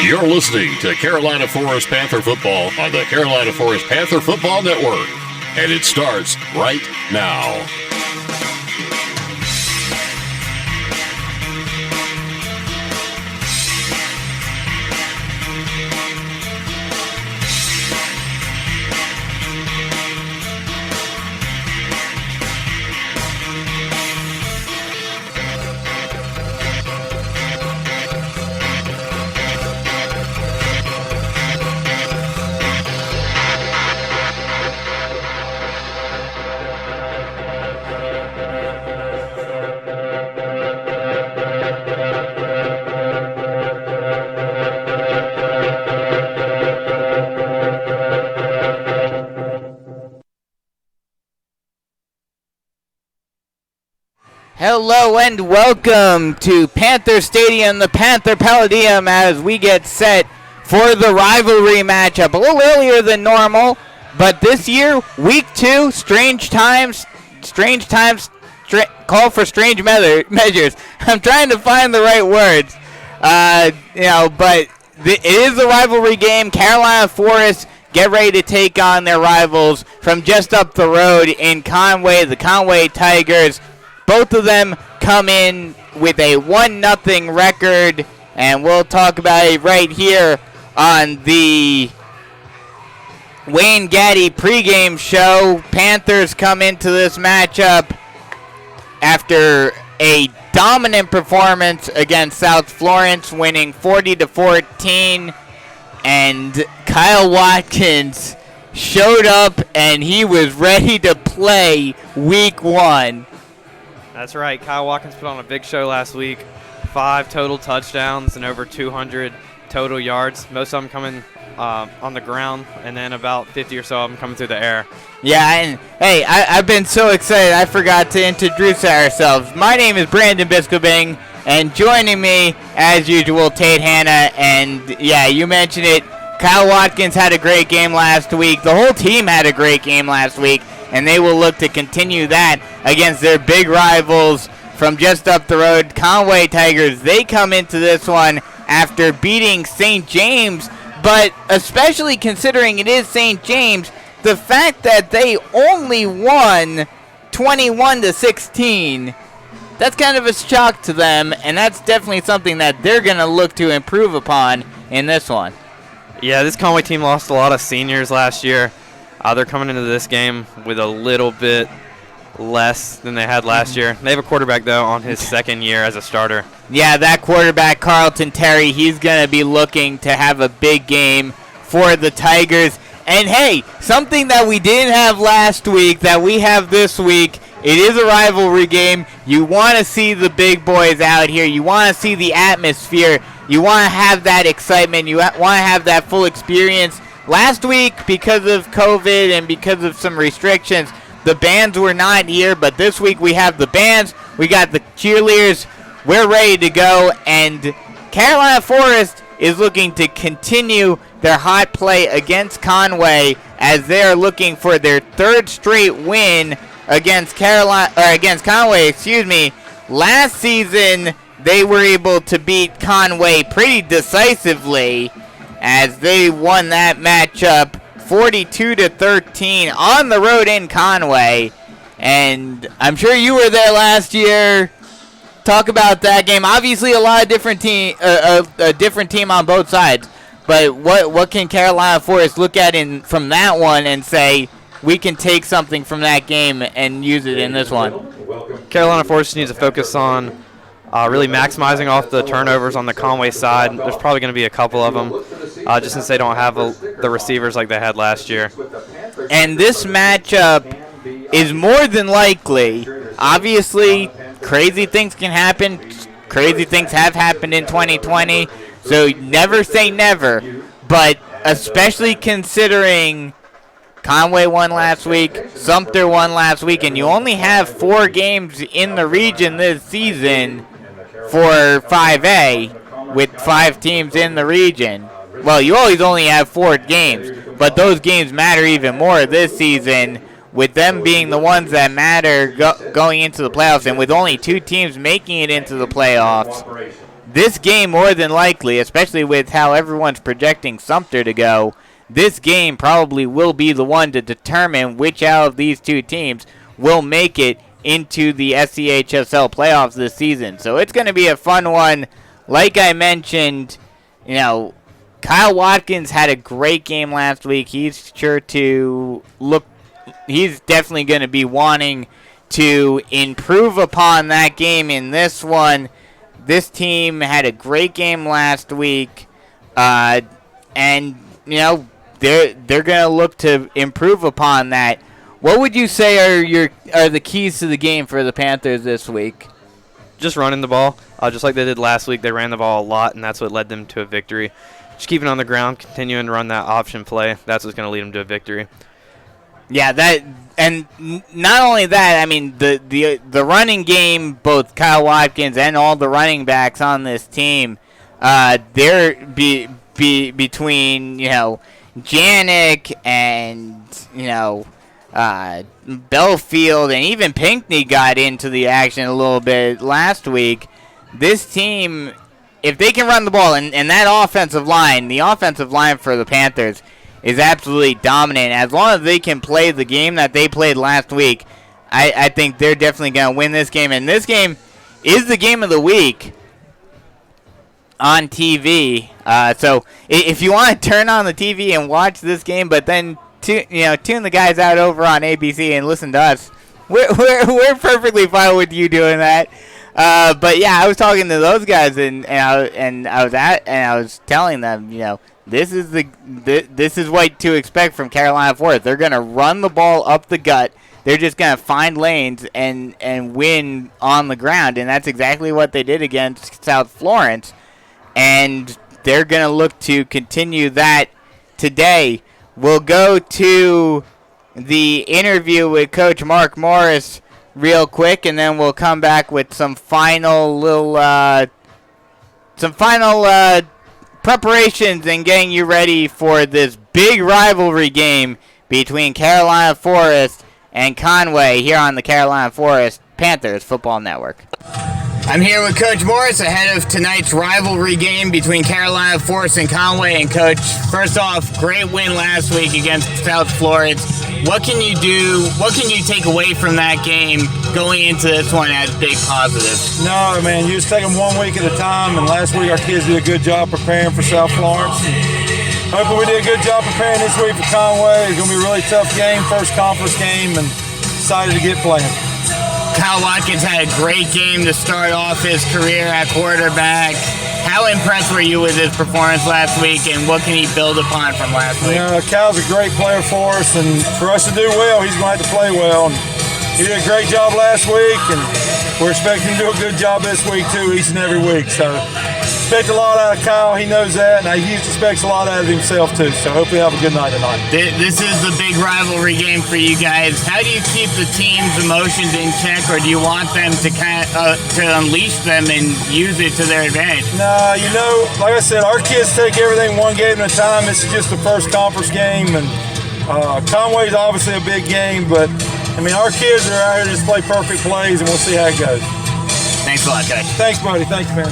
You're listening to Carolina Forest Panther Football on the Carolina Forest Panther Football Network. And it starts right now. Hello and welcome to Panther Stadium, the Panther Palladium, as we get set for the rivalry matchup. A little earlier than normal, but this year, week 2, strange times, call for strange measures. I'm trying to find the right words, but it is a rivalry game. Carolina Forest get ready to take on their rivals from just up the road in Conway, the Conway Tigers. Both of them come in with a 1-0 record, and we'll talk about it right here on the Wayne Gaddy pregame show. Panthers come into this matchup after a dominant performance against South Florence, winning 40-14, and Kyle Watkins showed up, and he was ready to play week 1. That's right. Kyle Watkins put on a big show last week. 5 total touchdowns and over 200 total yards. Most of them coming on the ground, and then about 50 or so of them coming through the air. Yeah, and hey, I've been so excited I forgot to introduce ourselves. My name is Brandon Biscobing, and joining me, as usual, Tate Hanna. And yeah, you mentioned it, Kyle Watkins had a great game last week. The whole team had a great game last week, and they will look to continue that against their big rivals from just up the road, Conway Tigers. They come into this one after beating St. James, but especially considering it is St. James, the fact that they only won 21-16, that's kind of a shock to them, and that's definitely something that they're going to look to improve upon in this one. Yeah, this Conway team lost a lot of seniors last year. They're coming into this game with a little bit less than they had last year. They have a quarterback, though, on his second year as a starter. Yeah, that quarterback, Carlton Terry, he's going to be looking to have a big game for the Tigers. And, hey, something that we didn't have last week that we have this week, it is a rivalry game. You want to see the big boys out here. You want to see the atmosphere. You want to have that excitement. You want to have that full experience. Last week, because of COVID and because of some restrictions, the bands were not here, but this week we have the bands, we got the cheerleaders, we're ready to go, and Carolina Forest is looking to continue their hot play against Conway as they are looking for their 3rd straight win against Conway. Last season, they were able to beat Conway pretty decisively, as they won that matchup 42-13 on the road in Conway. And I'm sure you were there last year. Talk about that game. Obviously, a lot of different a different team on both sides. But what can Carolina Forest look at from that one and say we can take something from that game and use it in this one? Carolina Forest needs to focus on really maximizing off the turnovers on the Conway side. There's probably going to be a couple of them, just since they don't have the receivers like they had last year. And this matchup is more than likely, obviously, crazy things can happen. Crazy things have happened in 2020, so never say never. But especially considering Conway won last week, Sumter won last week, and you only have 4 games in the region this season for 5A with 5 teams in the region. Well, you always only have 4 games, but those games matter even more this season, with them being the ones that matter going into the playoffs, and with only 2 teams making it into the playoffs. this game more than likely, especially with how everyone's projecting Sumter to go, this game probably will be the one to determine which out of these two teams will make it into the SCHSL playoffs this season. So it's going to be a fun one. Like I mentioned, Kyle Watkins had a great game last week. He's sure to he's definitely going to be wanting to improve upon that game in this one. This team had a great game last week, and they're going to look to improve upon that. What would you say are the keys to the game for the Panthers this week? Just running the ball, just like they did last week. They ran the ball a lot, and that's what led them to a victory. Just keeping on the ground, continuing to run that option play. That's what's going to lead them to a victory. Yeah, and not only that, I mean the running game, both Kyle Watkins and all the running backs on this team, they're between Janik and Belfield and even Pinckney got into the action a little bit last week. This team, if they can run the ball, and that offensive line, the offensive line for the Panthers is absolutely dominant. As long as they can play the game that they played last week, I think they're definitely going to win this game. And this game is the game of the week on TV. So if you want to turn on the TV and watch this game, but then tune the guys out over on ABC and listen to us, we're perfectly fine with you doing that. But yeah, I was talking to those guys and I was telling them, this is what to expect from Carolina Forest. They're going to run the ball up the gut. They're just going to find lanes and win on the ground, and that's exactly what they did against South Florence. And they're going to look to continue that today. We'll go to the interview with Coach Mark Morris real quick, and then we'll come back with some final preparations and getting you ready for this big rivalry game between Carolina Forest and Conway here on the Carolina Forest Panthers Football Network. I'm here with Coach Morris ahead of tonight's rivalry game between Carolina Forest and Conway. And Coach, first off, great win last week against South Florence. What can you do? What can you take away from that game going into this one as big positives? No, man, you just take them 1 week at a time. And last week our kids did a good job preparing for South Florence. Hopefully we did a good job preparing this week for Conway. It's going to be a really tough game, first conference game, and excited to get playing. Kyle Watkins had a great game to start off his career at quarterback. How impressed were you with his performance last week, and what can he build upon from last week? Kyle's a great player for us, and for us to do well, he's going to have to play well. And he did a great job last week, and we're expecting him to do a good job this week, too, each and every week. So expect a lot out of Kyle. He knows that, and he expects a lot out of himself, too. So hopefully have a good night tonight. This is the big rivalry game for you guys. How do you keep the team's emotions in check, or do you want them to to unleash them and use it to their advantage? Nah, like I said, our kids take everything one game at a time. This is just the first conference game, and Conway's obviously a big game, but our kids are out here to just play perfect plays, and we'll see how it goes. Thanks a lot, Coach. Thanks, buddy. Thanks, man.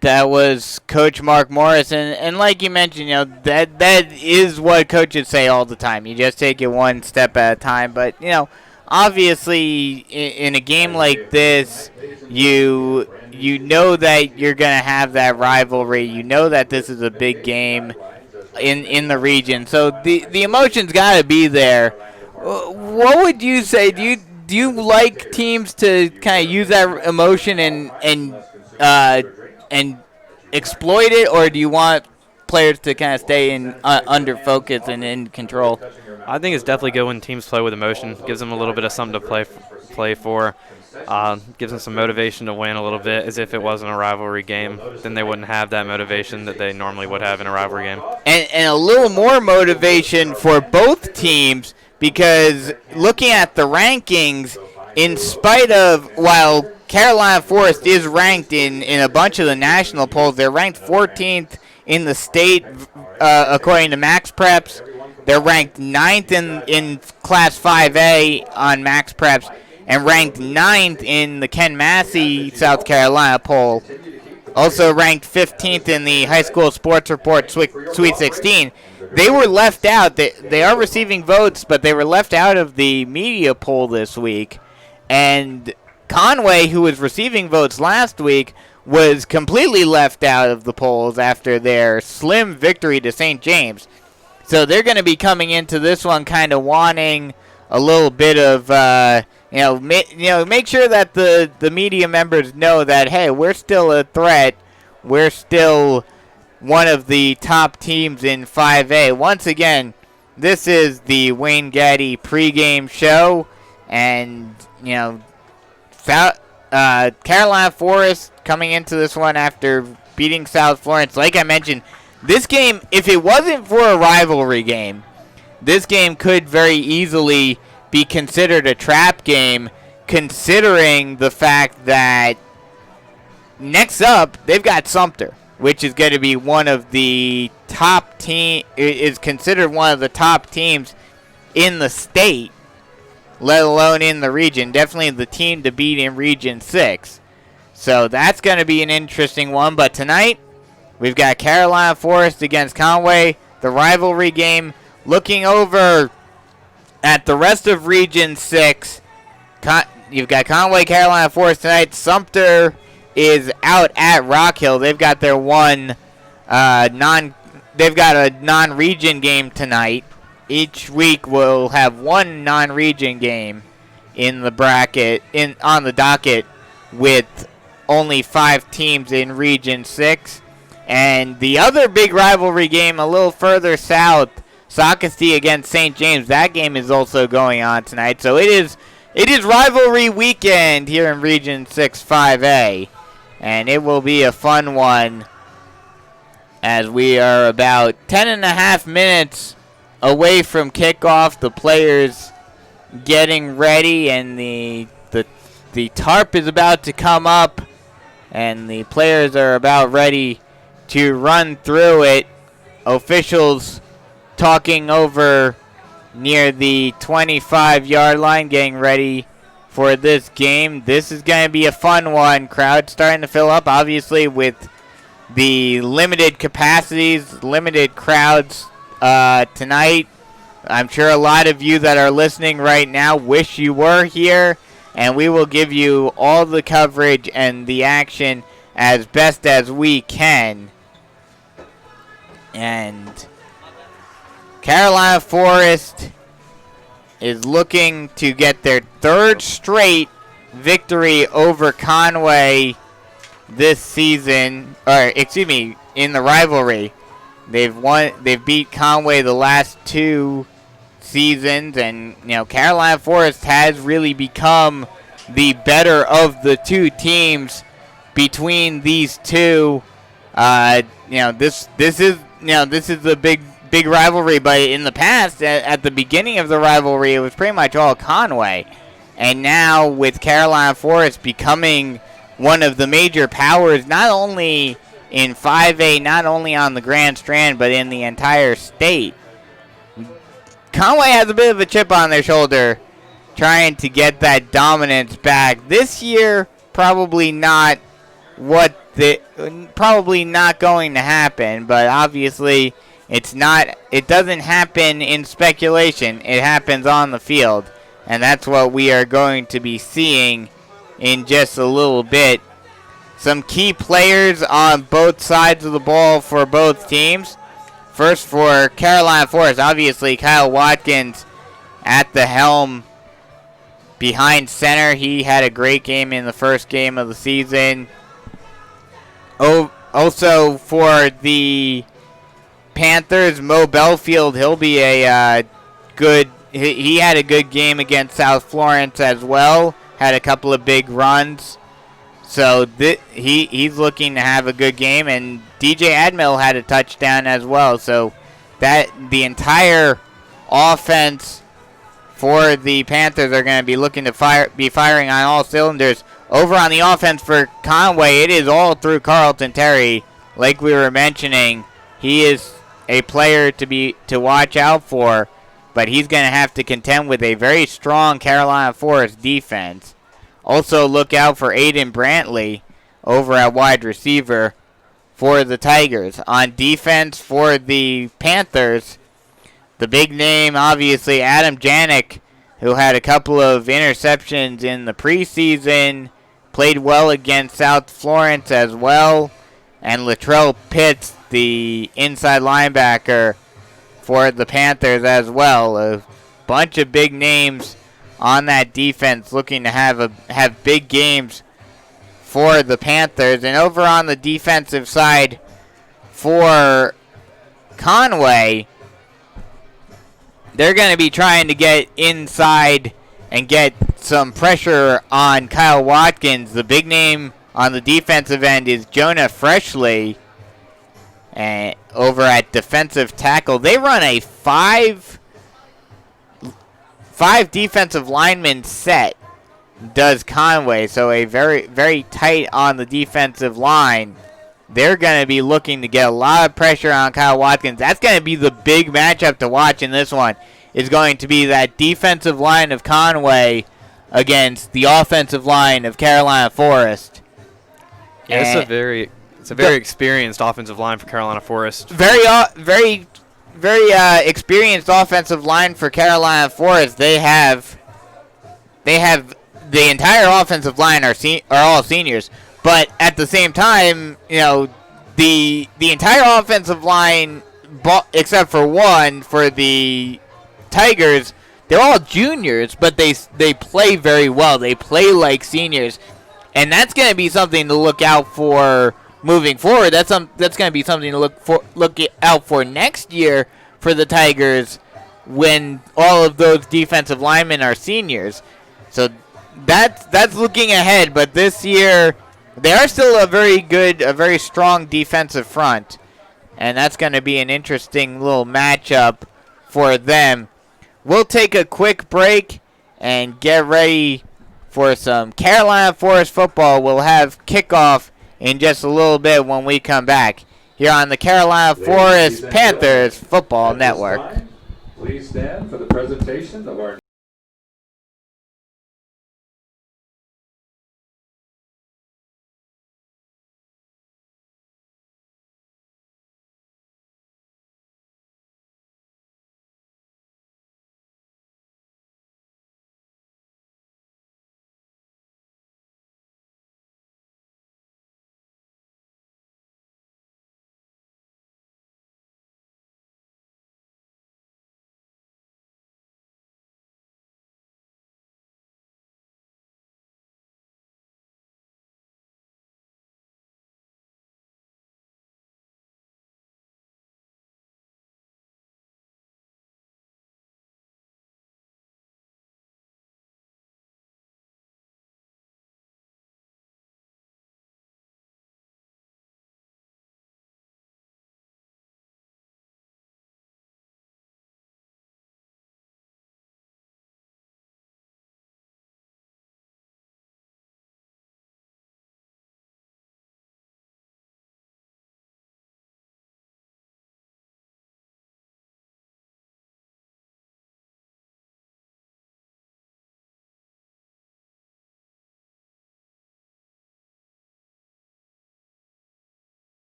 That was Coach Mark Morris, and like you mentioned, that is what coaches say all the time. You just take it one step at a time. But obviously, in a game like this, you know that you're gonna have that rivalry. You know that this is a big game in the region, so the emotions gotta be there. What would you say? Do you like teams to kind of use that emotion and exploit it, or do you want players to kind of stay in under focus and in control? I think it's definitely good when teams play with emotion. Gives them a little bit of something to play for. Gives them some motivation to win a little bit, as if it wasn't a rivalry game. Then they wouldn't have that motivation that they normally would have in a rivalry game. And a little more motivation for both teams, because looking at the rankings, in spite of, while Carolina Forest is ranked in a bunch of the national polls, they're ranked 14th in the state according to Max Preps. They're ranked 9th in Class 5A on Max Preps, and ranked 9th in the Ken Massey, South Carolina poll. Also ranked 15th in the High School Sports Report Sweet 16. They were left out. They are receiving votes, but they were left out of the media poll this week. And Conway, who was receiving votes last week, was completely left out of the polls after their slim victory to St. James. So they're going to be coming into this one kind of wanting a little bit of, make sure that the media members know that, hey, we're still a threat. We're still one of the top teams in 5A. Once again, this is the Wayne Gaddy pregame show, and Carolina Forest coming into this one after beating South Florence. Like I mentioned, this game, if it wasn't for a rivalry game, this game could very easily be considered a trap game, considering the fact that next up they've got Sumter, which is going to be one of the top is considered one of the top teams in the state, let alone in the region. Definitely the team to beat in Region 6. So that's going to be an interesting one. But tonight, we've got Carolina Forest against Conway, the rivalry game. Looking over at the rest of Region 6, you've got Conway, Carolina Forest tonight. Sumter is out at Rock Hill. They've got their they've got a non-region game tonight. Each week we'll have one non-region game in the bracket on the docket with only 5 teams in Region 6. And the other big rivalry game a little further south, Socastee against St. James. That game is also going on tonight. So it is rivalry weekend here in Region 6 5A. And it will be a fun one as we are about 10.5 minutes away from kickoff. The players getting ready, and the tarp is about to come up, and the players are about ready to run through it. Officials talking over near the 25-yard line, getting ready for this game. This is going to be a fun one. Crowd starting to fill up, obviously, with the limited capacities, limited crowds tonight. I'm sure a lot of you that are listening right now wish you were here, and we will give you all the coverage and the action as best as we can. And Carolina Forest is looking to get their 3rd straight victory over Conway this season, in the rivalry. They've beat Conway the last 2 seasons, and Carolina Forest has really become the better of the 2 teams between these two. This is the big rivalry, but in the past, at the beginning of the rivalry, it was pretty much all Conway. And now with Carolina Forest becoming one of the major powers, not only in 5A, not only on the Grand Strand, but in the entire state, Conway has a bit of a chip on their shoulder trying to get that dominance back. This year, probably not going to happen, but obviously it doesn't happen in speculation. It happens on the field, and that's what we are going to be seeing in just a little bit. Some key players on both sides of the ball for both teams. First for Carolina Forest, obviously Kyle Watkins at the helm behind center. He had a great game in the first game of the season. Also for the Panthers, Mo Belfield, he'll be a he had a good game against South Florence as well. Had a couple of big runs. So he's looking to have a good game, and DJ Admill had a touchdown as well. So that the entire offense for the Panthers are going to be looking to be firing on all cylinders. Over on the offense for Conway, it is all through Carlton Terry. Like we were mentioning, he is a player to watch out for. but he's going to have to contend with a very strong Carolina Forest defense. Also, look out for Aiden Brantley over at wide receiver for the Tigers. On defense for the Panthers, the big name, obviously, Adam Janik, who had a couple of interceptions in the preseason, played well against South Florence as well. And Latrell Pitts, the inside linebacker for the Panthers as well. A bunch of big names on that defense looking to have big games for the Panthers. And over on the defensive side for Conway, they're going to be trying to get inside and get some pressure on Kyle Watkins. The big name on the defensive end is Jonah Freshley. And over at defensive tackle, they run a five defensive lineman set, does Conway. So a very, very tight on the defensive line. They're going to be looking to get a lot of pressure on Kyle Watkins. That's going to be the big matchup to watch in this one, is going to be that defensive line of Conway against the offensive line of Carolina Forest. Yeah, it's a very experienced offensive line for Carolina Forest. Very experienced offensive line for Carolina Forest. They have the entire offensive line are all seniors. But at the same time, the entire offensive line, except for one, for the Tigers, they're all juniors, but they play very well. They play like seniors, and that's going to be something to look out for moving forward. That's going to be something to look out for next year for the Tigers when all of those defensive linemen are seniors. So that's looking ahead, but this year they are still a very strong defensive front, and that's going to be an interesting little matchup for them. We'll take a quick break and get ready for some Carolina Forest football. We'll have kickoff in just a little bit when we come back here on the Carolina Forest Panthers Football Network. Please stand for the presentation of our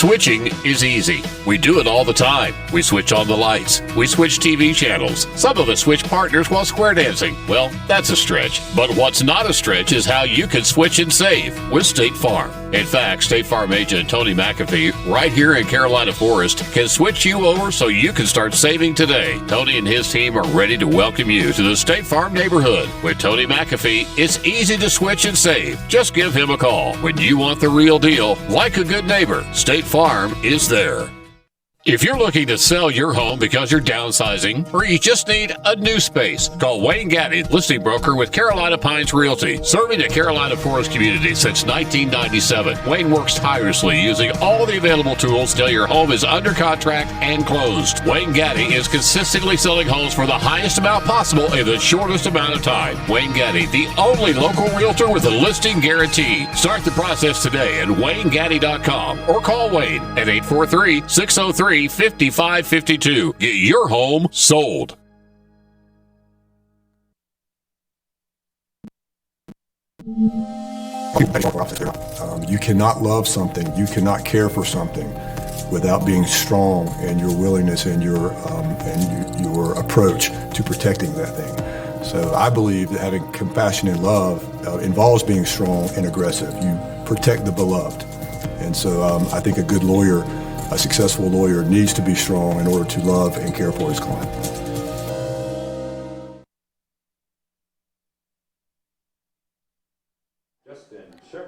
Switching is easy. We do it all the time. We switch on the lights. We switch TV channels. Some of us switch partners while square dancing. Well, that's a stretch. But what's not a stretch is how you can switch and save with State Farm. In fact, State Farm agent Tony McAfee, right here in Carolina Forest, can switch you over so you can start saving today. Tony and his team are ready to welcome you to the State Farm neighborhood. With Tony McAfee, it's easy to switch and save. Just give him a call. When you want the real deal, like a good neighbor, State Farm is there. If you're looking to sell your home because you're downsizing or you just need a new space, call Wayne Gaddy, listing broker with Carolina Pines Realty. Serving the Carolina Forest community since 1997, Wayne works tirelessly using all the available tools till your home is under contract and closed. Wayne Gaddy is consistently selling homes for the highest amount possible in the shortest amount of time. Wayne Gaddy, the only local realtor with a listing guarantee. Start the process today at WayneGaddy.com or call Wayne at 843-603-5552. Get your home sold. You cannot love something, you cannot care for something without being strong in your willingness and your approach to protecting that thing. So I believe that having compassion and love involves being strong and aggressive. You protect the beloved. And so I think a good lawyer, a successful lawyer, needs to be strong in order to love and care for his client.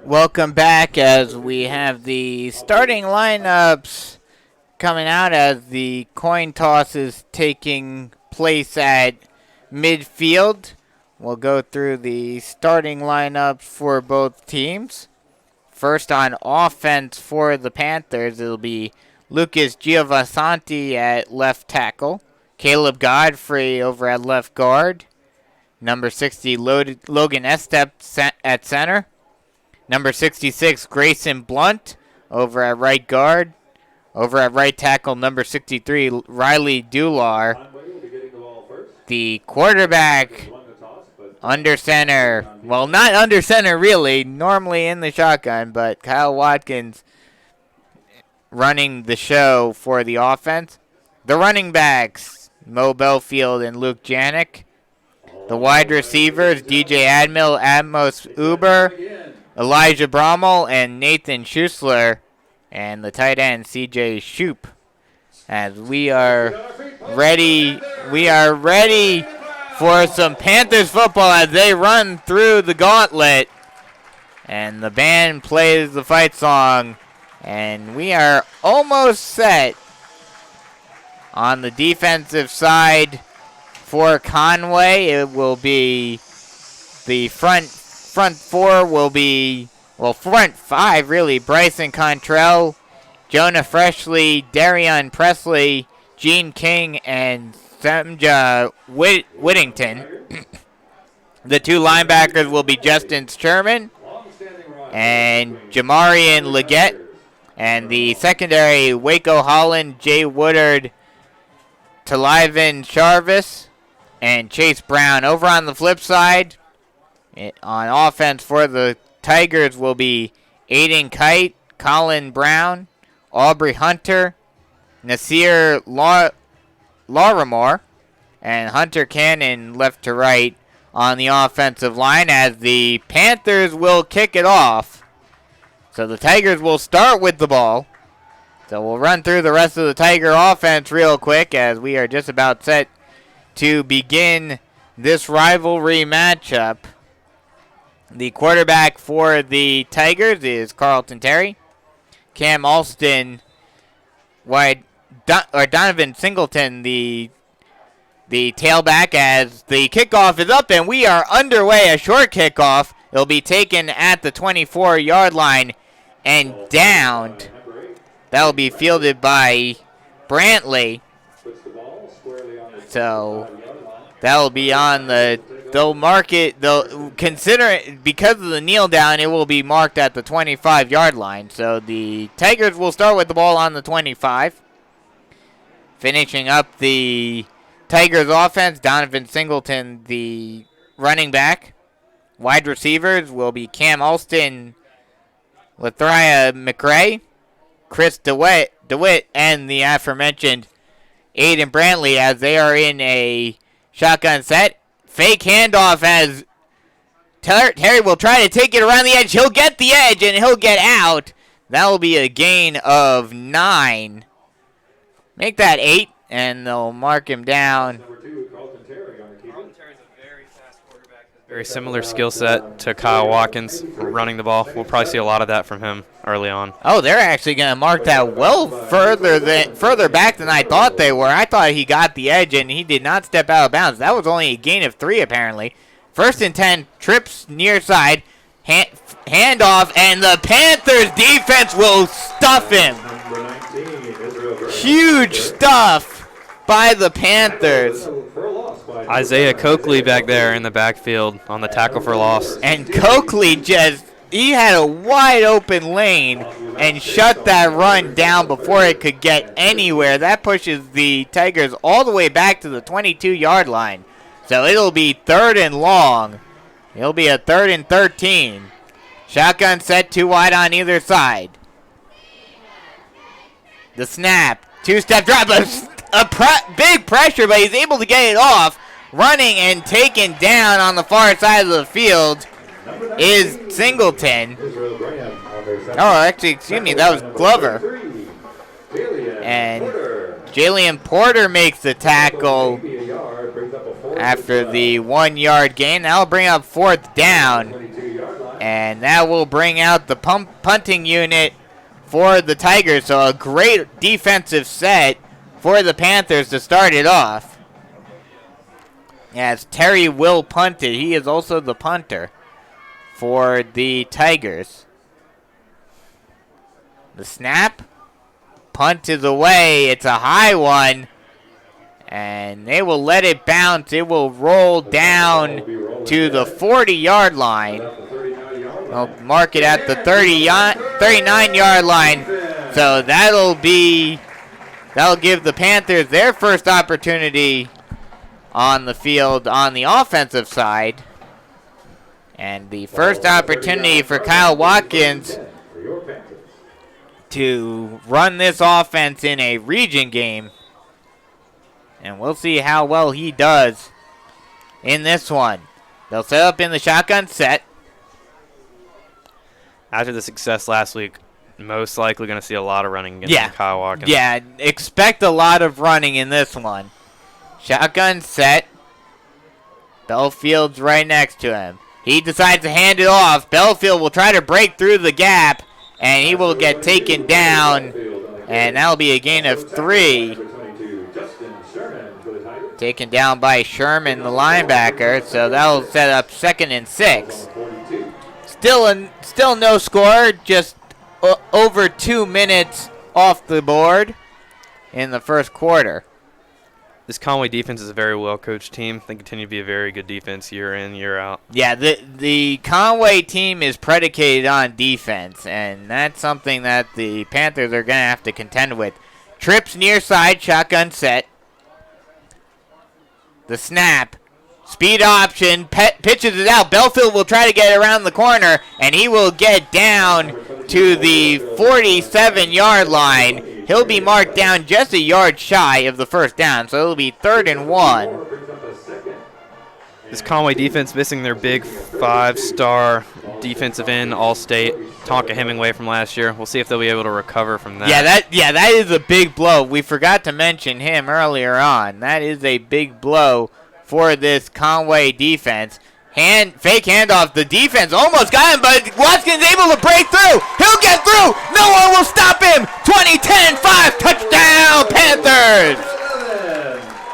Welcome back as we have the starting lineups coming out as the coin toss is taking place at midfield. We'll go through the starting lineups for both teams. First on offense for the Panthers, it'll be Lucas Giovansanti at left tackle, Caleb Godfrey over at left guard, number 60 Logan Estep at center, number 66 Grayson Blunt over at right guard, over at right tackle number 63 Riley Dular, the quarterback under center, well, not under center really, normally in the shotgun, but Kyle Watkins running the show for the offense. The running backs, Mo Belfield and Luke Janik. The wide receivers, DJ Admil, Atmos Uber, Elijah Brommel, and Nathan Schussler. And the tight end, CJ Shoop. As we are ready for some Panthers football as they run through the gauntlet. And the band plays the fight song. And we are almost set on the defensive side for Conway. It will be the front four will be, well, front five really. Bryson Contrell, Jonah Freshley, Darion Presley, Gene King, and Semja Whittington. The two linebackers will be Justin Sherman and Jamarian Leggett. And the secondary, Waco Holland, Jay Woodard, Talivan Charvis, and Chase Brown. Over on the flip side, on offense for the Tigers will be Aiden Kite, Colin Brown, Aubrey Hunter, Nasir Laurimore, and Hunter Cannon left to right on the offensive line as the Panthers will kick it off. So the Tigers will start with the ball. So we'll run through the rest of the Tiger offense real quick as we are just about set to begin this rivalry matchup. The quarterback for the Tigers is Carlton Terry. Cam Alston, Donovan Singleton, the tailback, as the kickoff is up and we are underway. A short kickoff. It'll be taken at the 24-yard line and downed. That'll be fielded by Brantley. So that'll be on the, they'll mark it, they'll consider it, because of the kneel down, it will be marked at the 25-yard line. So the Tigers will start with the ball on the 25. Finishing up the Tigers offense, Donovan Singleton, the running back. Wide receivers will be Cam Alston, Lathria McRae, Chris DeWitt and the aforementioned Aiden Brantley as they are in a shotgun set. Fake handoff as Terry will try to take it around the edge. He'll get the edge and he'll get out. That will be a gain of 9. Make that 8, and they'll mark him down. Very similar skill set to Kyle Watkins running the ball. We'll probably see a lot of that from him early on. Oh, they're actually going to mark that well further back than I thought they were. I thought he got the edge, and he did not step out of bounds. That was only a gain of 3, apparently. 1st and 10, trips near side, handoff, and the Panthers defense will stuff him. Huge stuff by the Panthers. Isaiah Coakley back there in the backfield on the tackle for loss. And Coakley he had a wide open lane and shut that run down before it could get anywhere. That pushes the Tigers all the way back to the 22-yard line. So it'll be 3rd and long. It'll be a 3rd and 13. Shotgun set 2 wide on either side. The snap. 2-step drop. Big pressure, but he's able to get it off. Running and taken down on the far side of the field is Singleton. Oh, actually, excuse me, that was Glover. And Jalen Porter makes the tackle after the 1-yard gain. That'll bring up 4th down. And that will bring out the punting unit for the Tigers. So a great defensive set for the Panthers to start it off. As Terry will punt it. He is also the punter for the Tigers. The snap. Punt is away. It's a high one. And they will let it bounce. It will roll down to the 40-yard line. They'll mark it at the 39-yard line. So that'll give the Panthers their first opportunity on the field on the offensive side. And the first opportunity for Kyle Watkins to run this offense in a region game. And we'll see how well he does in this one. They'll set up in the shotgun set. After the success last week, most likely going to see a lot of running against Kyle Watkins. Yeah, expect a lot of running in this one. Shotgun set. Bellfield's right next to him. He decides to hand it off. Belfield will try to break through the gap, and he will get taken down, and that'll be a gain of 3. Taken down by Sherman, the linebacker, so that'll set up 2nd and 6. Still no score, just over 2 minutes off the board in the first quarter. This Conway defense is a very well-coached team. They continue to be a very good defense year in, year out. Yeah, the Conway team is predicated on defense, and that's something that the Panthers are going to have to contend with. Trips near side, shotgun set. The snap. Speed option, pitches it out. Belfield will try to get around the corner, and he will get down to the 47-yard line. He'll be marked down just a yard shy of the first down, so it'll be 3rd and 1. This Conway defense missing their big 5-star defensive end, All-State, Tonka Hemingway from last year. We'll see if they'll be able to recover from that. That is a big blow. We forgot to mention him earlier on. That is a big blow for this Conway defense. Fake handoff. The defense almost got him, but Watkins able to break through. He'll get through. No one will stop him. 20-10-5 touchdown Panthers.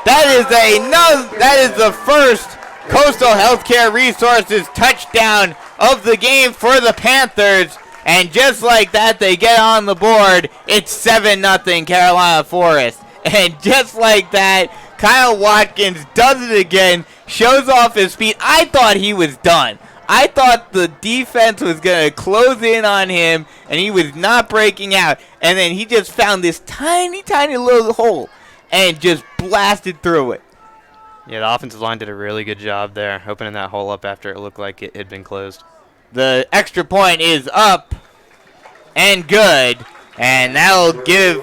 That is the first Coastal Healthcare Resources touchdown of the game for the Panthers. And just like that, they get on the board. It's 7-0 Carolina Forest. And just like that, Kyle Watkins does it again, shows off his speed. I thought he was done. I thought the defense was going to close in on him, and he was not breaking out. And then he just found this tiny, tiny little hole and just blasted through it. Yeah, the offensive line did a really good job there, opening that hole up after it looked like it had been closed. The extra point is up and good. And that'll give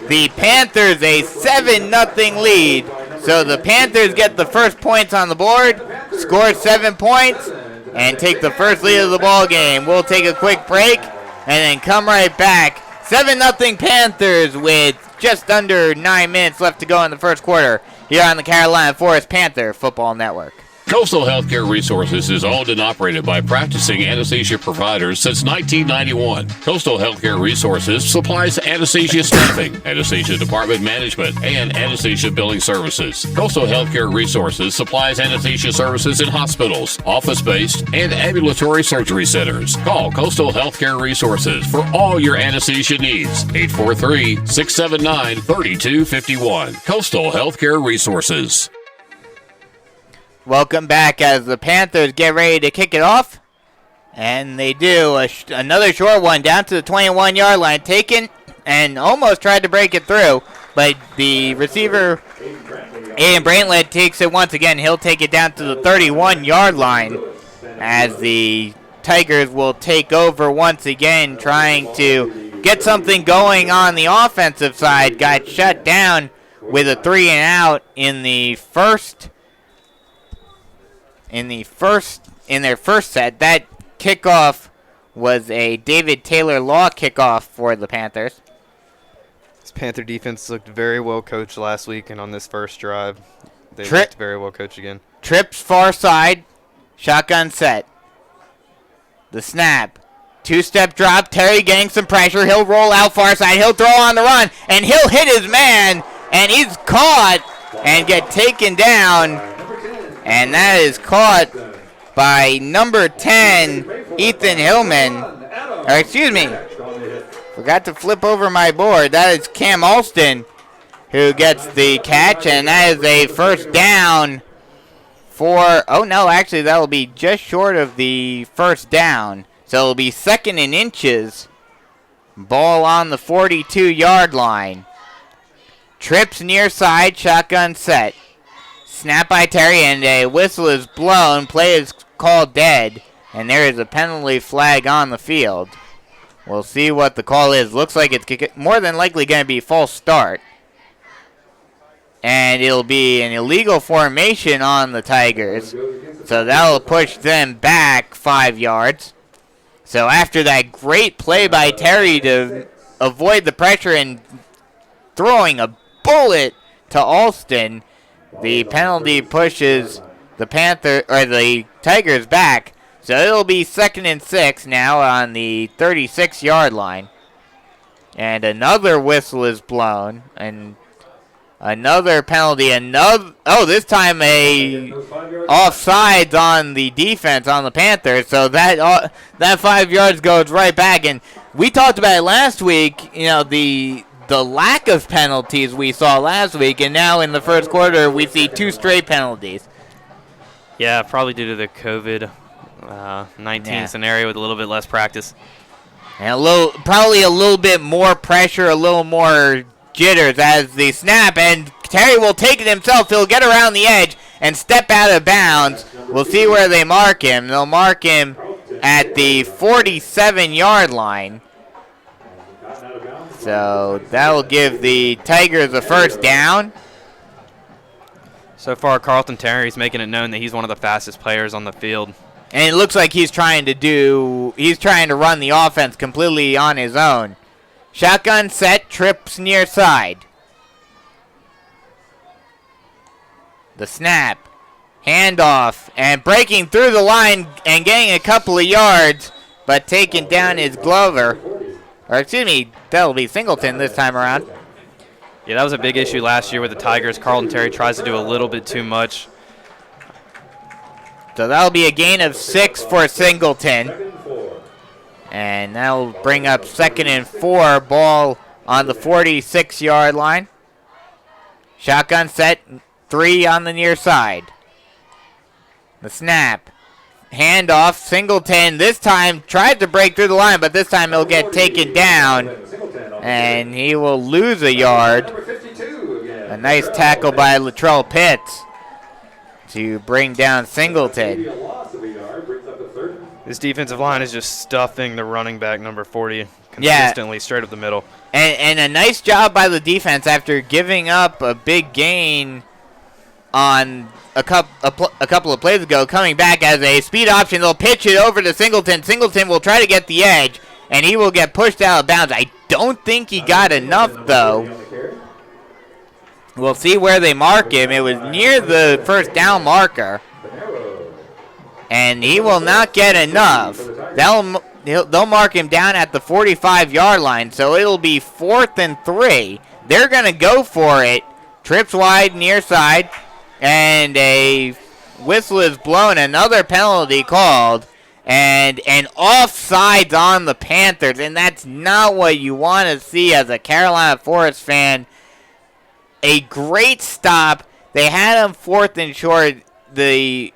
the Panthers a 7-0 lead. So the Panthers get the first points on the board, score 7 points, and take the first lead of the ball game. We'll take a quick break and then come right back. 7-0 Panthers with just under 9 minutes left to go in the first quarter here on the Carolina Forest Panther Football Network. Coastal Healthcare Resources is owned and operated by practicing anesthesia providers since 1991. Coastal Healthcare Resources supplies anesthesia staffing, anesthesia department management, and anesthesia billing services. Coastal Healthcare Resources supplies anesthesia services in hospitals, office-based, and ambulatory surgery centers. Call Coastal Healthcare Resources for all your anesthesia needs. 843-679-3251. Coastal Healthcare Resources. Welcome back as the Panthers get ready to kick it off. And they do. Another short one down to the 21-yard line. Taken and almost tried to break it through. But the receiver, Aiden Brantlett, takes it once again. He'll take it down to the 31-yard line as the Tigers will take over once again, trying to get something going on the offensive side. Got shut down with a 3-and-out in their first set. That kickoff was a David Taylor Law kickoff for the Panthers. This Panther defense looked very well coached last week, and on this first drive, they looked very well coached again. Trips far side, shotgun set. The snap, two-step drop. Terry getting some pressure. He'll roll out far side. He'll throw on the run, and he'll hit his man, and he's caught and get taken down. And that is caught by number 10, Ethan Hillman. Or excuse me, forgot to flip over my board. That is Cam Alston who gets the catch, and that is a first down for, oh no, actually that will be just short of the first down. So it'll be 2nd and inches. Ball on the 42-yard line. Trips near side, shotgun set. Snap by Terry, and a whistle is blown. Play is called dead, and there is a penalty flag on the field. We'll see what the call is. Looks like it's more than likely going to be false start. And it'll be an illegal formation on the Tigers. So that'll push them back 5 yards. So after that great play by Terry to avoid the pressure and throwing a bullet to Alston, the penalty pushes the the Tigers back. So it'll be 2nd and 6 now on the 36-yard line. And another whistle is blown, and another penalty. This time a offsides on the defense on the Panthers. So that 5 yards goes right back. And we talked about it last week. You know, the lack of penalties we saw last week, and now in the first quarter we see 2 straight penalties. Yeah, probably due to the COVID-19 scenario with a little bit less practice. And probably a little bit more pressure, a little more jitters as the snap, and Terry will take it himself. He'll get around the edge and step out of bounds. We'll see where they mark him. They'll mark him at the 47-yard line. So that'll give the Tigers a first down. So far, Carlton Terry's making it known that he's one of the fastest players on the field. And it looks like he's trying to run the offense completely on his own. Shotgun set, trips near side. The snap, handoff, and breaking through the line and getting a couple of yards, but taking down is Glover. Or excuse me, that'll be Singleton this time around. Yeah, that was a big issue last year with the Tigers. Carlton Terry tries to do a little bit too much. So that'll be a gain of 6 for Singleton. And that'll bring up 2nd and 4, ball on the 46-yard line. Shotgun set, 3 on the near side. The snap. Handoff, Singleton this time tried to break through the line, but this time he'll get taken down, and he will lose a yard. A nice tackle by Latrell Pitts to bring down Singleton. This defensive line is just stuffing the running back number 40 consistently straight up the middle. And a nice job by the defense after giving up a big gain on a couple of plays ago, coming back as a speed option. They'll pitch it over to Singleton. Singleton will try to get the edge, and he will get pushed out of bounds. I don't think he got enough, though. We'll see where they mark him. It was near the first down marker, and he will not get enough. They'll mark him down at the 45-yard line, so it'll be 4th and 3. They're going to go for it. Trips wide, near side, and a whistle is blown. Another penalty called, and an offsides on the Panthers, and that's not what you want to see as a Carolina Forest fan. A great stop. They had him 4th and short. The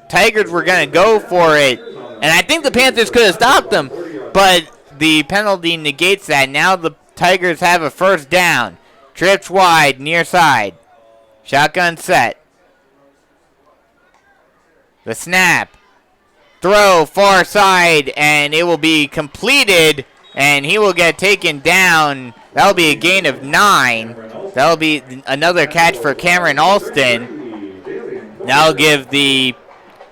Tigers were going to go for it, and I think the Panthers could have stopped them, but the penalty negates that. Now the Tigers have a first down. Trips wide, near side. Shotgun set. The snap. Throw far side, and it will be completed, and he will get taken down. That'll be a gain of 9. That'll be another catch for Cameron Alston. That'll give the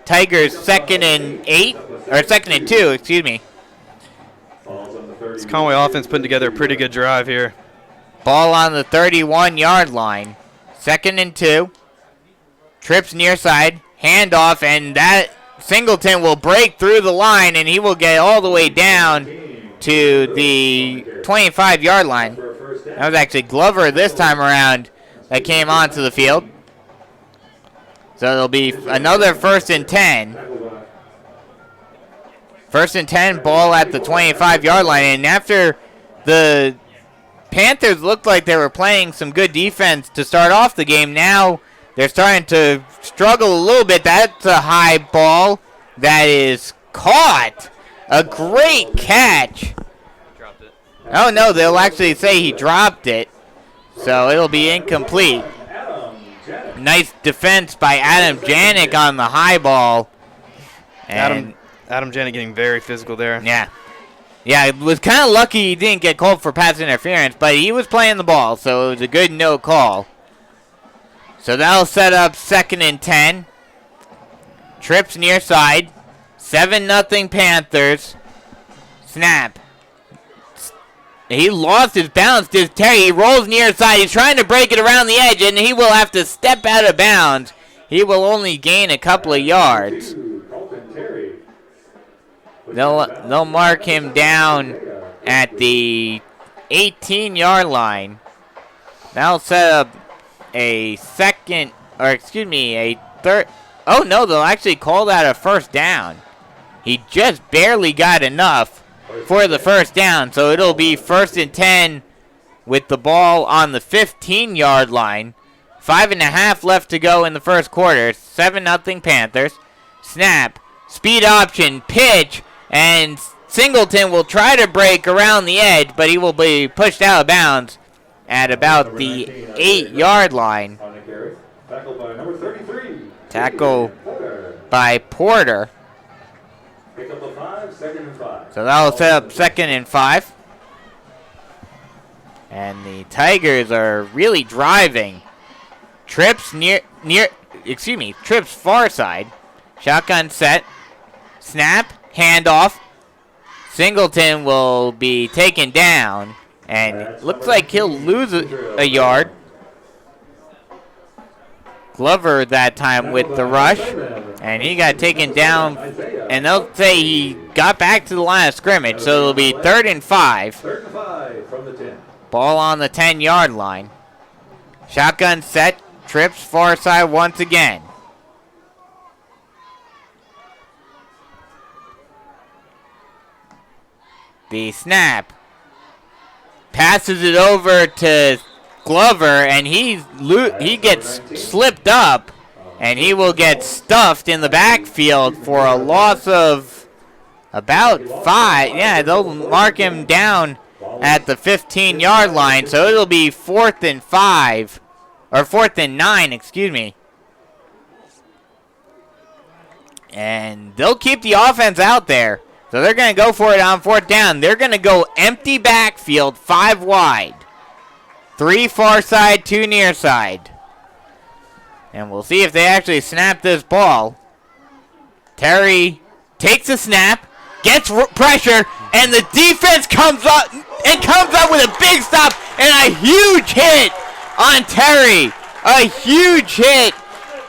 Tigers 2nd and 2, excuse me. This Conway offense putting together a pretty good drive here. Ball on the 31-yard line. 2nd and 2. Trips near side. Handoff, and that Singleton will break through the line, and he will get all the way down to the 25-yard line. That was actually Glover this time around that came onto the field. So it'll be another 1st and 10. 1st and 10, ball at the 25-yard line. And after the Panthers looked like they were playing some good defense to start off the game, now they're starting to struggle a little bit. That's a high ball that is caught. A great catch. Dropped it. Oh, no, they'll actually say he dropped it. So it'll be incomplete. Nice defense by Adam Janik on the high ball. And Adam Janik getting very physical there. Yeah. Yeah, it was kind of lucky he didn't get called for pass interference, but he was playing the ball, so it was a good no call. So that'll set up 2nd and 10. Trips near side. 7-0 Panthers. Snap. He lost his balance. Terry, he rolls near side. He's trying to break it around the edge, and he will have to step out of bounds. He will only gain a couple of yards. They'll mark him down at the 18-yard line. That'll set up a third. Oh, no, they'll actually call that a first down. He just barely got enough for the first down, so it'll be 1st and 10 with the ball on the 15-yard line. 5.5 left to go in the first quarter. 7-0 Panthers. Snap, speed option, pitch, and Singleton will try to break around the edge, but he will be pushed out of bounds at about the 8-yard line. Tackle by Porter. So that'll set up 2nd and 5. And the Tigers are really driving. Trips Trips far side. Shotgun set. Snap. Handoff. Singleton will be taken down. And it looks like he'll lose a yard. Glover that time with the rush. And he got taken down. And they'll say he got back to the line of scrimmage. So it'll be 3rd and 5. 3rd and 5 from the 10. Ball on the 10-yard line. Shotgun set. Trips far side once again. The snap. Passes it over to Glover, and he gets slipped up, and he will get stuffed in the backfield for a loss of about 5. Yeah, they'll mark him down at the 15-yard line, so it'll be 4th and 5, or 4th and 9, excuse me. And they'll keep the offense out there. So they're going to go for it on 4th down. They're going to go empty backfield, 5 wide. 3 far side, 2 near side. And we'll see if they actually snap this ball. Terry takes a snap, gets pressure, and the defense comes up with a big stop and a huge hit on Terry. A huge hit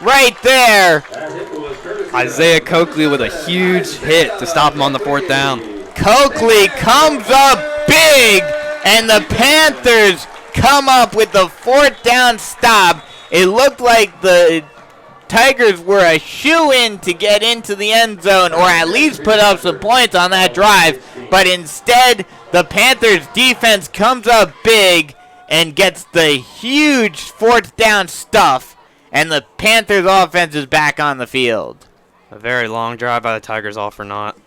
right there. Isaiah Coakley with a huge hit to stop him on the 4th down. Coakley comes up big, and the Panthers come up with the 4th down stop. It looked like the Tigers were a shoo-in to get into the end zone or at least put up some points on that drive, but instead the Panthers defense comes up big and gets the huge 4th down stuff, and the Panthers offense is back on the field. A very long drive by the Tigers, all for naught.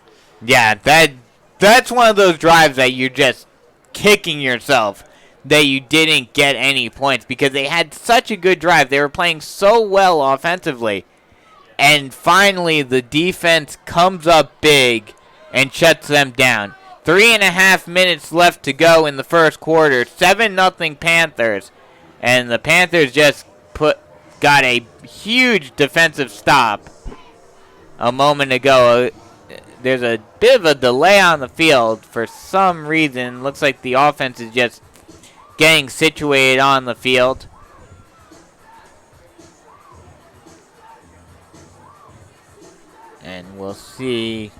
Yeah, that's one of those drives that you're just kicking yourself that you didn't get any points because they had such a good drive. They were playing so well offensively. And finally, the defense comes up big and shuts them down. 3.5 minutes left to go in the first quarter. 7-0 Panthers. And the Panthers just got a huge defensive stop a moment ago. There's a bit of a delay on the field for some reason. Looks like the offense is just getting situated on the field. And we'll see.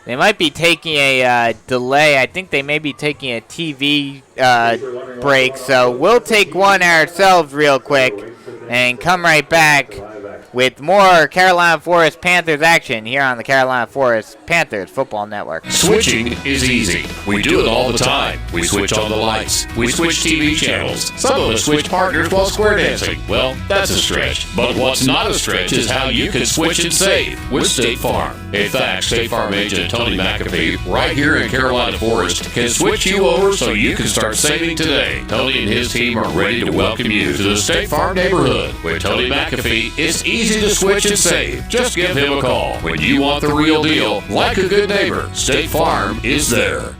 They might be taking a delay. I think they may be taking a TV break. So we'll take one ourselves real quick and come right back with more Carolina Forest Panthers action here on the Carolina Forest Panthers Football Network. Switching is easy. We do it all the time. We switch on the lights. We switch TV channels. Some of us switch partners while square dancing. Well, that's a stretch. But what's not a stretch is how you can switch and save with State Farm. In fact, State Farm agent Tony McAfee, right here in Carolina Forest, can switch you over so you can start saving today. Tony and his team are ready to welcome you to the State Farm neighborhood. With Tony McAfee, it's easy to switch and save. Just give him a call. When you want the real deal, like a good neighbor, State Farm is there.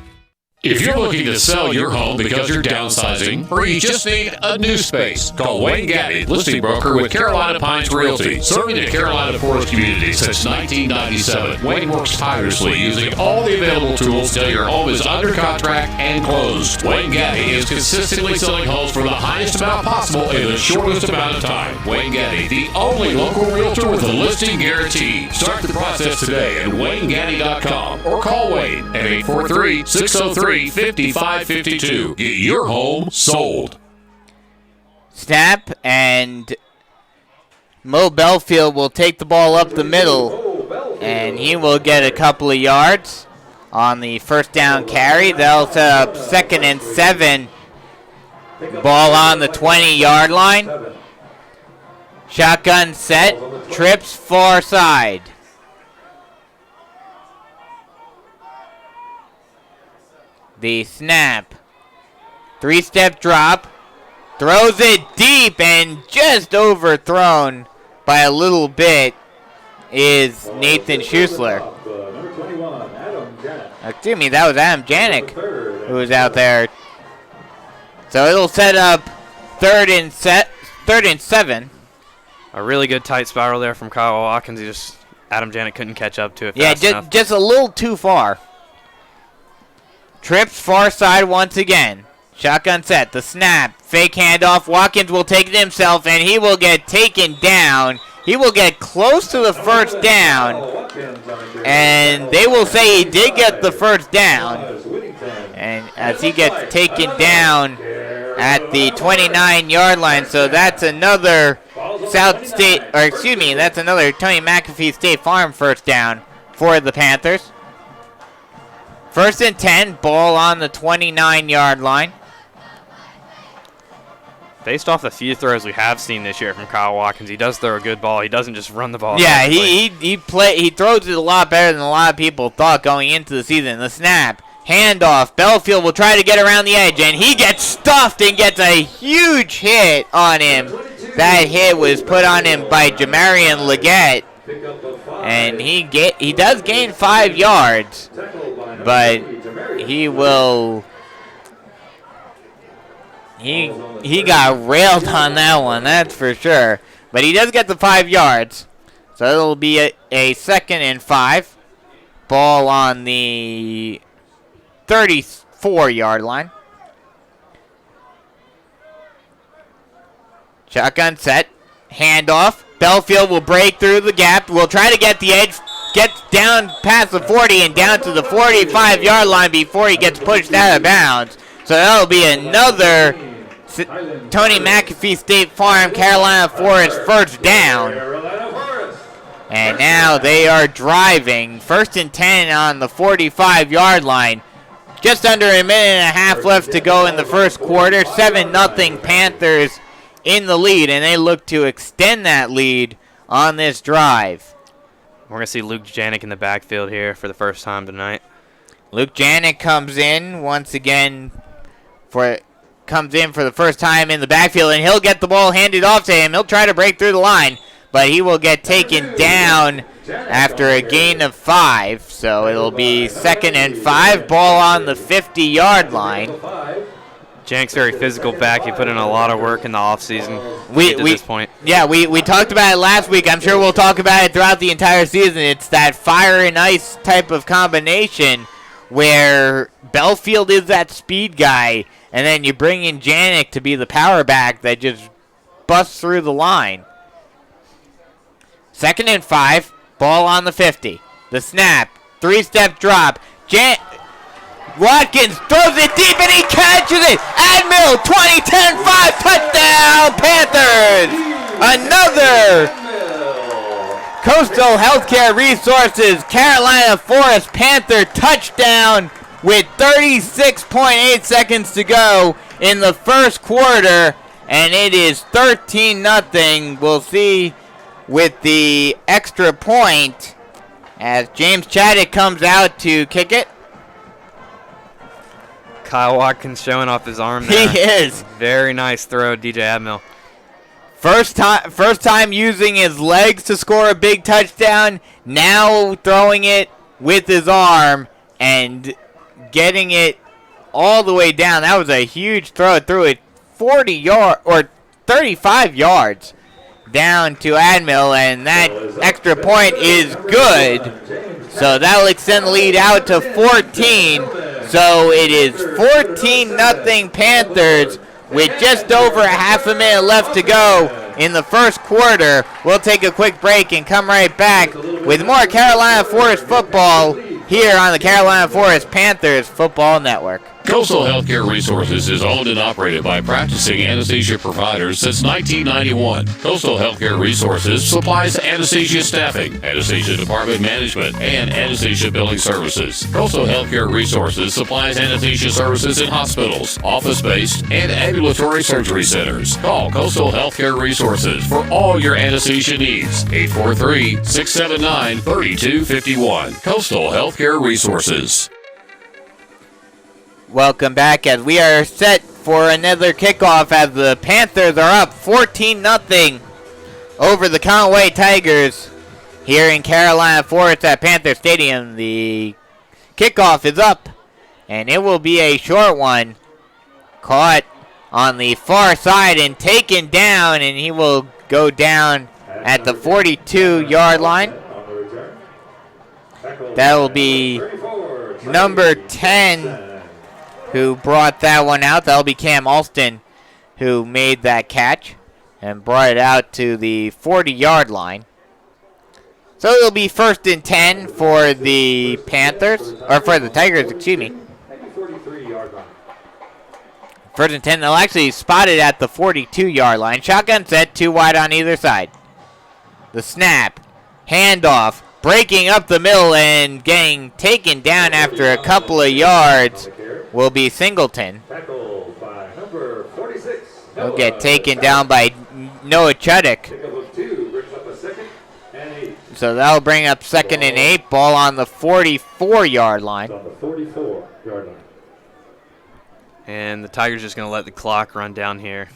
If you're looking to sell your home because you're downsizing or you just need a new space, call Wayne Gaddy, listing broker with Carolina Pines Realty, serving the Carolina Forest community since 1997. Wayne works tirelessly using all the available tools till your home is under contract and closed. Wayne Gaddy is consistently selling homes for the highest amount possible in the shortest amount of time. Wayne Gaddy, the only local realtor with a listing guarantee. Start the process today at WayneGaddy.com or call Wayne at 843-603-5552. Get your home sold. Snap, and Mo Belfield will take the ball up the middle, and he will get a couple of yards on the 1st down carry. They'll set up 2nd and 7. Ball on the 20-yard line. Shotgun set, trips far side. The snap. 3-step drop. Throws it deep and just overthrown by a little bit is Nathan Schusler. Excuse me, that was Adam Janik who was out there. So it'll set up 3rd and 7. A really good tight spiral there from Kyle Watkins. Adam Janik couldn't catch up to it. Yeah, just a little too far. Trips far side once again. Shotgun set. The snap. Fake handoff. Watkins will take it himself, and he will get taken down. He will get close to the 1st down. And they will say he did get the 1st down. And as he gets taken down at the 29-yard line. So that's another that's another Tony McAfee State Farm 1st down for the Panthers. 1st and 10, ball on the 29-yard line. Based off the few throws we have seen this year from Kyle Watkins, he does throw a good ball. He doesn't just run the ball. Yeah, he throws it a lot better than a lot of people thought going into the season. The snap, handoff, Belfield will try to get around the edge, and he gets stuffed and gets a huge hit on him that hit was put on him by Jamarian Leggett, and he does gain 5 yards, but he got railed on that one, that's for sure. But he does get the 5 yards, so it'll be a 2nd and 5. Ball on the 34-yard line. Shotgun set, handoff. Belfield will break through the gap. Will try to get the edge, gets down past the 40 and down to the 45-yard line before he gets pushed out of bounds. So that'll be another Tony McAfee State Farm Carolina Forest first down. And now they are driving. 1st and 10 on the 45-yard line. Just under a minute and a half left to go in the first quarter. 7-0 Panthers in the lead, and they look to extend that lead on this drive. We're going to see Luke Janik in the backfield here for the first time tonight. Luke Janik comes in once again for the first time in the backfield, and he'll get the ball handed off to him. He'll try to break through the line, but he will get taken down after a gain of 5. So it'll be 2nd and 5, ball on the 50-yard line. Janik's very physical back. He put in a lot of work in the offseason to get to this point. Yeah, we talked about it last week. I'm sure we'll talk about it throughout the entire season. It's that fire and ice type of combination where Belfield is that speed guy, and then you bring in Janik to be the power back that just busts through the line. 2nd and 5, ball on the 50. The snap, 3-step drop. Watkins throws it deep and he catches it. Admiral 20-10-5 touchdown Panthers. Another Coastal Healthcare Resources Carolina Forest Panther touchdown with 36.8 seconds to go in the first quarter, and it is 13-0. We'll see with the extra point as James Chaddick comes out to kick it. Kyle Watkins showing off his arm there. He is. Very nice throw, DJ Admiral. First time using his legs to score a big touchdown. Now throwing it with his arm and getting it all the way down. That was a huge throw. It threw it 35 yards down to Admiral, and that extra point is good. So that will extend the lead out to 14. So it is 14-0 Panthers with just over a half a minute left to go in the first quarter. We'll take a quick break and come right back with more Carolina Forest football here on the Carolina Forest Panthers Football Network. Coastal Healthcare Resources is owned and operated by practicing anesthesia providers since 1991. Coastal Healthcare Resources supplies anesthesia staffing, anesthesia department management, and anesthesia billing services. Coastal Healthcare Resources supplies anesthesia services in hospitals, office-based, and ambulatory surgery centers. Call Coastal Healthcare Resources for all your anesthesia needs. 843-679-3251. Coastal Healthcare Resources. Welcome back as we are set for another kickoff as the Panthers are up 14-0 over the Conway Tigers here in Carolina Forest at Panther Stadium. The kickoff is up, and it will be a short one. Caught on the far side and taken down, and he will go down at the 42-yard line. That will be number 10 who brought that one out. That'll be Cam Alston who made that catch and brought it out to the 40-yard line. So it'll be 1st and 10 for the Panthers, or for the Tigers, excuse me. 1st and 10, they'll actually spot it at the 42-yard line. Shotgun set, 2 wide on either side. The snap, handoff, breaking up the middle and getting taken down after a couple of yards will be Singleton. He'll get taken down by Noah Chuddick. So that'll bring up 2nd and 8, ball on the 44-yard line. And the Tigers just going to let the clock run down here.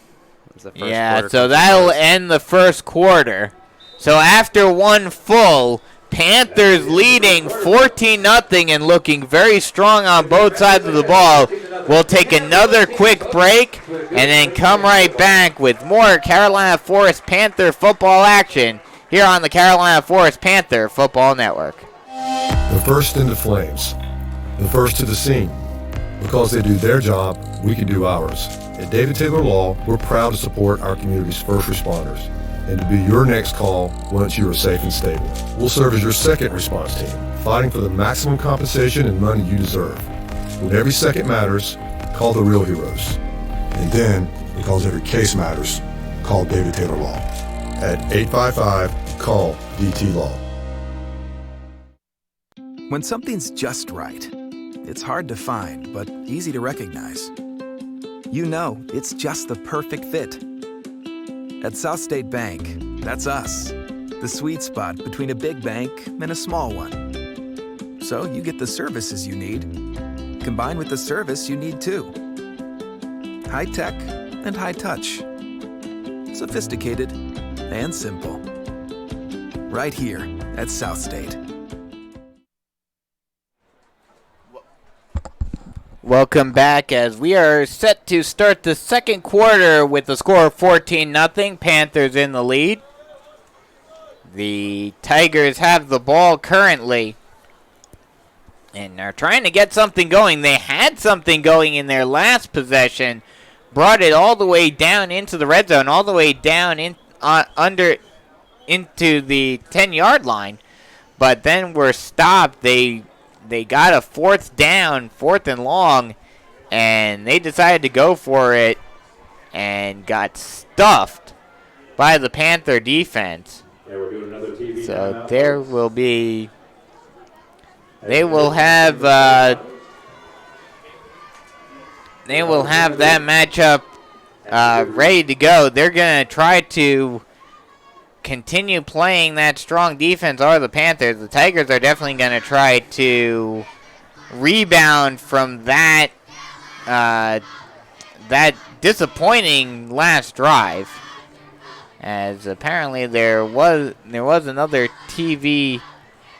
It's the first Yeah, quarter so for that'll Panthers. end the first quarter. So after one full, Panthers leading 14-0 and looking very strong on both sides of the ball. We'll take another quick break and then come right back with more Carolina Forest Panther football action here on the Carolina Forest Panther Football Network. The first into flames, the first to the scene. Because they do their job, we can do ours. At David Taylor Law, we're proud to support our community's first responders and to be your next call once you are safe and stable. We'll serve as your second response team, fighting for the maximum compensation and money you deserve. When every second matters, call the real heroes. And then, because every case matters, call David Taylor Law at 855-CALL-DT-LAW. When something's just right, it's hard to find, but easy to recognize. You know it's just the perfect fit. At South State Bank, that's us. The sweet spot between a big bank and a small one. So you get the services you need, combined with the service you need too. High tech and high touch. Sophisticated and simple. Right here at South State. Welcome back as we are set to start the second quarter with the score of 14-0. Panthers in the lead. The Tigers have the ball currently and are trying to get something going. They had something going in their last possession, brought it all the way down into the red zone, all the way down into the 10-yard line, but then were stopped. They got a fourth and long, and they decided to go for it and got stuffed by the Panther defense. Yeah, we're doing another TV So timeout, there folks. will be, they will have that matchup ready to go. They're going to try to continue playing that strong defense are the Panthers. The Tigers are definitely going to try to rebound from that that disappointing last drive, as apparently there was another TV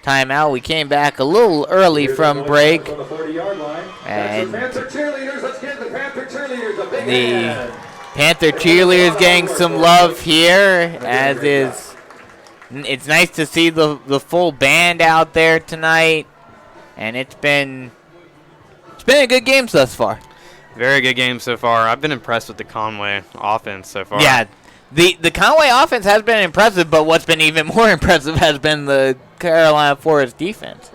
timeout. We came back a little early from break, On the 40-yard line. and That's the Panther cheerleaders. Let's give the Panther cheerleaders a big the hand. Panther cheerleaders getting some love here, as is. It's nice to see the full band out there tonight, and it's been a good game thus far. Very good game so far. I've been impressed with the Conway offense so far. Yeah, the Conway offense has been impressive, but what's been even more impressive has been the Carolina Forest defense.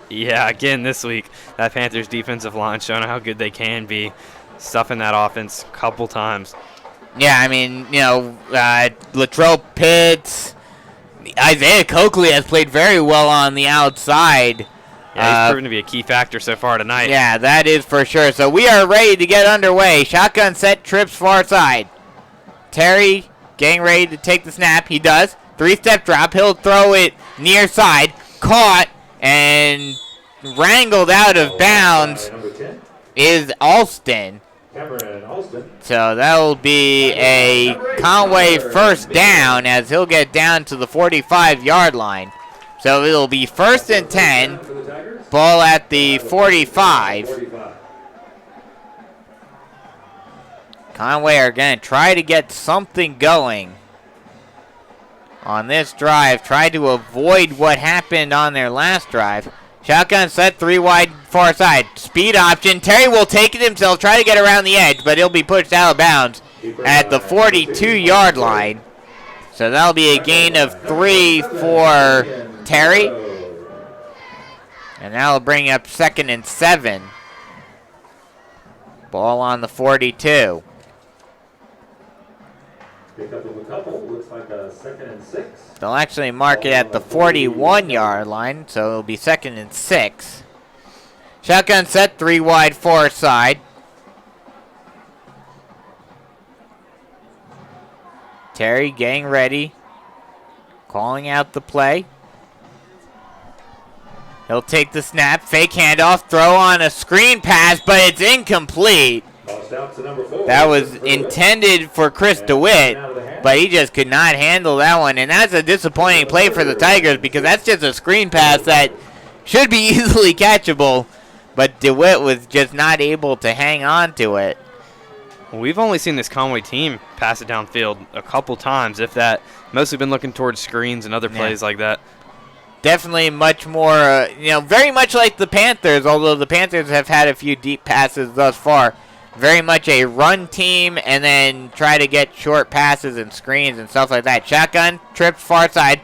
Yeah, again this week, that Panthers defensive line showing how good they can be, stuffing that offense a couple times. Yeah, I mean, Latrell Pitts, Isaiah Coakley has played very well on the outside. Yeah, he's proven to be a key factor so far tonight. Yeah, that is for sure. So we are ready to get underway. Shotgun set, trips far side. Terry getting ready to take the snap. He does. 3-step drop. He'll throw it near side. Caught and wrangled out of bounds Number 10, is Alston. Cameron Alston. So that will be a Conway first down, as he'll get down to the 45-yard line. So it'll be 1st and 10. For the Tigers. Ball at the 45. 45. Conway are going to try to get something going on this drive. Try to avoid what happened on their last drive. Shotgun set, 3 wide, far side. Speed option. Terry will take it himself, try to get around the edge, but he'll be pushed out of bounds at the 42-yard line. So that'll be a gain of 3 for Terry. And that'll bring up 2nd and 7. Ball on the 42. Pick up of a couple. Looks like a 2nd and 6. They'll actually mark it at the 41-yard line, so it'll be 2nd and 6. Shotgun set, 3 wide, far side. Terry getting ready, calling out the play. He'll take the snap, fake handoff, throw on a screen pass, but it's incomplete. Tossed out to number 4. That was intended for Chris DeWitt, but he just could not handle that one. And that's a disappointing play for the Tigers because that's just a screen pass that should be easily catchable, but DeWitt was just not able to hang on to it. Well, we've only seen this Conway team pass it downfield a couple times, if that. Mostly been looking towards screens and other plays like that. Definitely much more, very much like the Panthers, although the Panthers have had a few deep passes thus far. Very much a run team and then try to get short passes and screens and stuff like that. Shotgun, trips far side.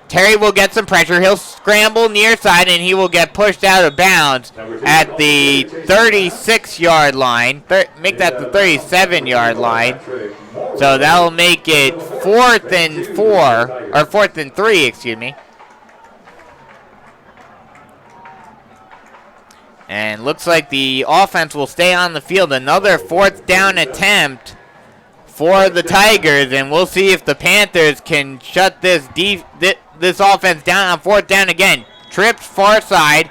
Terry will get some pressure. He'll scramble near side and he will get pushed out of bounds at the 36-yard line. Make that the 37-yard line. So that will make it 4th and 3, excuse me. And looks like the offense will stay on the field. Another 4th down attempt for the Tigers, and we'll see if the Panthers can shut this offense down on 4th down again. Trips far side,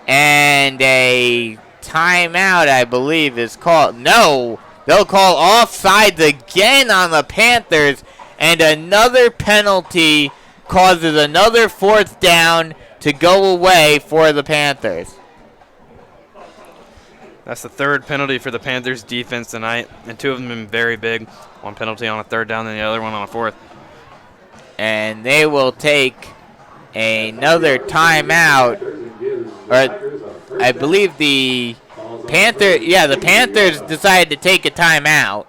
and a timeout, I believe, is called. No, they'll call offsides again on the Panthers, and another penalty causes another 4th down to go away for the Panthers. That's the 3rd penalty for the Panthers defense tonight, and 2 of them have been very big. One penalty on a 3rd down and the other one on a 4th. And they will take another timeout. Or I believe the Panthers decided to take a timeout.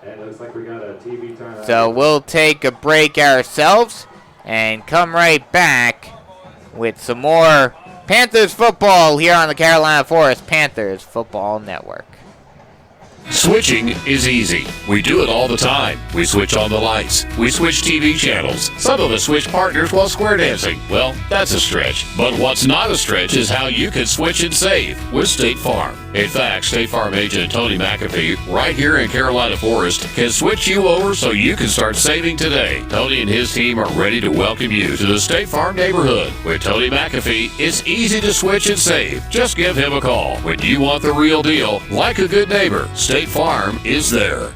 And it looks like we got a TV timeout. So we'll take a break ourselves and come right back with some more Panthers football here on the Carolina Forest Panthers Football Network. Switching is easy. We do it all the time. We switch on the lights. We switch TV channels. Some of us switch partners while square dancing. Well, that's a stretch. But what's not a stretch is how you can switch and save with State Farm. In fact, State Farm agent Tony McAfee, right here in Carolina Forest, can switch you over so you can start saving today. Tony and his team are ready to welcome you to the State Farm neighborhood. With Tony McAfee, it's easy to switch and save. Just give him a call. When you want the real deal, like a good neighbor, State Farm is there.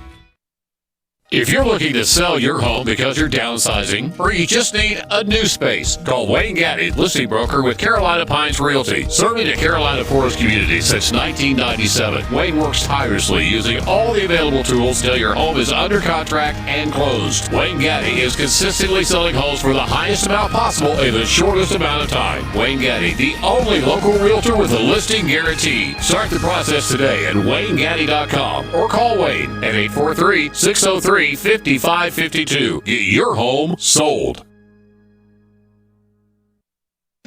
If you're looking to sell your home because you're downsizing or you just need a new space, call Wayne Gaddy, listing broker with Carolina Pines Realty. Serving the Carolina Forest community since 1997, Wayne works tirelessly using all the available tools till your home is under contract and closed. Wayne Gaddy is consistently selling homes for the highest amount possible in the shortest amount of time. Wayne Gaddy, the only local realtor with a listing guarantee. Start the process today at WayneGaddy.com or call Wayne at 843-603-5552. Get your home sold.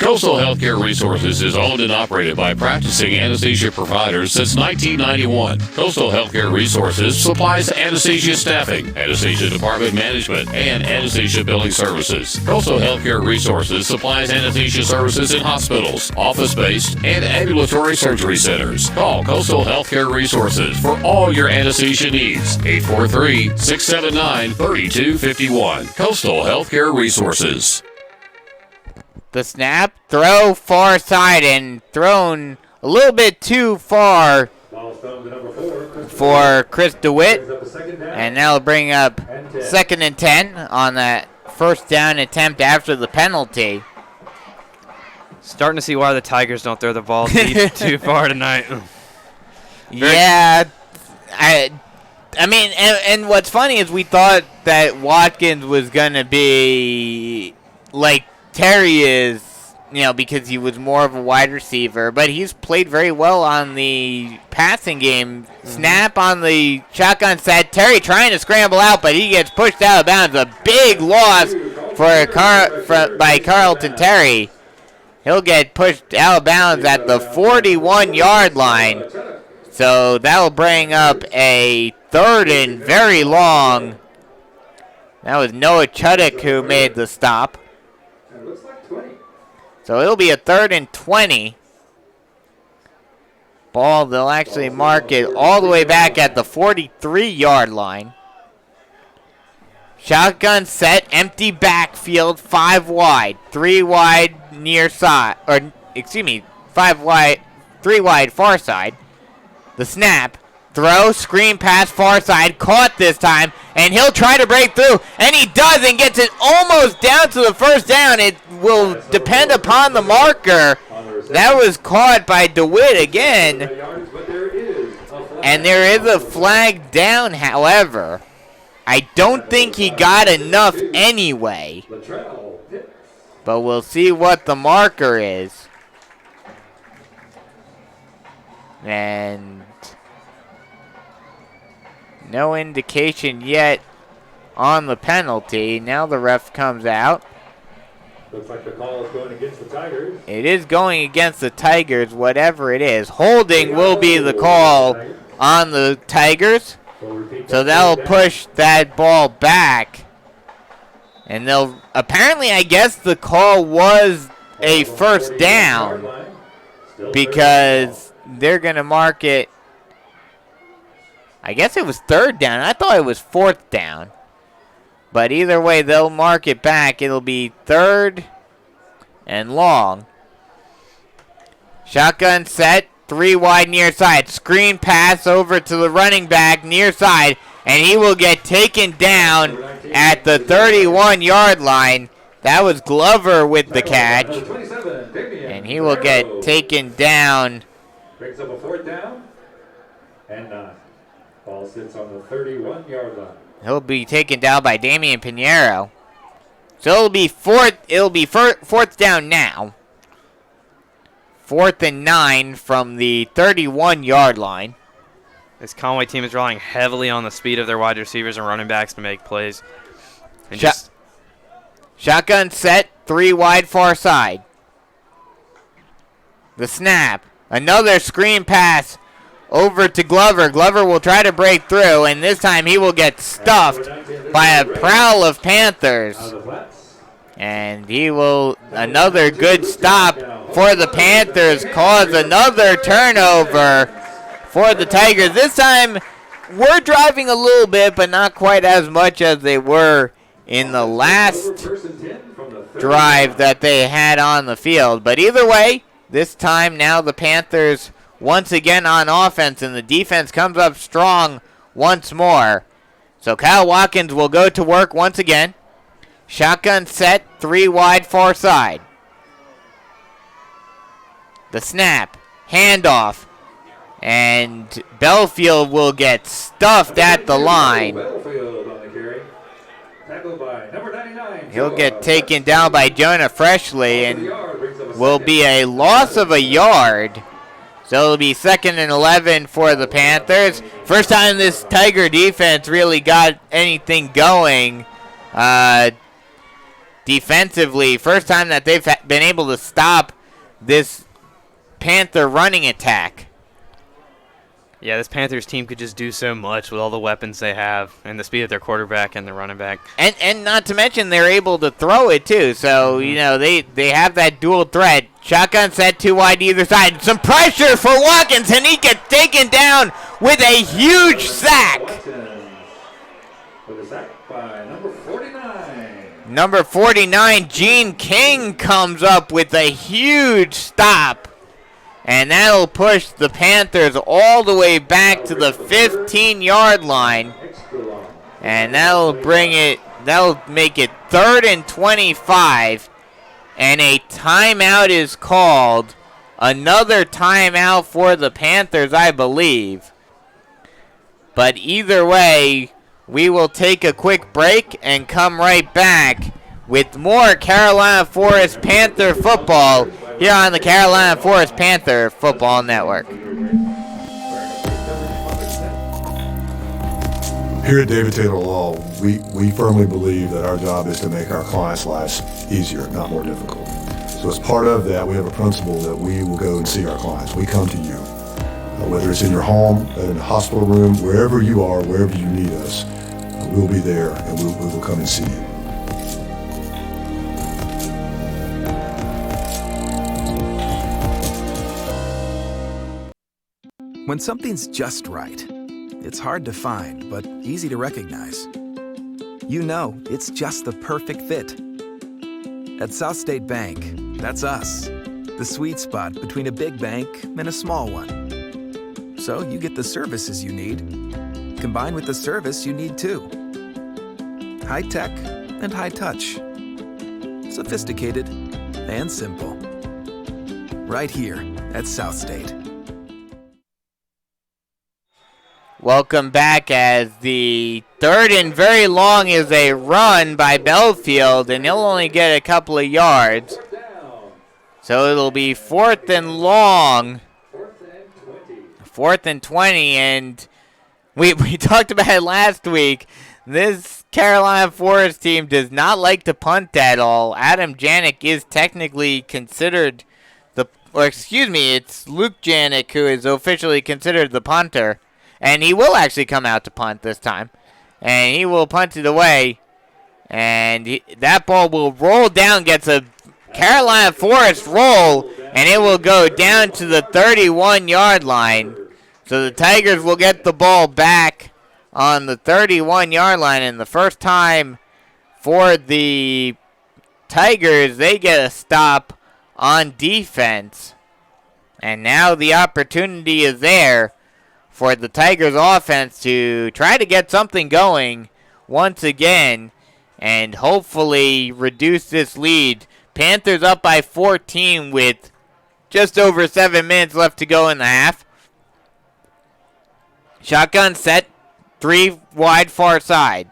Coastal Healthcare Resources is owned and operated by practicing anesthesia providers since 1991. Coastal Healthcare Resources supplies anesthesia staffing, anesthesia department management, and anesthesia billing services. Coastal Healthcare Resources supplies anesthesia services in hospitals, office-based, and ambulatory surgery centers. Call Coastal Healthcare Resources for all your anesthesia needs. 843-679-3251. Coastal Healthcare Resources. The snap, throw far side, and thrown a little bit too far for Chris DeWitt. And that'll bring up 2nd and 10 on that 1st down attempt after the penalty. Starting to see why the Tigers don't throw the ball deep too far tonight. Yeah, I mean, and what's funny is we thought that Watkins was going to be like Terry is, because he was more of a wide receiver, but he's played very well on the passing game. Snap on the shotgun set. Terry trying to scramble out, but he gets pushed out of bounds. A big loss by Carlton Terry. He'll get pushed out of bounds at the 41-yard line. So that'll bring up a 3rd and very long. That was Noah Chuddick who made the stop. So it'll be a 3rd and 20. Ball, they'll actually mark it all the way back at the 43-yard line. Shotgun set, empty backfield, 5 wide. 3 wide near side, 5 wide, 3 wide far side. The snap. Throw, screen pass, far side, caught this time, and he'll try to break through, and he does and gets it almost down to the first down. It will depend upon the marker. That was caught by DeWitt again, and there is a flag down, however. I don't think he got enough anyway, but we'll see what the marker is. And no indication yet on the penalty. Now the ref comes out. Looks like the call is going against the Tigers. It is going against the Tigers, whatever it is. Holding will be the call on the Tigers. So that'll push that ball back. And they'll, apparently, I guess the call was a first down because they're going to mark it. I guess it was third down. I thought it was fourth down. But either way, they'll mark it back. It'll be third and long. Shotgun set. 3 wide near side. Screen pass over to the running back near side. And he will get taken down at the 31-yard line. That was Glover with the catch. And he will get taken down. Brings up a fourth down and 9. Ball sits on the 31-yard line. He'll be taken down by Damian Pinheiro. So it'll be fourth down now. 4th and 9 from the 31-yard line. This Conway team is relying heavily on the speed of their wide receivers and running backs to make plays. And Shotgun set, 3 wide far side. The snap. Another screen pass over to Glover. Glover will try to break through, and this time he will get stuffed by a prowl of Panthers. And he will, another good stop for the Panthers, cause another turnover for the Tigers. This time, we're driving a little bit, but not quite as much as they were in the last drive that they had on the field. But either way, this time now the Panthers once again on offense, and the defense comes up strong once more. So Kyle Watkins will go to work once again. Shotgun set, 3 wide far side. The snap, handoff, and Belfield will get stuffed at the line. He'll get taken down by Jonah Freshley and will be a loss of a yard. So it'll be 2nd and 11 for the Panthers. First time this Tiger defense really got anything going defensively. First time that they've been able to stop this Panther running attack. Yeah, this Panthers team could just do so much with all the weapons they have and the speed of their quarterback and the running back. And not to mention they're able to throw it too. So, you know, they have that dual threat. Shotgun set, 2 wide either side. Some pressure for Watkins, and he gets taken down with a huge sack. With a sack by number 49. Number 49, Gene King, comes up with a huge stop. And that'll push the Panthers all the way back to the 15-yard line. And that'll make it 3rd and 25. And a timeout is called. Another timeout for the Panthers, I believe. But either way, we will take a quick break and come right back with more Carolina Forest Panther football here on the Carolina Forest Panther Football Network. Here at David Taylor Law, we firmly believe that our job is to make our clients' lives easier, not more difficult. So as part of that, we have a principle that we will go and see our clients. We come to you. Whether it's in your home, in a hospital room, wherever you are, wherever you need us, we'll be there and we will come and see you. When something's just right, it's hard to find, but easy to recognize. You know it's just the perfect fit. At South State Bank, that's us. The sweet spot between a big bank and a small one. so you get the services you need, combined with the service you need too. High tech and high touch. Sophisticated and simple. Right here at South State. Welcome back as the third and very long is a run by Belfield, and he'll only get a couple of yards. So it'll be 4th and long. 4th and 20, and we talked about it last week. This Carolina Forest team does not like to punt at all. Adam Janik is technically considered it's Luke Janik who is officially considered the punter. And he will actually come out to punt this time. And he will punt it away. And that ball will roll down, gets a Carolina Forest roll, and it will go down to the 31-yard line. So the Tigers will get the ball back on the 31-yard line. And the first time for the Tigers, they get a stop on defense. And now the opportunity is there for the Tigers offense to try to get something going once again and hopefully reduce this lead. Panthers up by 14 with just over 7 minutes left to go in the half. Shotgun set, 3 wide far side.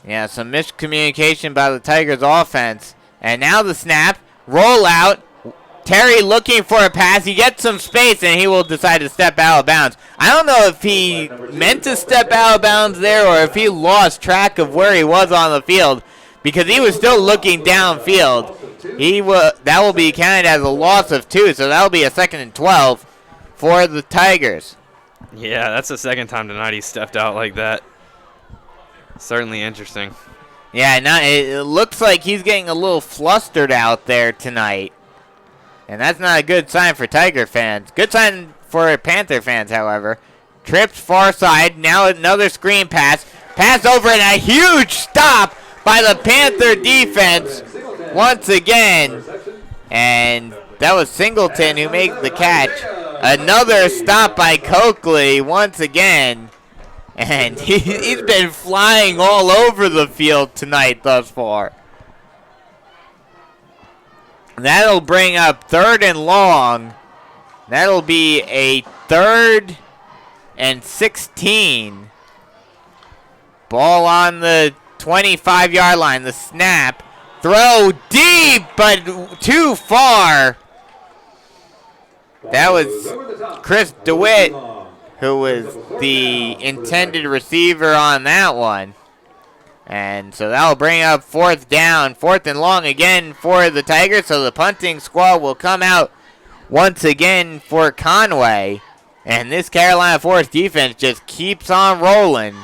Yeah, some miscommunication by the Tigers offense. And now the snap, roll out. Terry looking for a pass. He gets some space, and he will decide to step out of bounds. I don't know if he meant to step out of bounds there or if he lost track of where he was on the field because he was still looking downfield. That will be counted as a loss of 2, so that will be a 2nd and 12 for the Tigers. Yeah, that's the second time tonight he stepped out like that. Certainly interesting. Yeah, it looks like he's getting a little flustered out there tonight. And that's not a good sign for Tiger fans. Good sign for Panther fans, however. Trips far side. Now another screen pass. Pass over and a huge stop by the Panther defense once again. And that was Singleton who made the catch. Another stop by Coakley once again. And he's been flying all over the field tonight thus far. That'll bring up 3rd and long. That'll be a 3rd and 16. Ball on the 25-yard line. The snap. Throw deep, but too far. That was Chris DeWitt, who was the intended receiver on that one. And so that will bring up 4th down, 4th and long again for the Tigers. So the punting squad will come out once again for Conway. And this Carolina Forest defense just keeps on rolling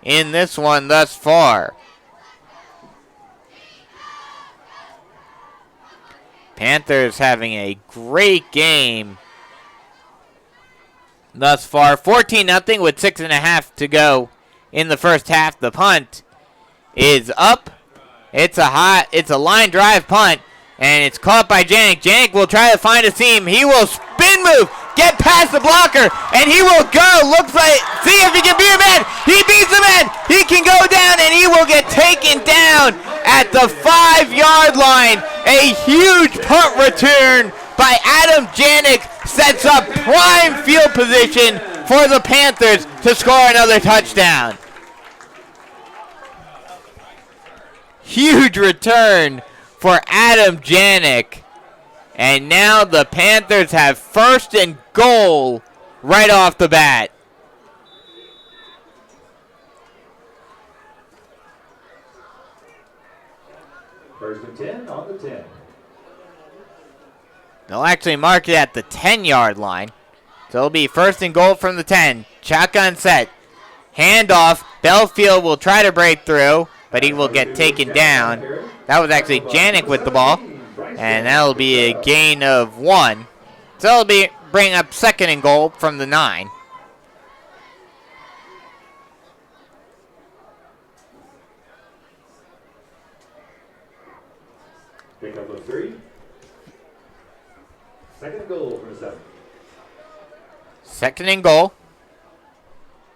in this one thus far. Panthers having a great game thus far. 14-0 with 6.5 to go in the first half. The punt is up. It's a line drive punt, and it's caught by Janik. Janik will try to find a seam. He will spin move, get past the blocker, and he will go. Looks like, see if he can beat a man. He beats a man. He can go down, and he will get taken down at the 5-yard line. A huge punt return by Adam Janik sets up prime field position for the Panthers to score another touchdown. Huge return for Adam Janik. And now the Panthers have 1st and goal right off the bat. First and 10 on the 10. They'll actually mark it at the 10-yard line. So it'll be 1st and goal from the 10. Shotgun set. Handoff. Belfield will try to break through, but he will get taken down. That was actually Janik with the ball. And that'll be a gain of 1. So it'll bring up 2nd and goal from the 9. Pickup of 3. Second and goal from the 7. Second and goal.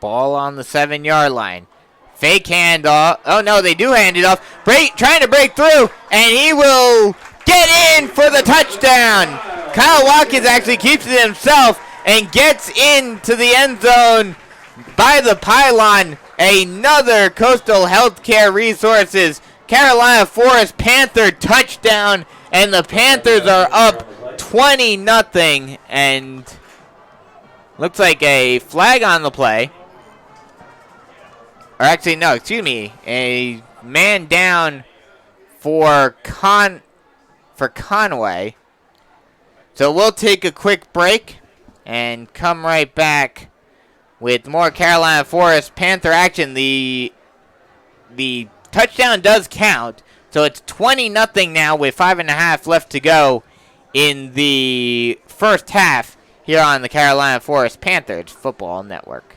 Ball on the 7-yard line. Fake handoff. Oh, no, they do hand it off. Trying to break through, and he will get in for the touchdown. Kyle Watkins actually keeps it himself and gets into the end zone by the pylon. Another Coastal Healthcare Resources Carolina Forest Panther touchdown, and the Panthers are up 20-0, and looks like a flag on the play. Or actually, no, excuse me, a man down for Conway. So we'll take a quick break and come right back with more Carolina Forest Panther action. The touchdown does count, so it's 20-0 now with 5.5 left to go in the first half here on the Carolina Forest Panthers Football Network.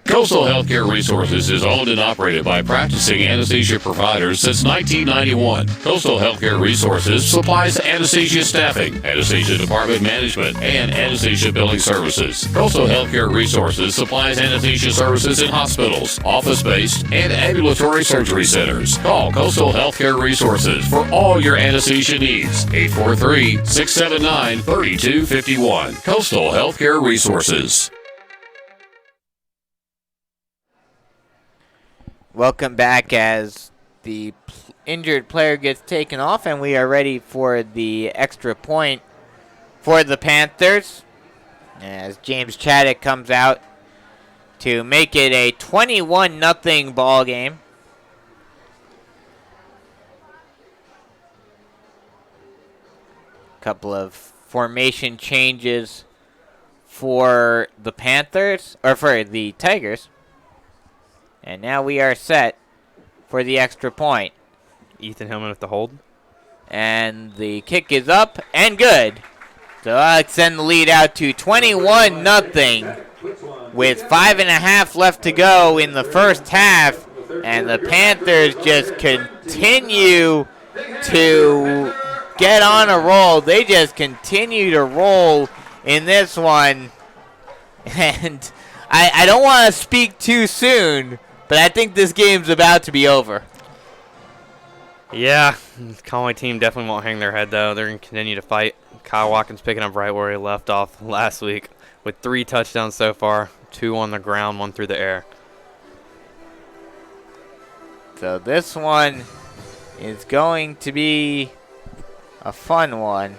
Coastal Healthcare Resources is owned and operated by practicing anesthesia providers since 1991. Coastal Healthcare Resources supplies anesthesia staffing, anesthesia department management, and anesthesia billing services. Coastal Healthcare Resources supplies anesthesia services in hospitals, office-based, and ambulatory surgery centers. Call Coastal Healthcare Resources for all your anesthesia needs. 843-679-3251. Coastal Healthcare Resources. Welcome back as the injured player gets taken off, and we are ready for the extra point for the Panthers as James Chaddock comes out to make it a 21-0 ball game. Couple of formation changes for the Panthers, or for the Tigers. And now we are set for the extra point. Ethan Hillman with the hold. And the kick is up and good. So I'll extend the lead out to 21-0 with 5.5 left to go in the first half. And the Panthers just continue to get on a roll. They just continue to roll in this one. And I don't want to speak too soon, but I think this game's about to be over. Yeah, the Conway team definitely won't hang their head, though. They're going to continue to fight. Kyle Watkins picking up right where he left off last week with 3 touchdowns so far, 2 on the ground, 1 through the air. So this one is going to be a fun one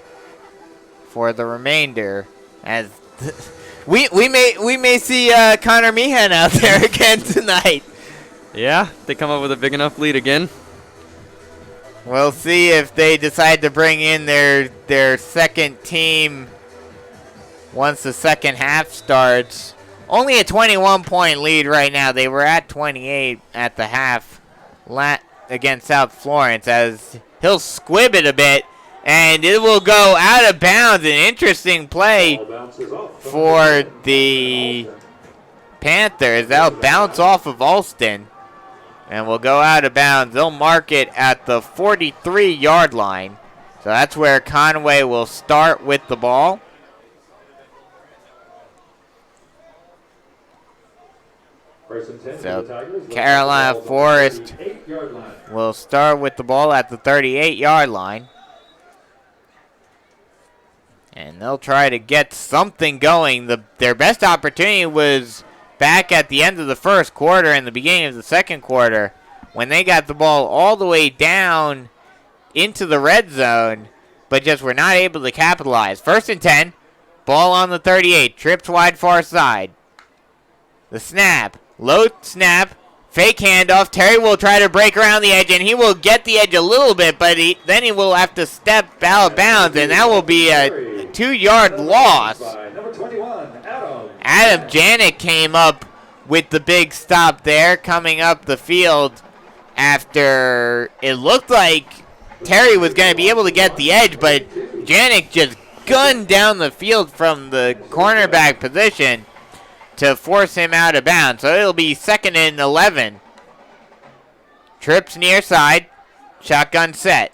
for the remainder, as we may see Connor Meehan out there again tonight. Yeah, they come up with a big enough lead again. We'll see if they decide to bring in their second team once the second half starts. Only a 21-point lead right now. They were at 28 at the half against South Florence, as he'll squib it a bit, and it will go out of bounds. An interesting play for the Panthers. That'll bounce off of Alston and will go out of bounds. They'll mark it at the 43-yard line. So that's where Conway will start with the ball. So Carolina Forest will start with the ball at the 38-yard line. And they'll try to get something going. Their best opportunity was back at the end of the first quarter and the beginning of the second quarter, when they got the ball all the way down into the red zone, but just were not able to capitalize. 1st and 10, ball on the 38, trips wide far side. The snap, low snap, fake handoff. Terry will try to break around the edge, and he will get the edge a little bit, but then he will have to step out of bounds, and that will be a 2-yard loss. Adam Janik came up with the big stop there, coming up the field after it looked like Terry was going to be able to get the edge, but Janik just gunned down the field from the cornerback position to force him out of bounds. So it'll be 2nd and 11. Trips near side. Shotgun set.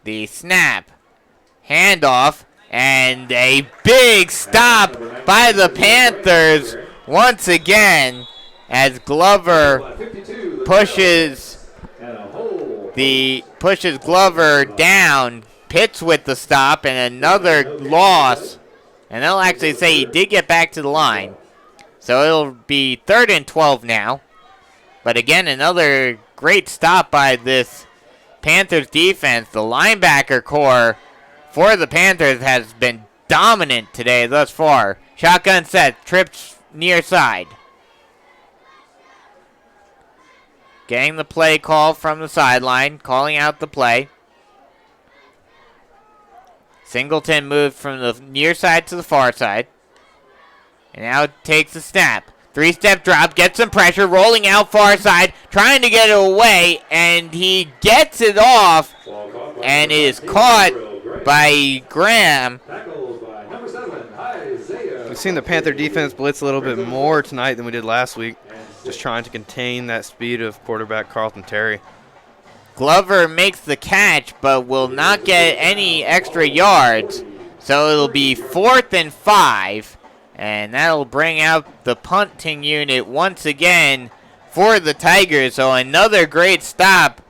The snap. Handoff. And a big stop by the Panthers once again as Glover pushes Glover down. Pitts with the stop and another loss. And they'll actually say he did get back to the line. So it'll be 3rd and 12 now. But again, another great stop by this Panthers defense. The linebacker core for the Panthers has been dominant today thus far. Shotgun set, trips near side. Getting the play call from the sideline, calling out the play. Singleton moved from the near side to the far side. And now takes the snap. 3-step drop, gets some pressure, rolling out far side, trying to get it away, and he gets it off and is caught by Graham. We've seen the Panther defense blitz a little bit more tonight than we did last week, just trying to contain that speed of quarterback Carlton Terry. Glover makes the catch, but will not get any extra yards, so it'll be 4th and 5, and that'll bring out the punting unit once again for the Tigers, so another great stop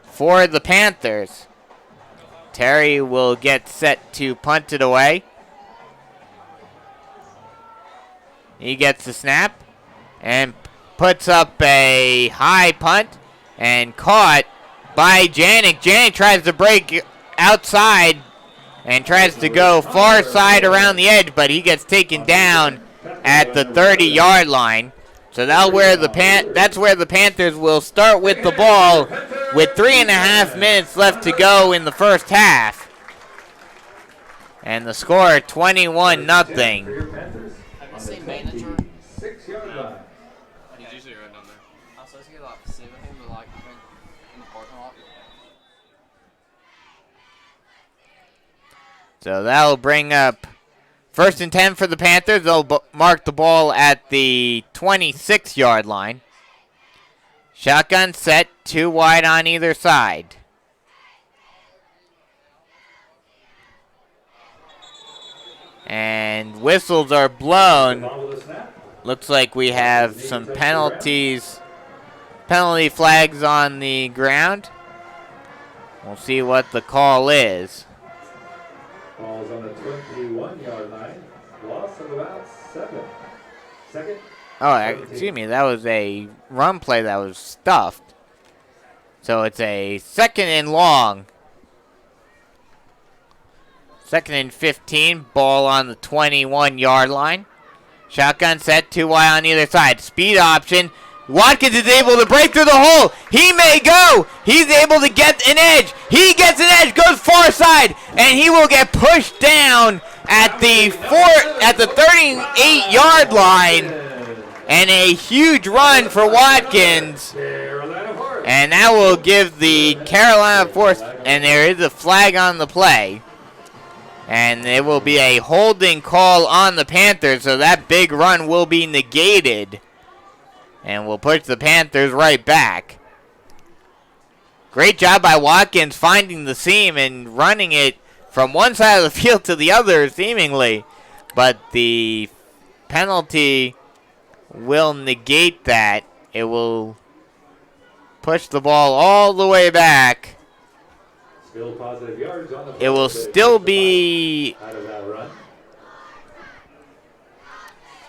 for the Panthers. Terry will get set to punt it away. He gets the snap and puts up a high punt and caught by Janik. Janik tries to break outside and tries to go far side around the edge, but he gets taken down at the 30-yard line. So that's where the Panthers will start with the ball with 3.5 minutes left to go in the first half. And the score 21-0. Manager. 6-yard line. He's usually right down there. I was supposed to get like sit with him, but like in the parking lot. So that'll bring up 1st and 10 for the Panthers. They'll mark the ball at the 26-yard line. Shotgun set, 2 wide on either side. And whistles are blown. Looks like we have some penalty flags on the ground. We'll see what the call is. Ball's on the 21-yard line. Loss of about 7. Second. Oh, excuse me. That was a run play that was stuffed. So it's a 2nd and long. 2nd and 15. Ball on the 21-yard line. Shotgun set, 2 wide on either side. Speed option. Watkins is able to break through the hole. He may go. He's able to get an edge. He gets an edge, goes far side, and he will get pushed down at the 38-yard line. And a huge run for Watkins. And that will give the Carolina Force, and there is a flag on the play. And there will be a holding call on the Panthers, so that big run will be negated. And will push the Panthers right back. Great job by Watkins finding the seam and running it from one side of the field to the other, seemingly. But the penalty will negate that. It will push the ball all the way back. Still positive yards on the It will still be... out of that run.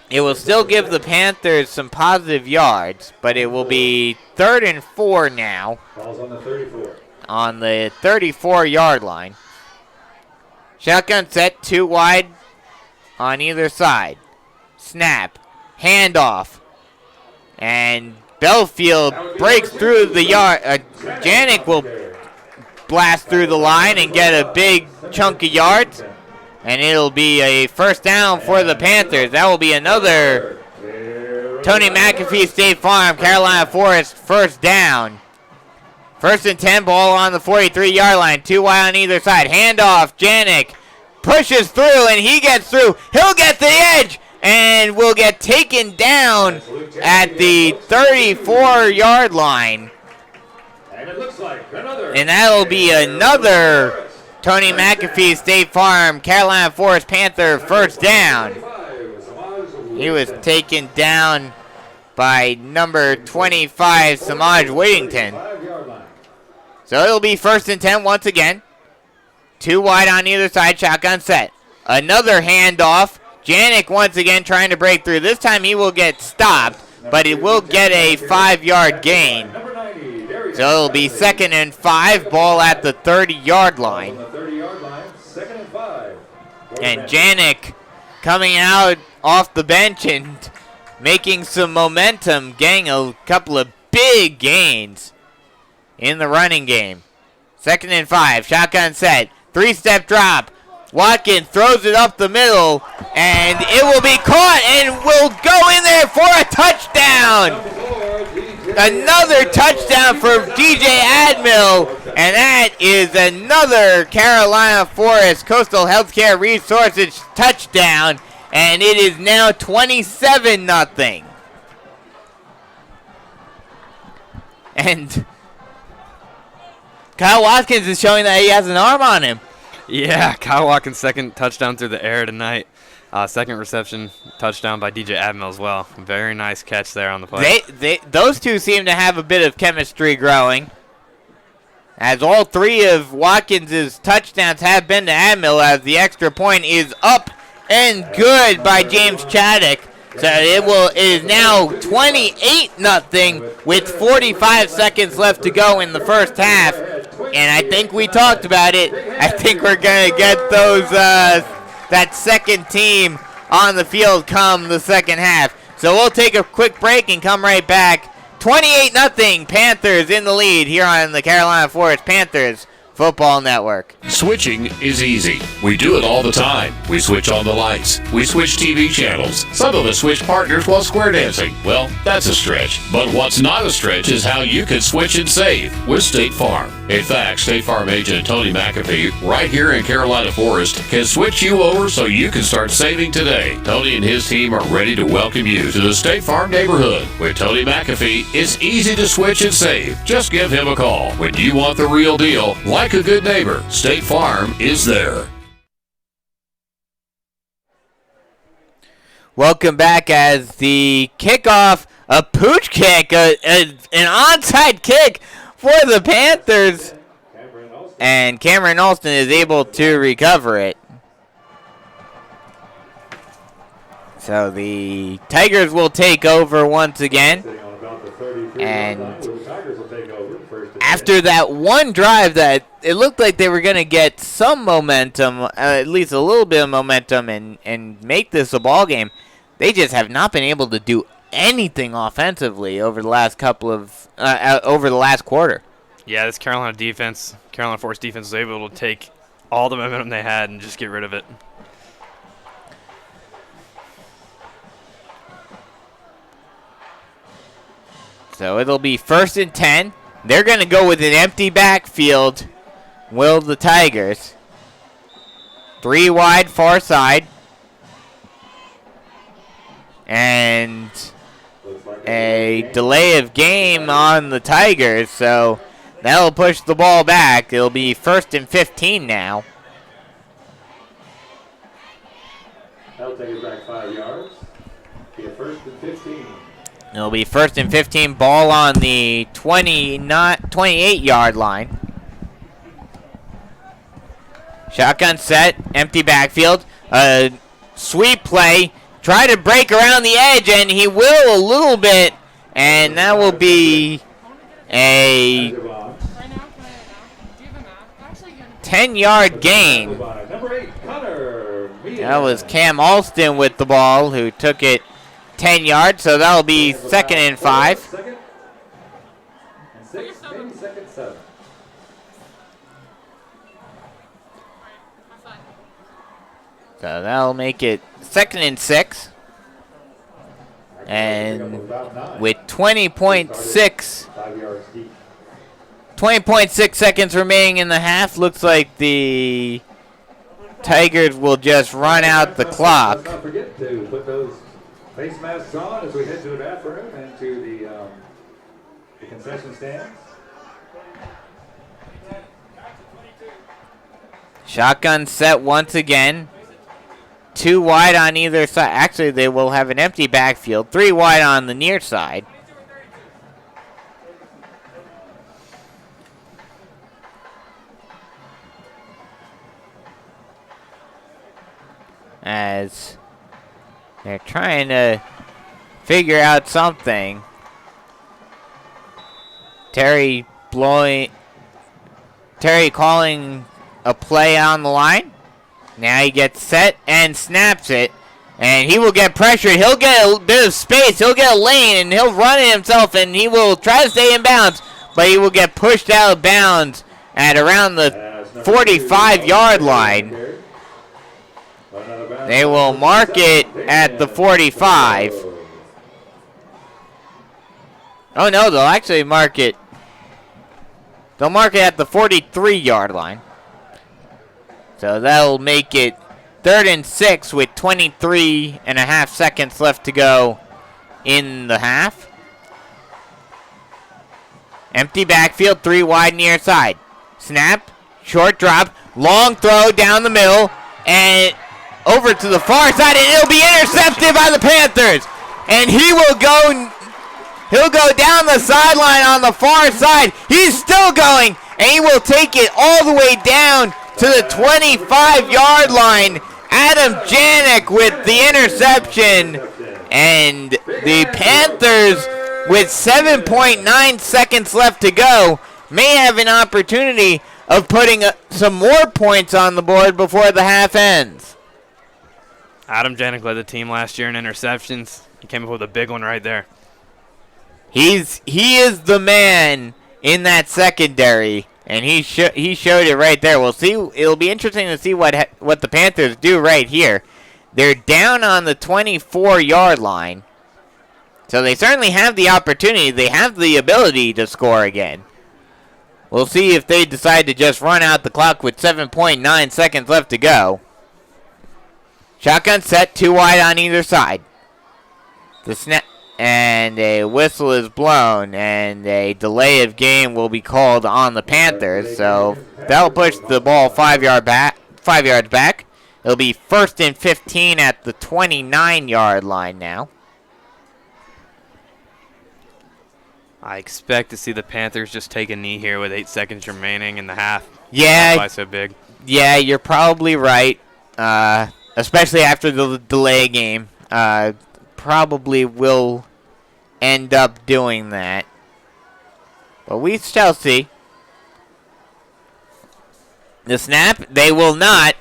It will still give the Panthers some positive yards, but it will be 3rd and 4 now. Ball's on the 34. On the 34-yard line. Shotgun set, 2 wide on either side. Snap. Handoff. And Belfield breaks through the yard. Janik will blast through the line and get a big chunk of yards. And it'll be a 1st down for the Panthers. That will be another Tony McAfee State Farm, Carolina Forest 1st down. 1st and 10, ball on the 43-yard line. 2 wide on either side. Handoff, Janik pushes through, and he gets through. He'll get the edge, and will get taken down at the 34-yard line. And that'll be another Tony McAfee State Farm Carolina Forest Panther first down. He was taken down by number 25, Samaj Whittington. So it'll be 1st and 10 once again. 2 wide on either side, shotgun set. Another handoff. Janik once again trying to break through. This time he will get stopped, but he will get a 5-yard gain. So it'll be 2nd and 5, ball at the 30-yard line. And Janik coming out off the bench and making some momentum, getting a couple of big gains in the running game. 2nd and 5, shotgun set, 3-step drop. Watkins throws it up the middle, and it will be caught and will go in there for a touchdown. Another touchdown for DJ Admiral, and that is another Carolina Forest Coastal Healthcare Resources touchdown, and it is now 27-0. And Kyle Watkins is showing that he has an arm on him. Yeah, Kyle Watkins' 2nd touchdown through the air tonight. 2nd reception touchdown by DJ Admiral as well. Very nice catch there on the play. Those two seem to have a bit of chemistry growing, as all 3 of Watkins' touchdowns have been to Admiral, as the extra point is up and good by James Chaddock. So it is now 28-0 with 45 seconds left to go in the first half. And I think we talked about it. I think we're going to get those that second team on the field come the second half. So we'll take a quick break and come right back. 28-0 Panthers in the lead here on the Carolina Forest Panthers Football Network. Switching is easy. We do it all the time. We switch on the lights. We switch TV channels. Some of us switch partners while square dancing. Well, that's a stretch. But what's not a stretch is how you can switch and save with State Farm. In fact, State Farm agent Tony McAfee, right here in Carolina Forest, can switch you over so you can start saving today. Tony and his team are ready to welcome you to the State Farm neighborhood. With Tony McAfee, it's easy to switch and save. Just give him a call. When you want the real deal, like a good neighbor, State Farm is there. Welcome back as the kickoff, a pooch kick, an onside kick for the Panthers. And Cameron Alston is able to recover it. So the Tigers will take over once again. And after that one drive that it looked like they were going to get some momentum, at least a little bit of momentum, and make this a ball game, they just have not been able to do anything offensively over the last over the last quarter. Yeah, this Carolina Forest defense was able to take all the momentum they had and just get rid of it. So it'll be 1st and 10. They're going to go with an empty backfield, will the Tigers. 3 wide, far side. And a delay of game on the Tigers, so that'll push the ball back. It'll be 1st and 15 now. That'll take it back 5 yards. Be a 1st and 15. It'll be 1st and 15, ball on the 28-yard line. Shotgun set, empty backfield. Sweep play. Try to break around the edge, and he will a little bit, and that will be a 10-yard gain. That was Cam Alston with the ball, who took it 10 yards, so that'll be 2nd and 5. Second and 6, maybe 2nd and 7. So that'll make it 2nd and 6. And with 20.6 seconds remaining in the half, looks like the Tigers will just run out the clock. Let's not forget to put those face masks on as we head to the bathroom and to the concession stands. Shotgun set once again. 2 wide on either side. Actually, they will have an empty backfield. 3 wide on the near side. As they're trying to figure out something. Terry calling a play on the line. Now he gets set and snaps it. And he will get pressured. He'll get a bit of space. He'll get a lane and he'll run it himself and he will try to stay in bounds. But he will get pushed out of bounds at around the 45-yard line. They will mark it at the 45. Oh no, they'll actually mark it. They'll mark it at the 43-yard line. So that'll make it 3rd and 6 with 23.5 seconds left to go in the half. Empty backfield, 3 wide near side. Snap, short drop, long throw down the middle, and over to the far side, and it'll be intercepted by the Panthers. And he'll go down the sideline on the far side. He's still going, and he will take it all the way down to the 25-yard line. Adam Janik with the interception. And the Panthers, with 7.9 seconds left to go, may have an opportunity of putting some more points on the board before the half ends. Adam Janik led the team last year in interceptions. He came up with a big one right there. He is the man in that secondary, and he showed it right there. We'll see. It'll be interesting to see what the Panthers do right here. They're down on the 24-yard line, so they certainly have the opportunity. They have the ability to score again. We'll see if they decide to just run out the clock with 7.9 seconds left to go. Shotgun set, 2 wide on either side. The snap. And a whistle is blown, and a delay of game will be called on the Panthers. So that'll push the ball 5 yards back. It'll be 1st and 15 at the 29-yard line now. I expect to see the Panthers just take a knee here with 8 seconds remaining in the half. Yeah, That's why so big. Yeah, you're probably right. Especially after the delay game. Probably will end up doing that. But we shall see. The snap, they will not.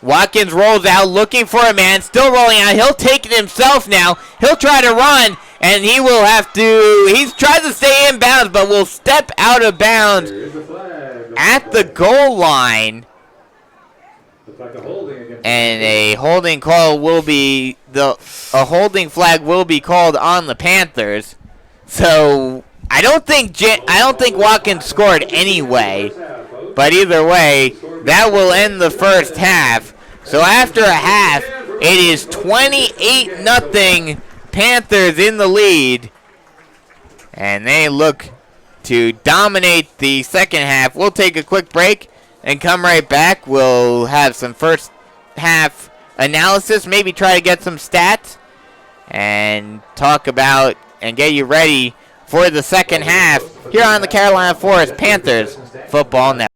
Watkins rolls out looking for a man, still rolling out. He'll take it himself now. He'll try to run, and he will have to. He's trying to stay in bounds, but will step out of bounds at the goal line. And a holding call will be a holding flag will be called on the Panthers. So I don't think Watkins scored anyway. But either way, that will end the first half. So after a half, it is 28-0 Panthers in the lead, and they look to dominate the second half. We'll take a quick break and come right back. We'll have some first half analysis, maybe try to get some stats, and talk about and get you ready for the second half here on the Carolina Forest Panthers Football Network.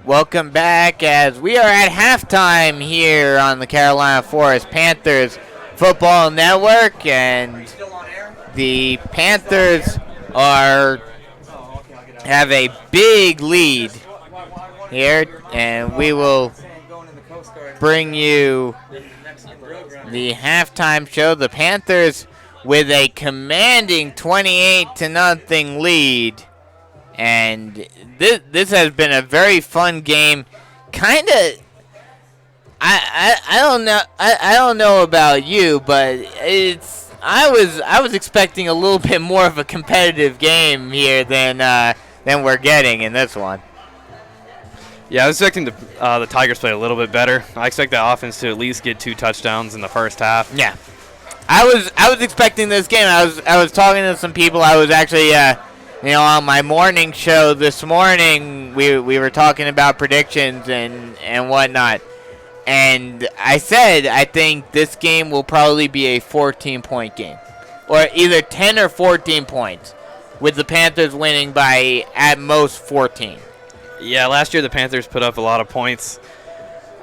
Welcome back as we are at halftime here on the Carolina Forest Panthers Football Network, and the Panthers have a big lead here, and we will bring you the halftime show. The Panthers with a commanding 28-0 lead, and this has been a very fun game. Kind of, I don't know about you, but I was expecting a little bit more of a competitive game here than we're getting in this one. Yeah, I was expecting the Tigers play a little bit better. I expect the offense to at least get 2 touchdowns in the first half. Yeah, I was expecting this game. I was talking to some people. I was actually on my morning show this morning. We were talking about predictions and whatnot, and I said I think this game will probably be a 14-point game, or either 10 or 14 points, with the Panthers winning by at most 14. Yeah, last year the Panthers put up a lot of points,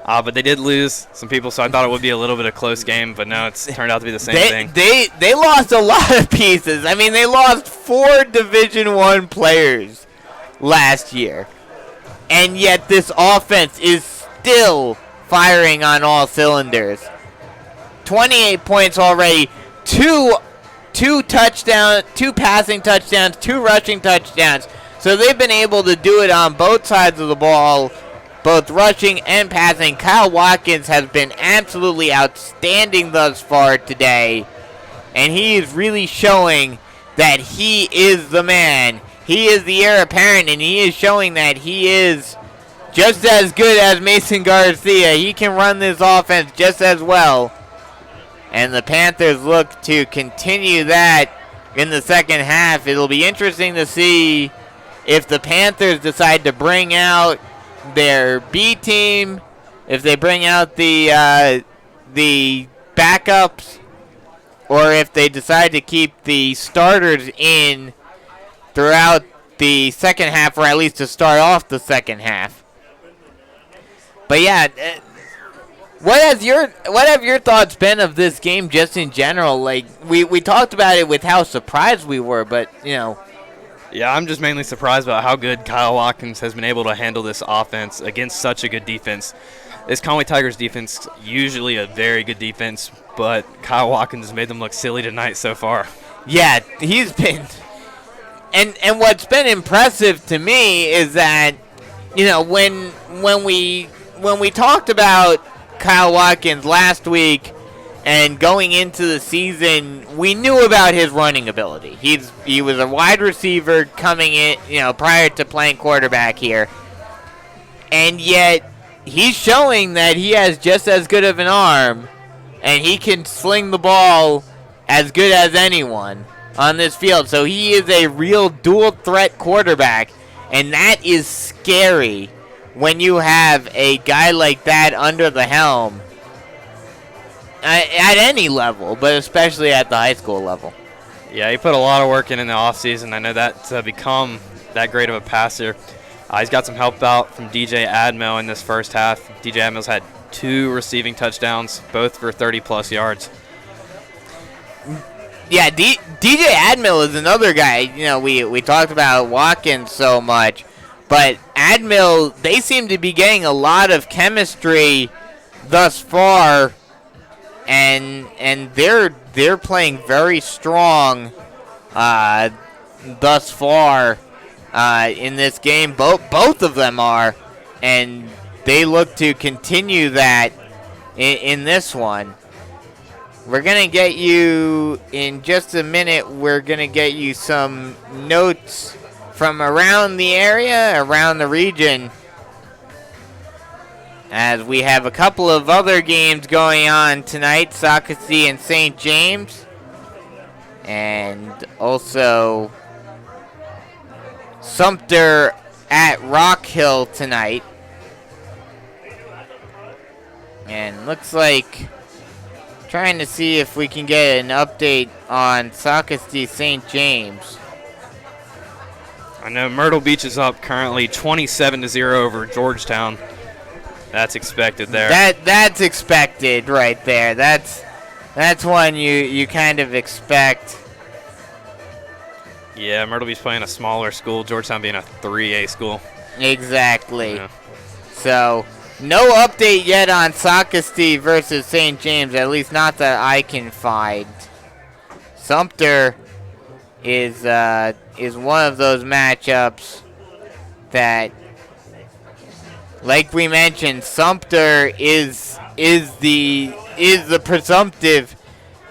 but they did lose some people, so I thought it would be a little bit of a close game, but no, it's turned out to be the same thing. They lost a lot of pieces. I mean, they lost 4 Division I players last year, and yet this offense is still firing on all cylinders. 28 points already, 2 passing touchdowns, 2 rushing touchdowns. So they've been able to do it on both sides of the ball, both rushing and passing. Kyle Watkins has been absolutely outstanding thus far today, and he is really showing that he is the man. He is the heir apparent, and he is showing that he is just as good as Mason Garcia. He can run this offense just as well, and the Panthers look to continue that in the second half. It'll be interesting to see if the Panthers decide to bring out their B team, if they bring out the backups, or if they decide to keep the starters in throughout the second half, or at least to start off the second half. But yeah, what have your thoughts been of this game just in general? Like we talked about it with how surprised we were, but Yeah, I'm just mainly surprised about how good Kyle Watkins has been able to handle this offense against such a good defense. This Conway Tigers defense, usually a very good defense, but Kyle Watkins has made them look silly tonight so far. Yeah, he's been, and what's been impressive to me is that, when we talked about Kyle Watkins last week and going into the season, we knew about his running ability. He was a wide receiver coming in, prior to playing quarterback here. And yet, he's showing that he has just as good of an arm, and he can sling the ball as good as anyone on this field. So he is a real dual-threat quarterback, and that is scary when you have a guy like that under the helm. At any level, but especially at the high school level. Yeah, he put a lot of work in the offseason. I know that to become that great of a passer. He's got some help out from DJ Admel in this first half. DJ Admel's had 2 receiving touchdowns, both for 30-plus yards. Yeah, DJ Admel is another guy. We talked about Watkins so much, but Admel, they seem to be getting a lot of chemistry thus far. And they're playing very strong thus far in this game. Both of them are, and they look to continue that in this one. We're gonna get you in just a minute. We're gonna get you some notes from around the area, around the region, as we have a couple of other games going on tonight, Socastee and St. James, and also Sumter at Rock Hill tonight. And looks like, trying to see if we can get an update on Socastee St. James. I know Myrtle Beach is up currently 27-0 over Georgetown. That's expected there. That's expected right there. That's one you kind of expect. Yeah, Myrtle Beach playing a smaller school, Georgetown being a 3A school. Exactly. Yeah. So, no update yet on Socastee versus St. James, at least not that I can find. Sumter is one of those matchups that, like we mentioned, Sumter is the presumptive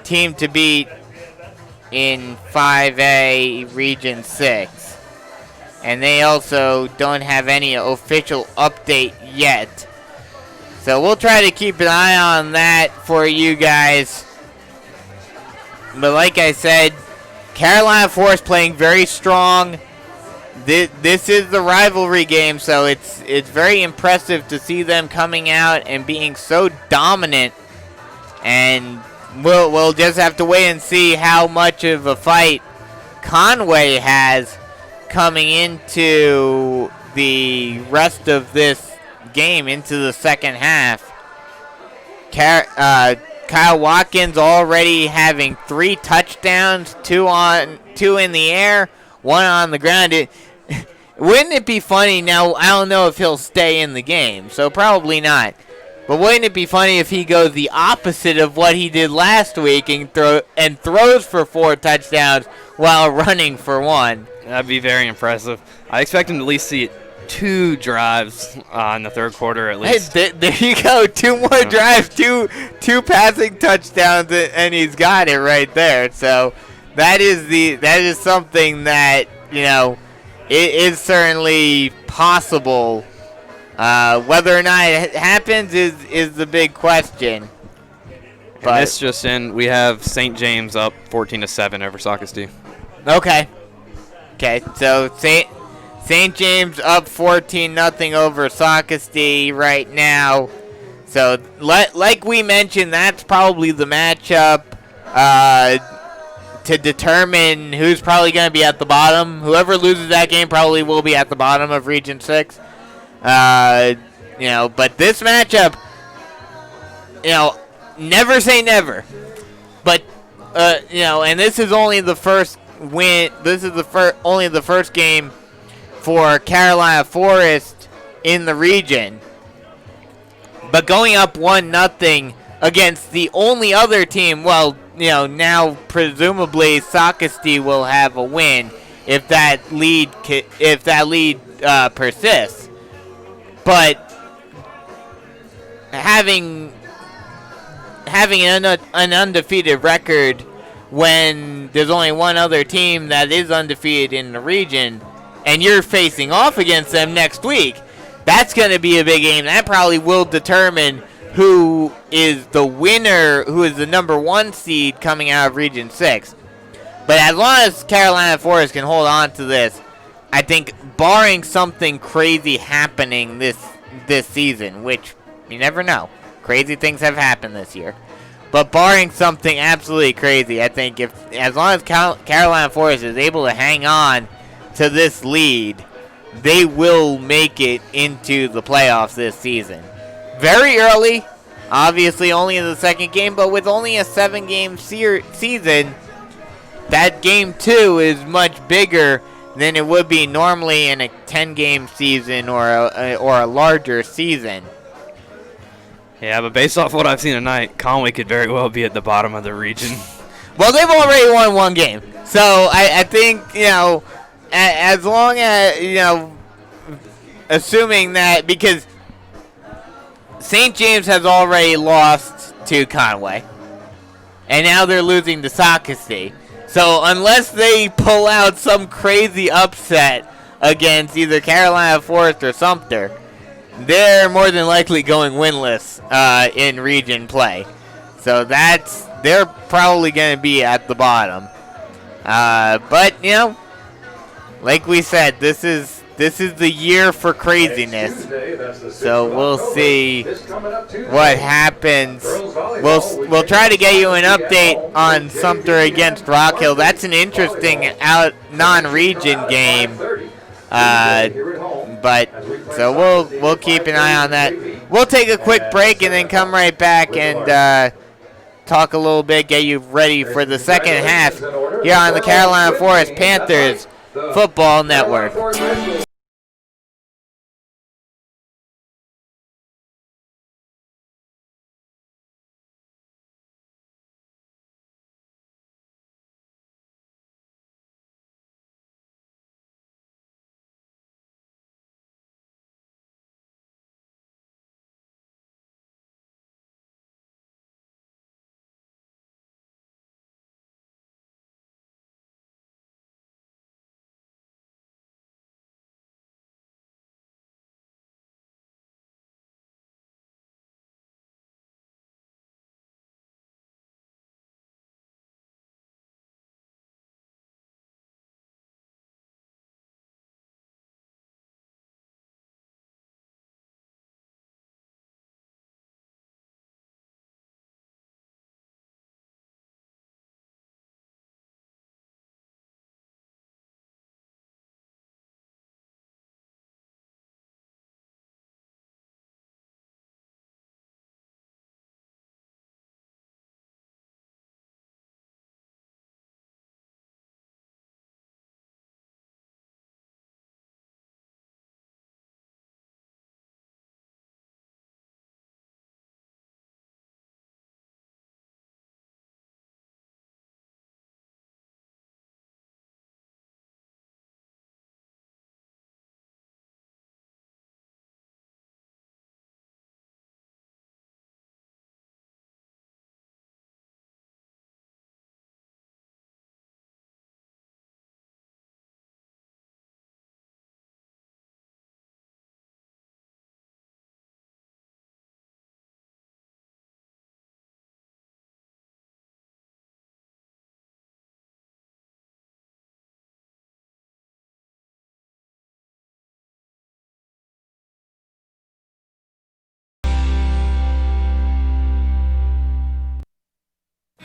team to beat in 5A Region 6. And they also don't have any official update yet. So we'll try to keep an eye on that for you guys. But like I said, Carolina Forest playing very strong. This is the rivalry game, so it's very impressive to see them coming out and being so dominant. And we'll just have to wait and see how much of a fight Conway has coming into the rest of this game, into the second half. Kyle Watkins already having 3 touchdowns, 2 in the air, 1 on the ground. Wouldn't it be funny? Now, I don't know if he'll stay in the game, so probably not. But wouldn't it be funny if he goes the opposite of what he did last week and throws for 4 touchdowns while running for 1? That'd be very impressive. I expect him to at least see 2 drives in the third quarter at least. Hey, there you go. 2 more drives, two passing touchdowns, and he's got it right there. So that is something that, it is certainly possible. Whether or not it happens is the big question. But this just in, we have St. James up 14-7 over Socastee. Okay, so St. James up 14-0 over Socastee right now. So, like we mentioned, that's probably the matchup to determine who's probably going to be at the bottom. Whoever loses that game probably will be at the bottom of Region 6. But this matchup, never say never. But, and this is only the first win. This is only the first game for Carolina Forest in the region. But going up 1-0 against the only other team, now presumably Socastee will have a win if that lead persists. But having an undefeated record when there's only one other team that is undefeated in the region, and you're facing off against them next week, that's going to be a big game. That probably will determine who is the winner, who is the number 1 seed coming out of Region 6. But as long as Carolina Forest can hold on to this, I think barring something crazy happening this season, which you never know. Crazy things have happened this year. But barring something absolutely crazy, I think as long as Carolina Forest is able to hang on to this lead, they will make it into the playoffs this season. Very early, obviously only in the second game, but with only a 7-game season, that game 2 is much bigger than it would be normally in a 10-game season or a larger season. Yeah, but based off what I've seen tonight, Conway could very well be at the bottom of the region. Well, they've already won 1 game. So I think, as long as, assuming that, because St. James has already lost to Conway, and now they're losing to Socastee. So unless they pull out some crazy upset against either Carolina Forest or Sumter, they're more than likely going winless in region play. So they're probably going to be at the bottom. But like we said, this is the year for craziness. So we'll see what happens. We'll try to get you an update on Sumter against Rock Hill. That's an interesting non-region game. But so we'll keep an eye on that. We'll take a quick break and then come right back and talk a little bit, get you ready for the second half here on the Carolina Forest Panthers Football Network.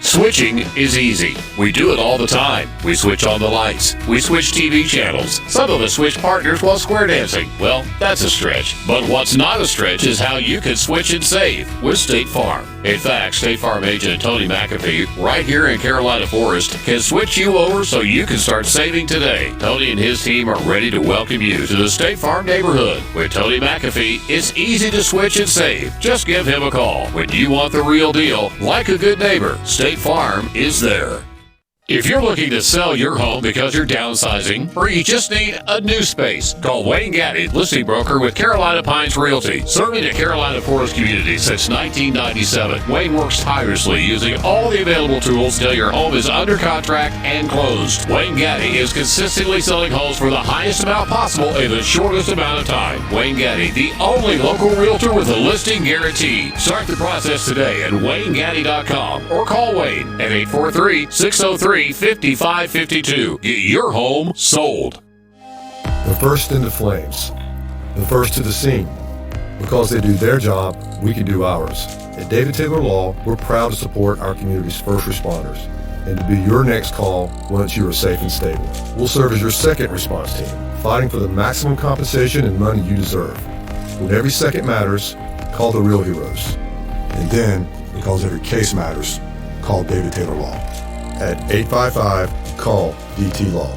Switching is easy. We do it all the time. We switch on the lights. We switch TV channels. Some of us switch partners while square dancing. Well, that's a stretch. But what's not a stretch is how you can switch and save with State Farm. In fact, State Farm agent Tony McAfee, right here in Carolina Forest, can switch you over so you can start saving today. Tony and his team are ready to welcome you to the State Farm neighborhood. With Tony McAfee, it's easy to switch and save. Just give him a call. When you want the real deal, like a good neighbor, State Farm is there. If you're looking to sell your home because you're downsizing or you just need a new space, call Wayne Gaddy, listing broker with Carolina Pines Realty. Serving the Carolina Forest community since 1997, Wayne works tirelessly using all the available tools till your home is under contract and closed. Wayne Gaddy is consistently selling homes for the highest amount possible in the shortest amount of time. Wayne Gaddy, the only local realtor with a listing guarantee. Start the process today at WayneGaddy.com or call Wayne at 843-603-5552. Get your home sold. The first into flames, the first to the scene. Because they do their job, we can do ours. At David Taylor Law, we're proud to support our community's first responders and to be your next call once you are safe and stable. We'll serve as your second response team, fighting for the maximum compensation and money you deserve. When every second matters, call the real heroes. And then, because every case matters, call David Taylor Law at 855-CALL-DT-LAW.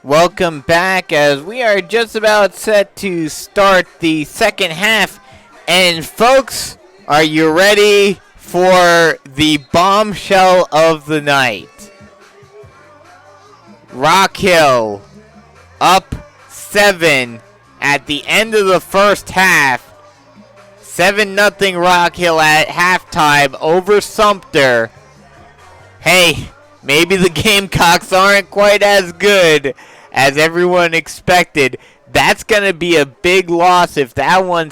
Welcome back as we are just about set to start the second half. And folks, are you ready for the bombshell of the night? Rock Hill up 7 at the end of the first half. 7-0 Rock Hill at halftime over Sumter. Hey, maybe the Gamecocks aren't quite as good as everyone expected. That's going to be a big loss if that one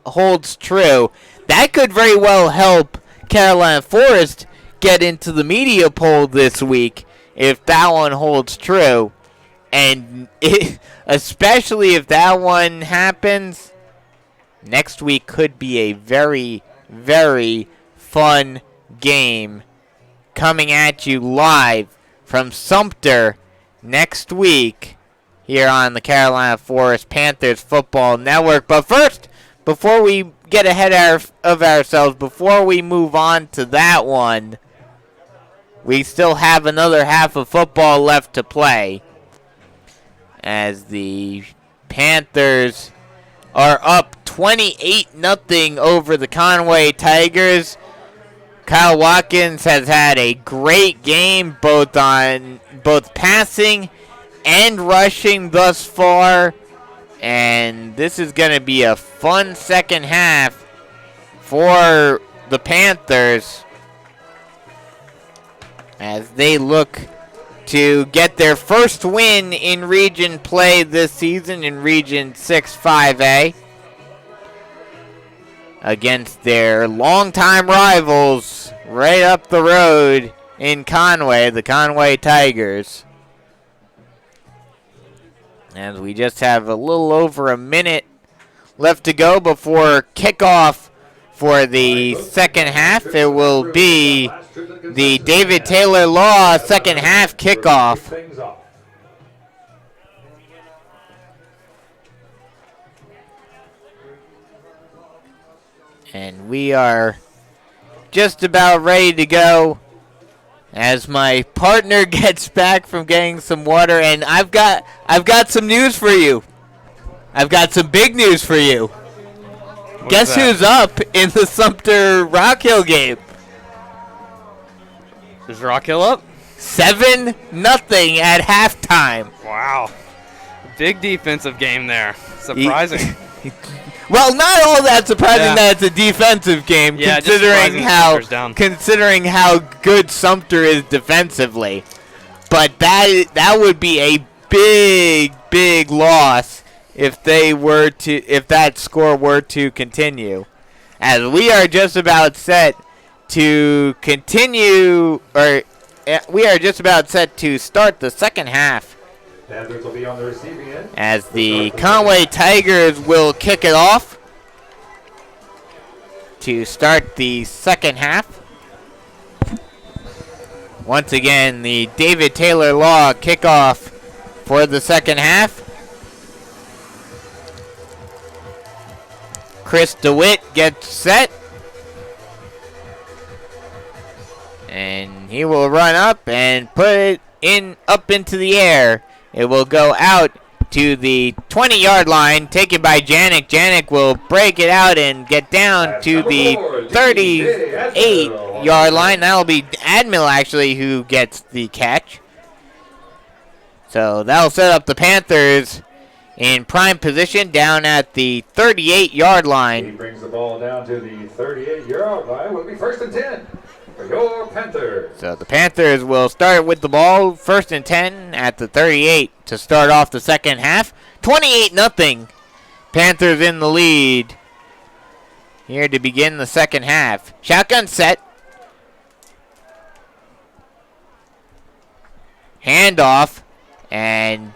holds true. That could very well help Carolina Forest get into the media poll this week if that one holds true. And especially if that one happens, next week could be a very, very fun game coming at you live from Sumter next week here on the Carolina Forest Panthers Football Network. But first, before we get ahead of ourselves, before we move on to that one, we still have another half of football left to play as the Panthers are up 28-0 over the Conway Tigers. Kyle Watkins has had a great game both passing and rushing thus far. And this is going to be a fun second half for the Panthers as they look to get their first win in Region play this season in Region 6-5A against their longtime rivals right up the road in Conway, the Conway Tigers. As we just have a little over a minute left to go before kickoff for the second half. It will be the David Taylor Law second half kickoff. And we are just about ready to go as my partner gets back from getting some water. And I've got some news for you. I've got some big news for you. Guess who's up in the Sumter Rock Hill game? Is Rock Hill up? 7-0 at halftime. Wow. Big defensive game there. Surprising. Well, not all that surprising that it's a defensive game, considering how good Sumter is defensively. But that would be a big loss if that score were to continue. As we are just about set to continue, or we are just about set to start the second half. Panthers will be on the receiving end. As the Conway Tigers will kick it off to start the second half. Once again, the David Taylor Law kickoff for the second half. Chris DeWitt gets set. And he will run up and put it up into the air. It will go out to the 20-yard line, taken by Janik. Janik will break it out and get down to the 38-yard line. That will be Admiral, actually, who gets the catch. So that will set up the Panthers in prime position down at the 38-yard line. He brings the ball down to the 38-yard line. Will be 1st and 10. For your Panthers. So the Panthers will start with the ball, 1st and 10 at the 38 to start off the second half. 28-0. Panthers in the lead here to begin the second half. Shotgun set. Handoff. And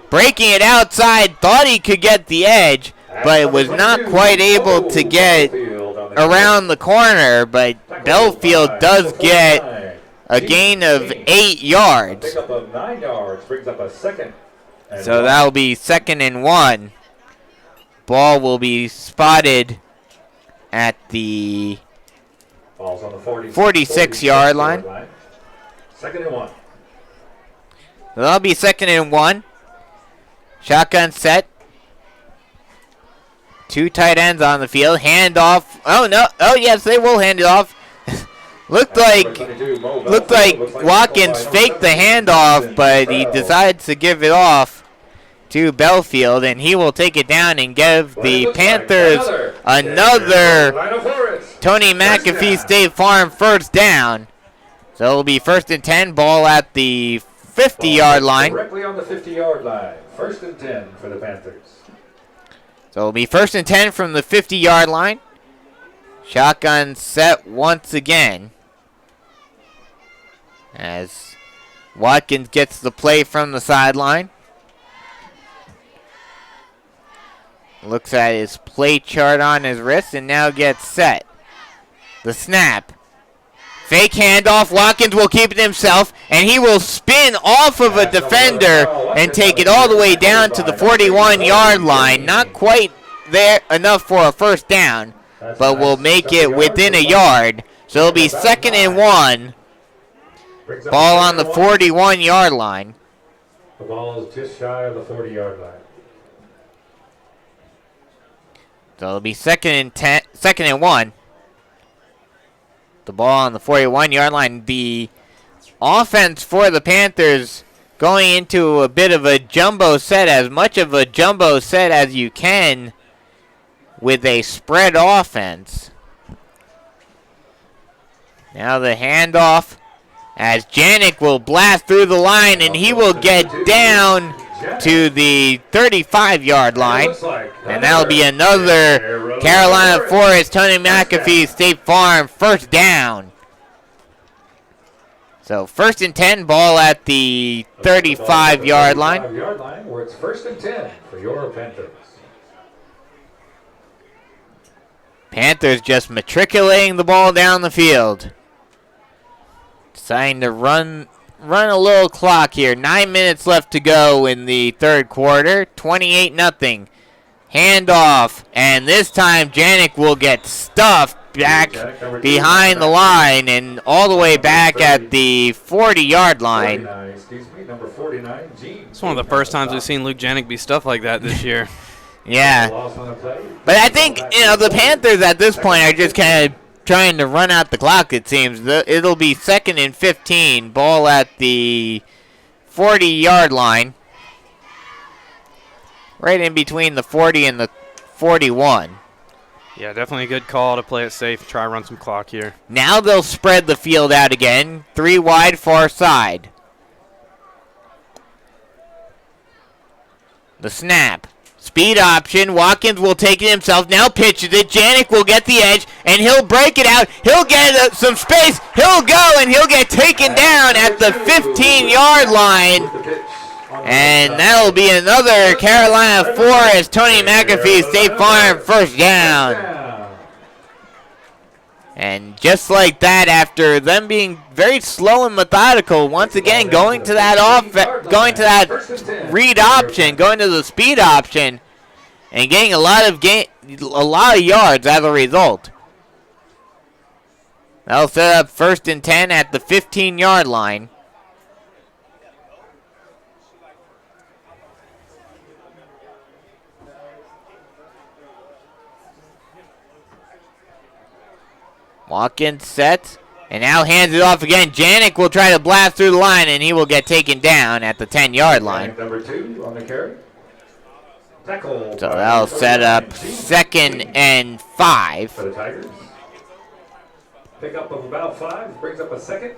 breaking it outside. Thought he could get the edge, but was not quite able to get around the corner, but Belfield does get a gain of 8 yards. Pickup of 9 yards brings up a second. So that'll be 2nd and 1. Ball will be spotted at the 46-yard line. 2nd and 1. So that'll be 2nd and 1. Shotgun set. 2 tight ends on the field. Handoff. Oh, no. Oh, yes, they will hand it off. Looked like Watkins faked the handoff, but he decides to give it off to Belfield, and he will take it down and give the Panthers another Tony McAfee State Farm first down. So it'll be 1st and 10, ball at the 50-yard line. Directly on the 50-yard line. 1st and 10 for the Panthers. So it'll be 1st and 10 from the 50-yard line. Shotgun set once again as Watkins gets the play from the sideline. Looks at his play chart on his wrist and now gets set. The snap. Fake handoff. Watkins will keep it himself, and he will spin off of a defender and take it all the way down to the 41-yard line. Not quite there enough for a first down, but will make it within a yard. So it'll be 2nd and 1. Ball on the 41-yard line. The ball is just shy of the 40-yard line. So it'll be 2nd and 1. The ball on the 41-yard line. The offense for the Panthers going into a bit of a jumbo set, as much of a jumbo set as you can with a spread offense. Now the handoff as Janik will blast through the line, and he will get down to the 35-yard line. And that'll be another Carolina Forest, Tony McAfee State Farm first down. So 1st and 10, ball at the 35-yard line. Where it's 1st and 10 for your Panthers. Panthers just matriculating the ball down the field. Deciding to run a little clock here. 9 minutes left to go in the third quarter. 28-0. Handoff, and this time Janik will get stuffed back behind the line and all the way back at the 40-yard line. It's one of the first times we've seen Luke Janik be stuffed like that this year. Yeah. But I think, the Panthers at this point are just kind of trying to run out the clock, it seems. It'll be 2nd and 15, ball at the 40-yard line. Right in between the 40 and the 41. Yeah, definitely a good call to play it safe, try to run some clock here. Now they'll spread the field out again. 3 wide, far side. The snap. Speed option. Watkins will take it himself. Now pitches it. Janik will get the edge, and he'll break it out. He'll get some space. He'll go, and he'll get taken down at the 15-yard line. And that'll be another Carolina Forest, Tony McAfee State Farm first down. And just like that, after them being very slow and methodical, once again going to that read option, going to the speed option, and getting a lot of yards as a result. That'll set up 1st and 10 at the 15-yard line. Watkins sets, and now hands it off again. Janik will try to blast through the line, and he will get taken down at the 10-yard line. Number 2 on the carry. Tackle. So that'll set up 2nd and 5. For the Tigers. Pickup of about 5 brings up a 2nd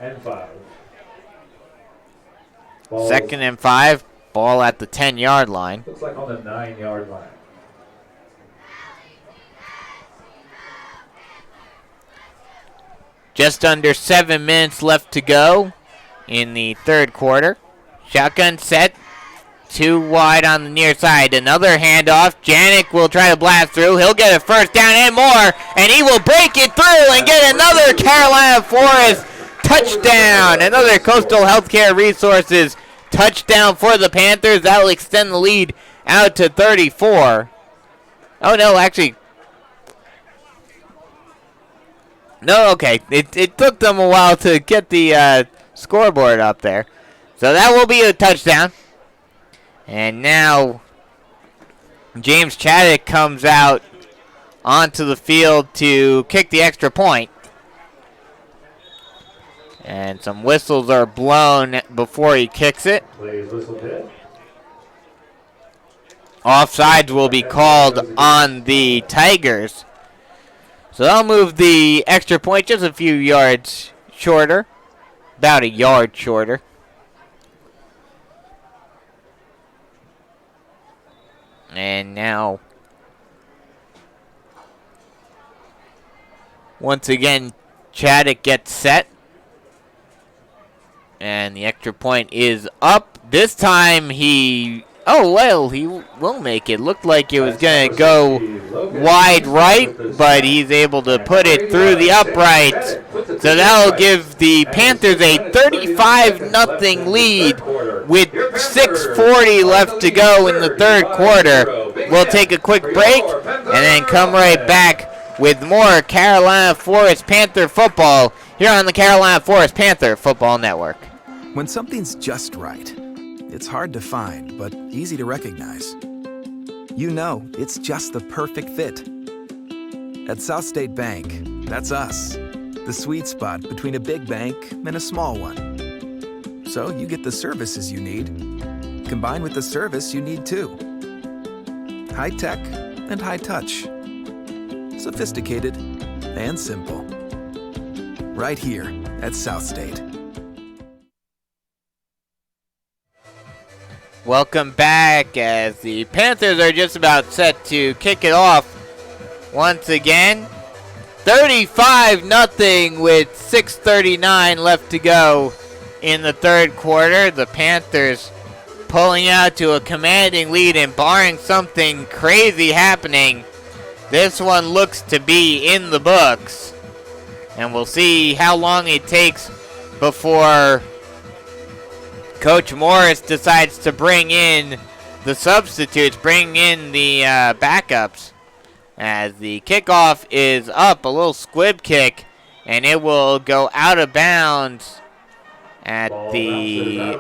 and 5. 2nd and 5, ball at the 10-yard line. Looks like on the 9-yard line. Just under 7 minutes left to go in the third quarter. Shotgun set, 2 wide on the near side. Another handoff. Janik will try to blast through. He'll get a first down and more, and he will break it through and get another Carolina Forest touchdown. Another Coastal Healthcare Resources touchdown for the Panthers. That will extend the lead out to 34. Oh, no, actually. No, okay. It took them a while to get the scoreboard up there. So that will be a touchdown. And now James Chaddock comes out onto the field to kick the extra point. And some whistles are blown before he kicks it. Offsides will be called on the Tigers. So they'll move the extra point just a few yards shorter. About a yard shorter. And now, once again, Chaddock gets set. And the extra point is up. This time he Oh, well, he will make it. Looked like it was going to go wide right, but he's able to put it through the uprights. So that'll give the Panthers a 35-0 lead with 6:40 left to go in the third quarter. We'll take a quick break and then come right back with more Carolina Forest Panther football here on the Carolina Forest Panther Football Network. When something's just right, it's hard to find, but easy to recognize. You know it's just the perfect fit. At South State Bank, that's us. The sweet spot between a big bank and a small one. So you get the services you need, combined with the service you need too. High tech and high touch. Sophisticated and simple. Right here at South State. Welcome back as the Panthers are just about set to kick it off once again. 35-0 with 6:39 left to go in the third quarter. The Panthers pulling out to a commanding lead, and barring something crazy happening, this one looks to be in the books. And we'll see how long it takes before Coach Morris decides to bring in the substitutes, bring in the backups. As the kickoff is up, a little squib kick, and it will go out of bounds at the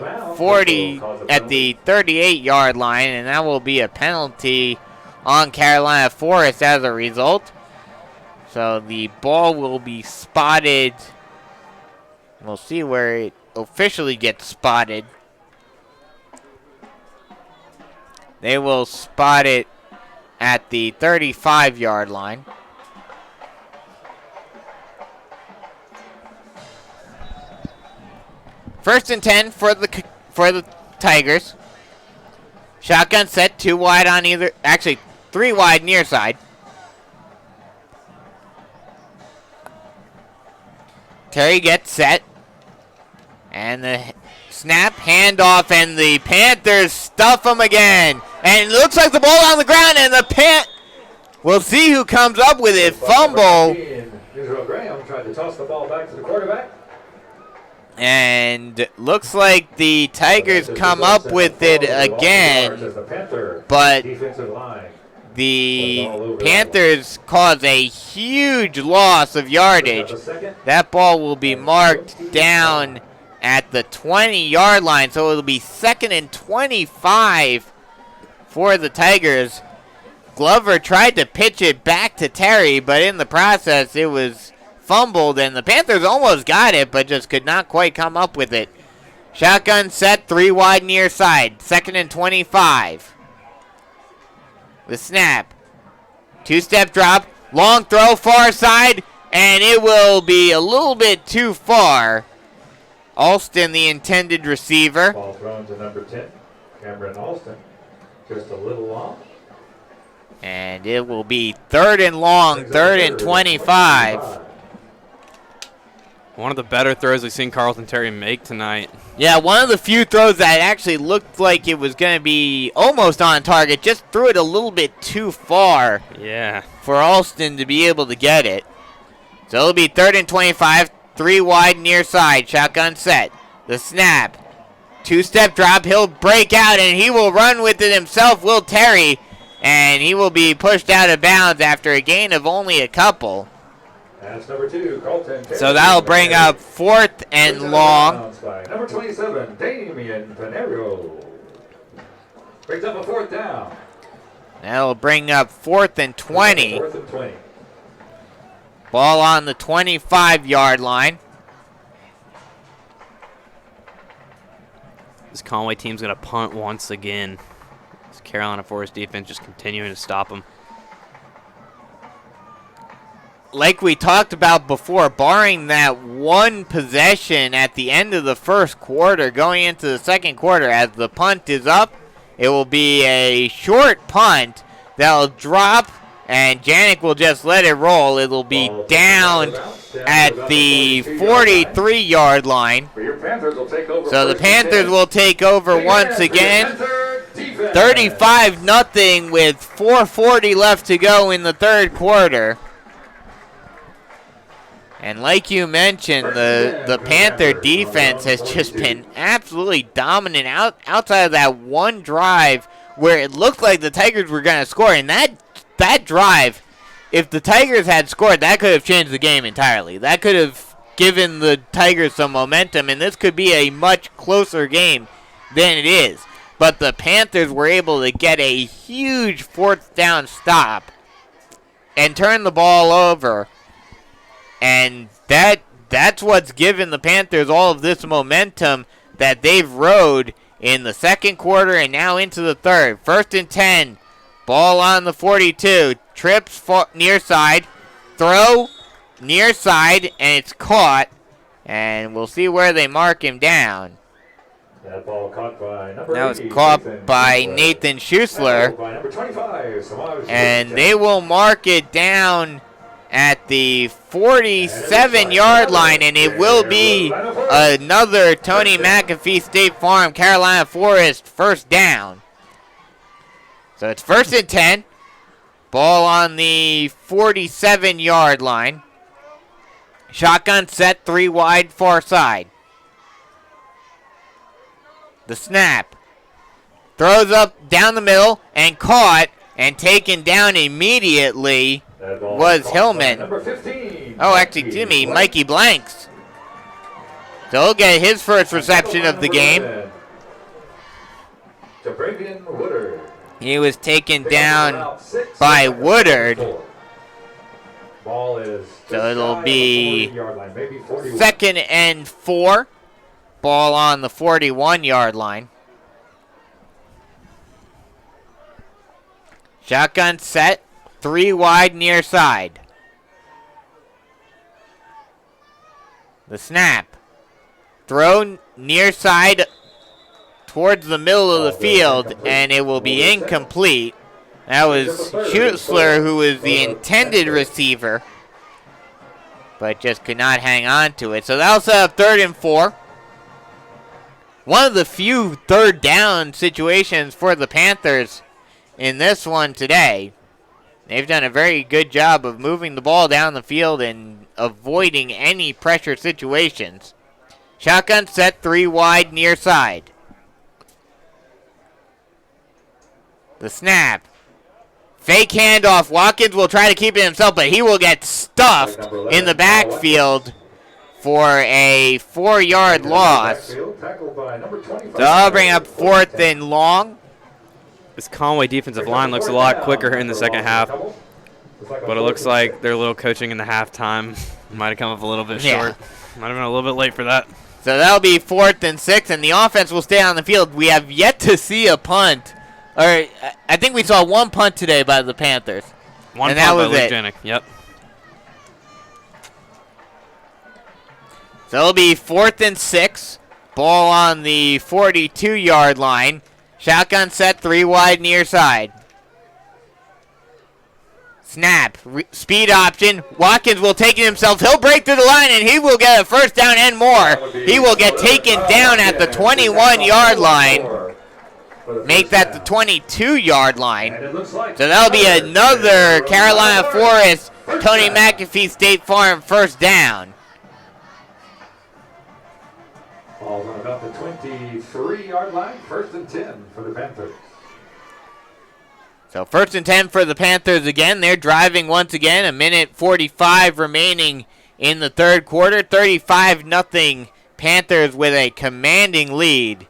38-yard line, and that will be a penalty on Carolina Forest as a result. So the ball will be spotted. We'll see where it officially gets spotted. They will spot it at the 35-yard line. First and 10 for the Tigers. Shotgun set, 2 wide on either, actually 3 wide near side. Terry gets set. And the snap, handoff, and the Panthers stuff him again. And it looks like the ball on the ground, and we'll see who comes up with it. Fumble. Israel Graham tried to toss the ball back to the quarterback. And looks like the Tigers come up with it again, but the Panthers cause a huge loss of yardage. That ball will be marked down at the 20-yard line, so it'll be 2nd and 25 for the Tigers. Glover tried to pitch it back to Terry, but in the process it was fumbled, and the Panthers almost got it, but just could not quite come up with it. Shotgun set, 3 wide near side, 2nd and 25. The snap, 2-step drop, long throw, far side, and it will be a little bit too far. Alston, the intended receiver. Ball thrown to number 10, Cameron Alston. Just a little long. And it will be 3rd and long, 3rd and 25. One of the better throws we've seen Carlton Terry make tonight. Yeah, one of the few throws that actually looked like it was going to be almost on target. Just threw it a little bit too far. Yeah. For Alston to be able to get it. So it'll be 3rd and 25, 3 wide near side. Shotgun set. The snap. 2-step drop. He'll break out, and he will run with it himself, Will Terry. And he will be pushed out of bounds after a gain of only a couple. That's number 2, Carlton Terry. So that'll bring up 4th and long. Number 27, Damian Panero. Brings up a 4th down. That'll bring up 4th and 20. 4th and 20. Ball on the 25-yard line. This Conway team's going to punt once again. This Carolina Forest defense just continuing to stop them. Like we talked about before, barring that one possession at the end of the first quarter, going into the second quarter, as the punt is up, it will be a short punt that'll drop, and Janik will just let it roll. It'll be down at the 43-yard line. So the Panthers will take over once again. 35-0 with 4:40 left to go in the third quarter. And like you mentioned, the Panther defense has just been absolutely dominant outside of that one drive where it looked like the Tigers were going to score. And that drive, if the Tigers had scored, that could have changed the game entirely. That could have given the Tigers some momentum, and this could be a much closer game than it is. But the Panthers were able to get a huge fourth down stop and turn the ball over. And that's what's given the Panthers all of this momentum that they've rode in the second quarter and now into the third. 1st and 10. Ball on the 42. Trips near side. Throw near side, and it's caught. And we'll see where they mark him down. That ball caught by number That was 80, caught by Nathan Schussler. By number 25, And they will mark it down at the 47-yard line, and it will be another Tony McAfee State Farm Carolina Forest first down. So it's 1st and 10. Ball on the 47-yard line. Shotgun set, 3 wide, far side. The snap. Throws up down the middle and caught and taken down immediately was Hillman. Oh, actually, Jimmy, Mikey Blanks. So he'll get his first reception of the game. He was taken down by Woodard. So it'll be 2nd and 4. Ball on the 41-yard line. Shotgun set. 3 wide near side. The snap. Throw near side towards the middle of the field, and it will be incomplete. That was Schutzler, who was the intended receiver, but just could not hang on to it. So that'll set up 3rd and 4. One of the few third down situations for the Panthers in this one today. They've done a very good job of moving the ball down the field and avoiding any pressure situations. Shotgun set, 3 wide near side. The snap. Fake handoff. Watkins will try to keep it himself, but he will get stuffed in the backfield for a 4-yard loss. So I'll bring up 4th and long. This Conway defensive line looks a lot quicker in the second half, but it looks like their little coaching in the halftime might have come up a little bit short. Might have been a little bit late for that. So that'll be 4th and 6, and the offense will stay on the field. We have yet to see a punt. Or I think we saw 1 punt today by the Panthers. One and punt that by was Luke it. Janik. Yep. So it'll be 4th and 6. Ball on the 42-yard line. Shotgun set, 3 wide near side. Snap. Speed option. Watkins will take it himself. He'll break through the line, and he will get a first down and more. He will get taken down at the 21-yard line. Make that the 22-yard line. So that'll be another Carolina Forest, Tony McAfee State Farm first down. Ball's on about the 23-yard line. 1st and 10 for the Panthers. So 1st and 10 for the Panthers again. They're driving once again. 1:45 remaining in the third quarter. 35-0 Panthers with a commanding lead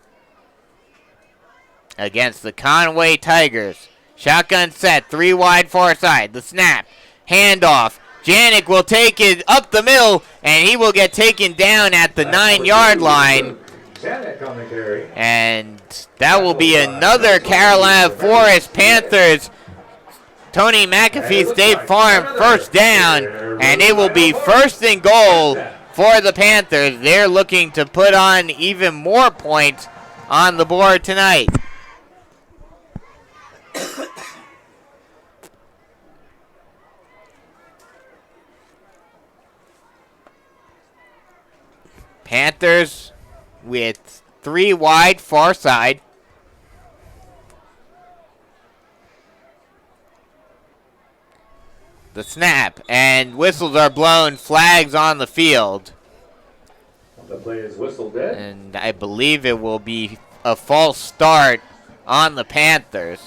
against the Conway Tigers. Shotgun set, 3 wide far side. The snap, handoff. Janik will take it up the middle, and he will get taken down at the 9-yard line. And that will be another Carolina Forest Panthers, Tony McAfee State Farm first down, and it will be 1st and goal for the Panthers. They're looking to put on even more points on the board tonight. Panthers with 3 wide far side. The snap, and whistles are blown, flags on the field. The play is whistled dead. And I believe it will be a false start on the Panthers.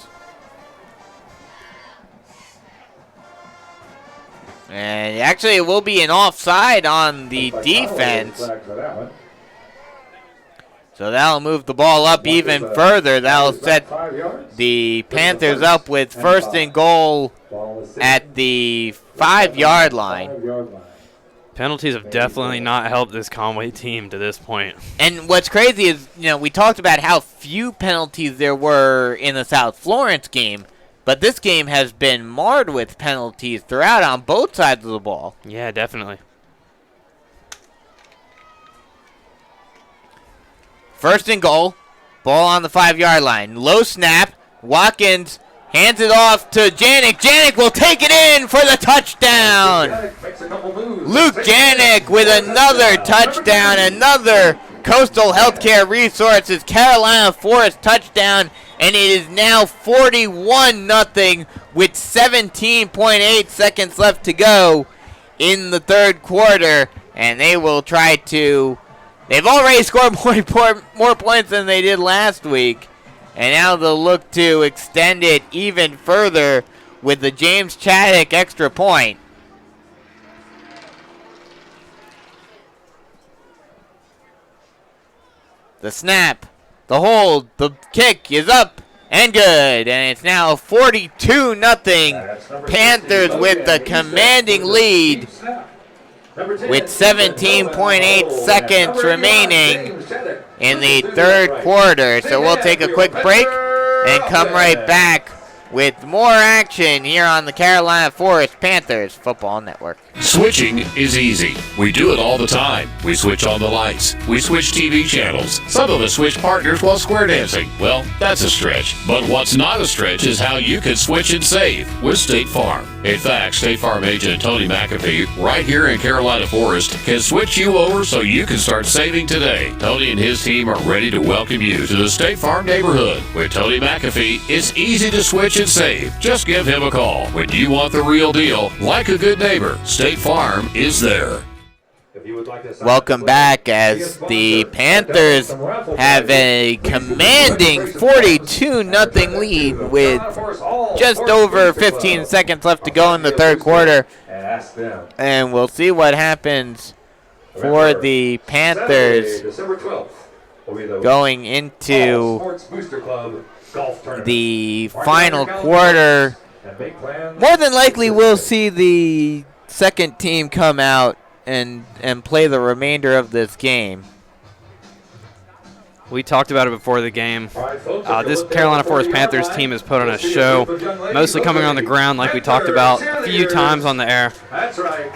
And actually it will be an offside on the defense. So that'll move the ball up even further. That'll set the Panthers up with first and goal at the 5-yard line. Penalties have definitely not helped this Conway team to this point. And what's crazy is, we talked about how few penalties there were in the South Florence game, but this game has been marred with penalties throughout on both sides of the ball. Yeah, definitely. First and goal, ball on the 5-yard line. Low snap, Watkins hands it off to Janik. Janik will take it in for the touchdown. Luke Janik with another touchdown, another Coastal Healthcare Resources Carolina Forest touchdown, and it is now 41-0 with 17.8 seconds left to go in the third quarter, and they will try to... They've already scored more points than they did last week, and now they'll look to extend it even further with the James Chaddock extra point. The snap, the hold, the kick is up and good, and it's now 42-0 Panthers with the commanding lead with 17.8 seconds remaining in the third quarter. So we'll take a quick break and come right back with more action here on the Carolina Forest Panthers Football Network. Switching is easy. We do it all the time. We switch on the lights. We switch TV channels. Some of us switch partners while square dancing. Well, that's a stretch. But what's not a stretch is how you can switch and save with State Farm. In fact, State Farm agent Tony McAfee, right here in Carolina Forest, can switch you over so you can start saving today. Tony and his team are ready to welcome you to the State Farm neighborhood. With Tony McAfee, it's easy to switch and save. Just give him a call. When you want the real deal, like a good neighbor, State Farm is there. Welcome back as the Panthers have a commanding 42-0 lead with just over 15 seconds left to go in the third quarter. And we'll see what happens for the Panthers going into the final quarter. More than likely we'll see the second team come out and play the remainder of this game. We talked about it before the game. This Carolina Forest Panthers team has put on a show, mostly coming on the ground like we talked about a few times on the air. That's right.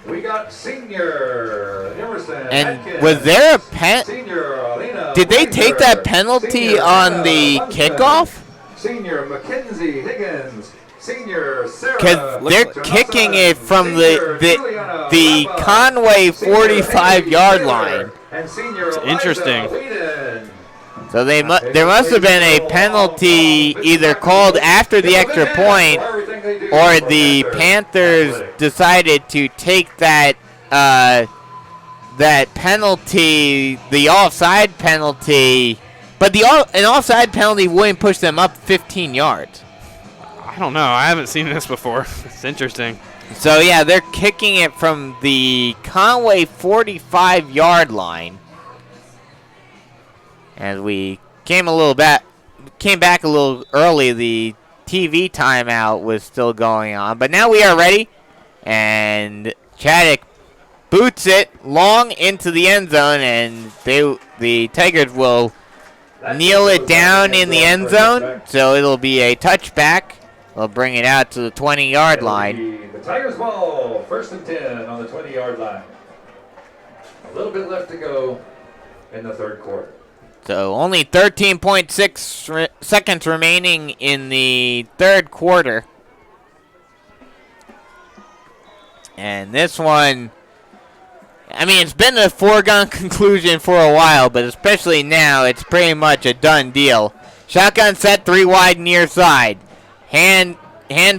We got senior Emerson. And was there a did they take that penalty on the kickoff? Senior Mackenzie Higgins. Because they're kicking it from the Conway 45-yard line. It's interesting. So there must have been a penalty either called after the extra point, or the Panthers decided to take that penalty, the offside penalty, but an offside penalty wouldn't push them up 15 yards. I don't know. I haven't seen this before. It's interesting. So, yeah, they're kicking it from the Conway 45-yard line. As we came back a little early, the TV timeout was still going on. But now we are ready, and Chaddock boots it long into the end zone, and the Tigers will kneel it down in the end zone, so it'll be a touchback. They'll bring it out to the 20-yard line. The Tigers ball, 1st and 10 on the 20-yard line. A little bit left to go in the third quarter. So only 13.6 seconds remaining in the third quarter. And this one, I mean, it's been a foregone conclusion for a while, but especially now, it's pretty much a done deal. Shotgun set, 3 wide near side. Hand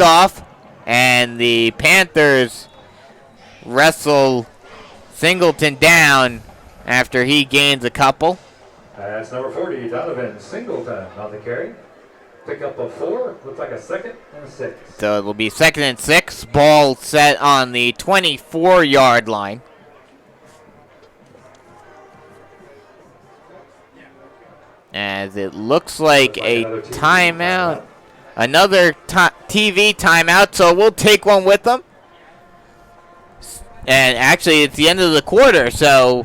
off, and the Panthers wrestle Singleton down after he gains a couple. That's number 40, Donovan Singleton on the carry. Pick up a 4, looks like a 2nd and a 6. So it'll be 2nd and 6. Ball set on the 24-yard line. As it looks like a timeout. Another TV timeout, so we'll take one with them. And actually, it's the end of the quarter, so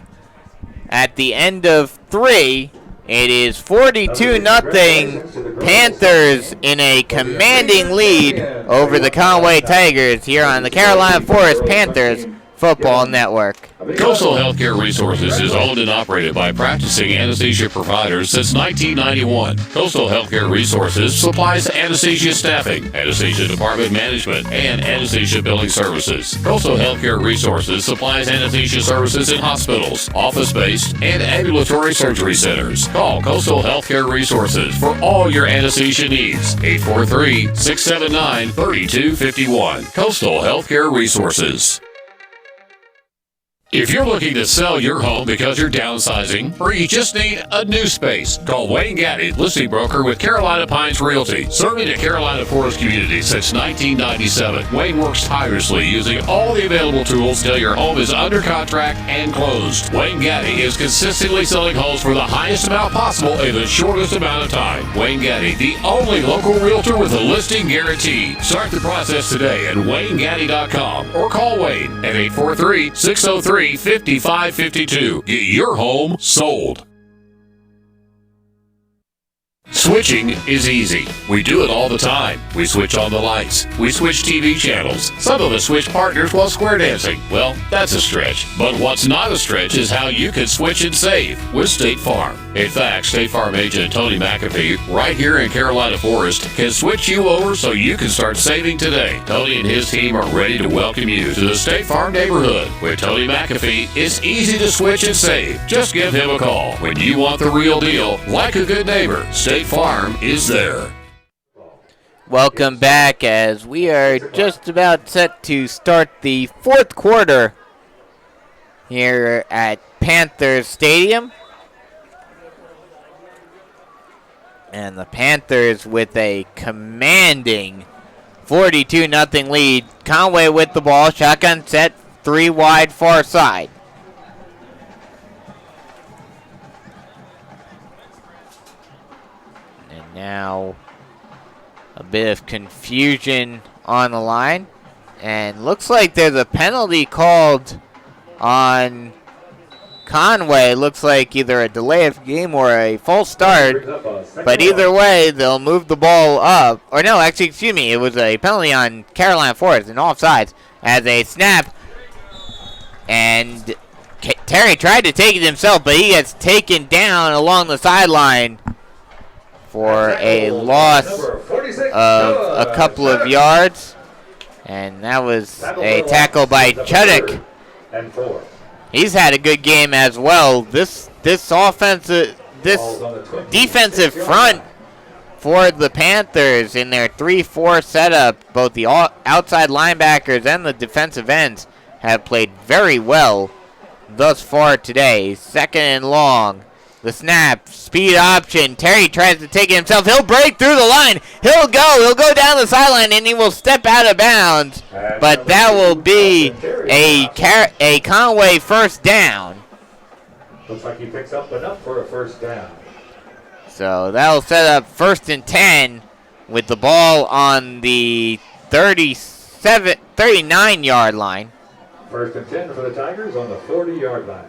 at the end of 3, it is 42-0 Panthers in a commanding lead over the Conway Tigers here on the Carolina Forest Panthers Football Network. Coastal Healthcare Resources is owned and operated by practicing anesthesia providers since 1991. Coastal Healthcare Resources supplies anesthesia staffing, anesthesia department management, and anesthesia billing services. Coastal Healthcare Resources supplies anesthesia services in hospitals, office-based, and ambulatory surgery centers. Call Coastal Healthcare Resources for all your anesthesia needs. 843-679-3251. Coastal Healthcare Resources. If you're looking to sell your home because you're downsizing or you just need a new space, call Wayne Gaddy, listing broker with Carolina Pines Realty. Serving the Carolina Forest community since 1997, Wayne works tirelessly using all the available tools till your home is under contract and closed. Wayne Gaddy is consistently selling homes for the highest amount possible in the shortest amount of time. Wayne Gaddy, the only local realtor with a listing guarantee. Start the process today at WayneGaddy.com or call Wayne at 843-603-5552. Get your home sold. Switching is easy. We do it all the time. We switch on the lights. We switch TV channels. Some of us switch partners while square dancing. Well, that's a stretch. But what's not a stretch is how you can switch and save with State Farm. In fact, State Farm agent Tony McAfee, right here in Carolina Forest, can switch you over so you can start saving today. Tony and his team are ready to welcome you to the State Farm neighborhood. With Tony McAfee, it's easy to switch and save. Just give him a call. When you want the real deal, like a good neighbor, State Farm is there. Welcome back as we are just about set to start the 4th quarter here at Panthers Stadium. And the Panthers with a commanding 42-0 lead. Conway with the ball, shotgun set, 3 wide far side. Now, a bit of confusion on the line. And looks like there's a penalty called on Conway. Looks like either a delay of game or a false start. But either way, they'll move the ball up. Or no, actually, excuse me. It was a penalty on Carolina Forest, an offsides, as a snap. And Terry tried to take it himself, but he gets taken down along the sideline for a loss of a couple of yards. And that was a tackle by Chuddick. He's had a good game as well. This defensive front for the Panthers in their 3-4 setup, both the outside linebackers and the defensive ends have played very well thus far today. 2nd and long. The snap, speed option. Terry tries to take it himself. He'll break through the line. He'll go down the sideline, and he will step out of bounds. But that will be a Conway first down. Looks like he picks up enough for a first down. So that'll set up 1st and 10 with the ball on the 39-yard line. 1st and 10 for the Tigers on the 40-yard line.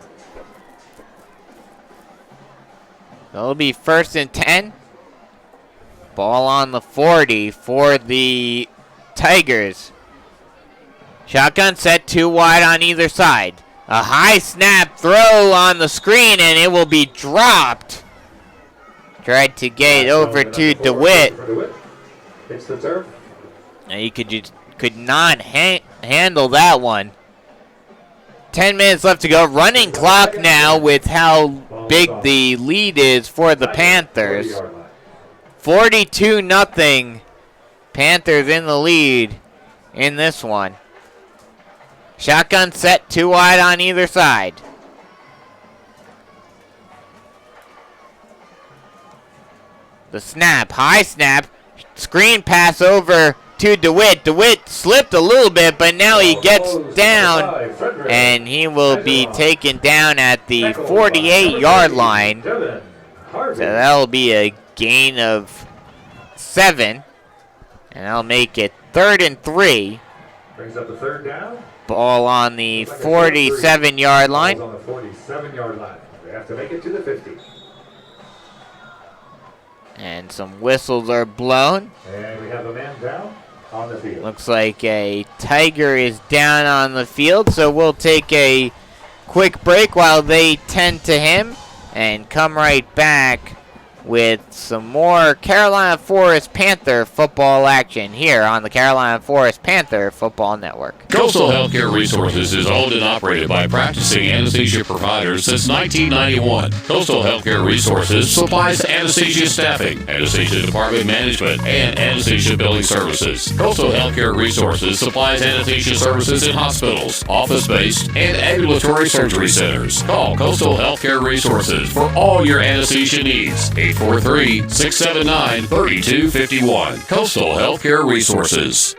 It'll be 1st and 10. Ball on the 40 for the Tigers. Shotgun set, 2 wide on either side. A high snap throw on the screen, and it will be dropped. Tried to get it over to DeWitt. Hits the turf. And he could not handle that one. 10 minutes left to go. Running clock now with how big the lead is for the Panthers. 42-0. Panthers in the lead in this one. Shotgun set, 2 wide on either side. The snap, high snap, screen pass over to DeWitt. DeWitt slipped a little bit, but now he gets down, and he will be taken down at the 48-yard line. So that'll be a gain of 7, and that'll make it 3rd and 3. Brings up the 3rd down. Ball on the 47-yard line. On the 47-yard line. They have to make it to the 50. And some whistles are blown. And we have a man down on the field. Looks like a Tiger is down on the field, so we'll take a quick break while they tend to him and come right back with some more Carolina Forest Panther football action here on the Carolina Forest Panther Football Network. Coastal Healthcare Resources is owned and operated by practicing anesthesia providers since 1991. Coastal Healthcare Resources supplies anesthesia staffing, anesthesia department management, and anesthesia billing services. Coastal Healthcare Resources supplies anesthesia services in hospitals, office-based, and ambulatory surgery centers. Call Coastal Healthcare Resources for all your anesthesia needs. 843-679-3251. Coastal Healthcare Resources.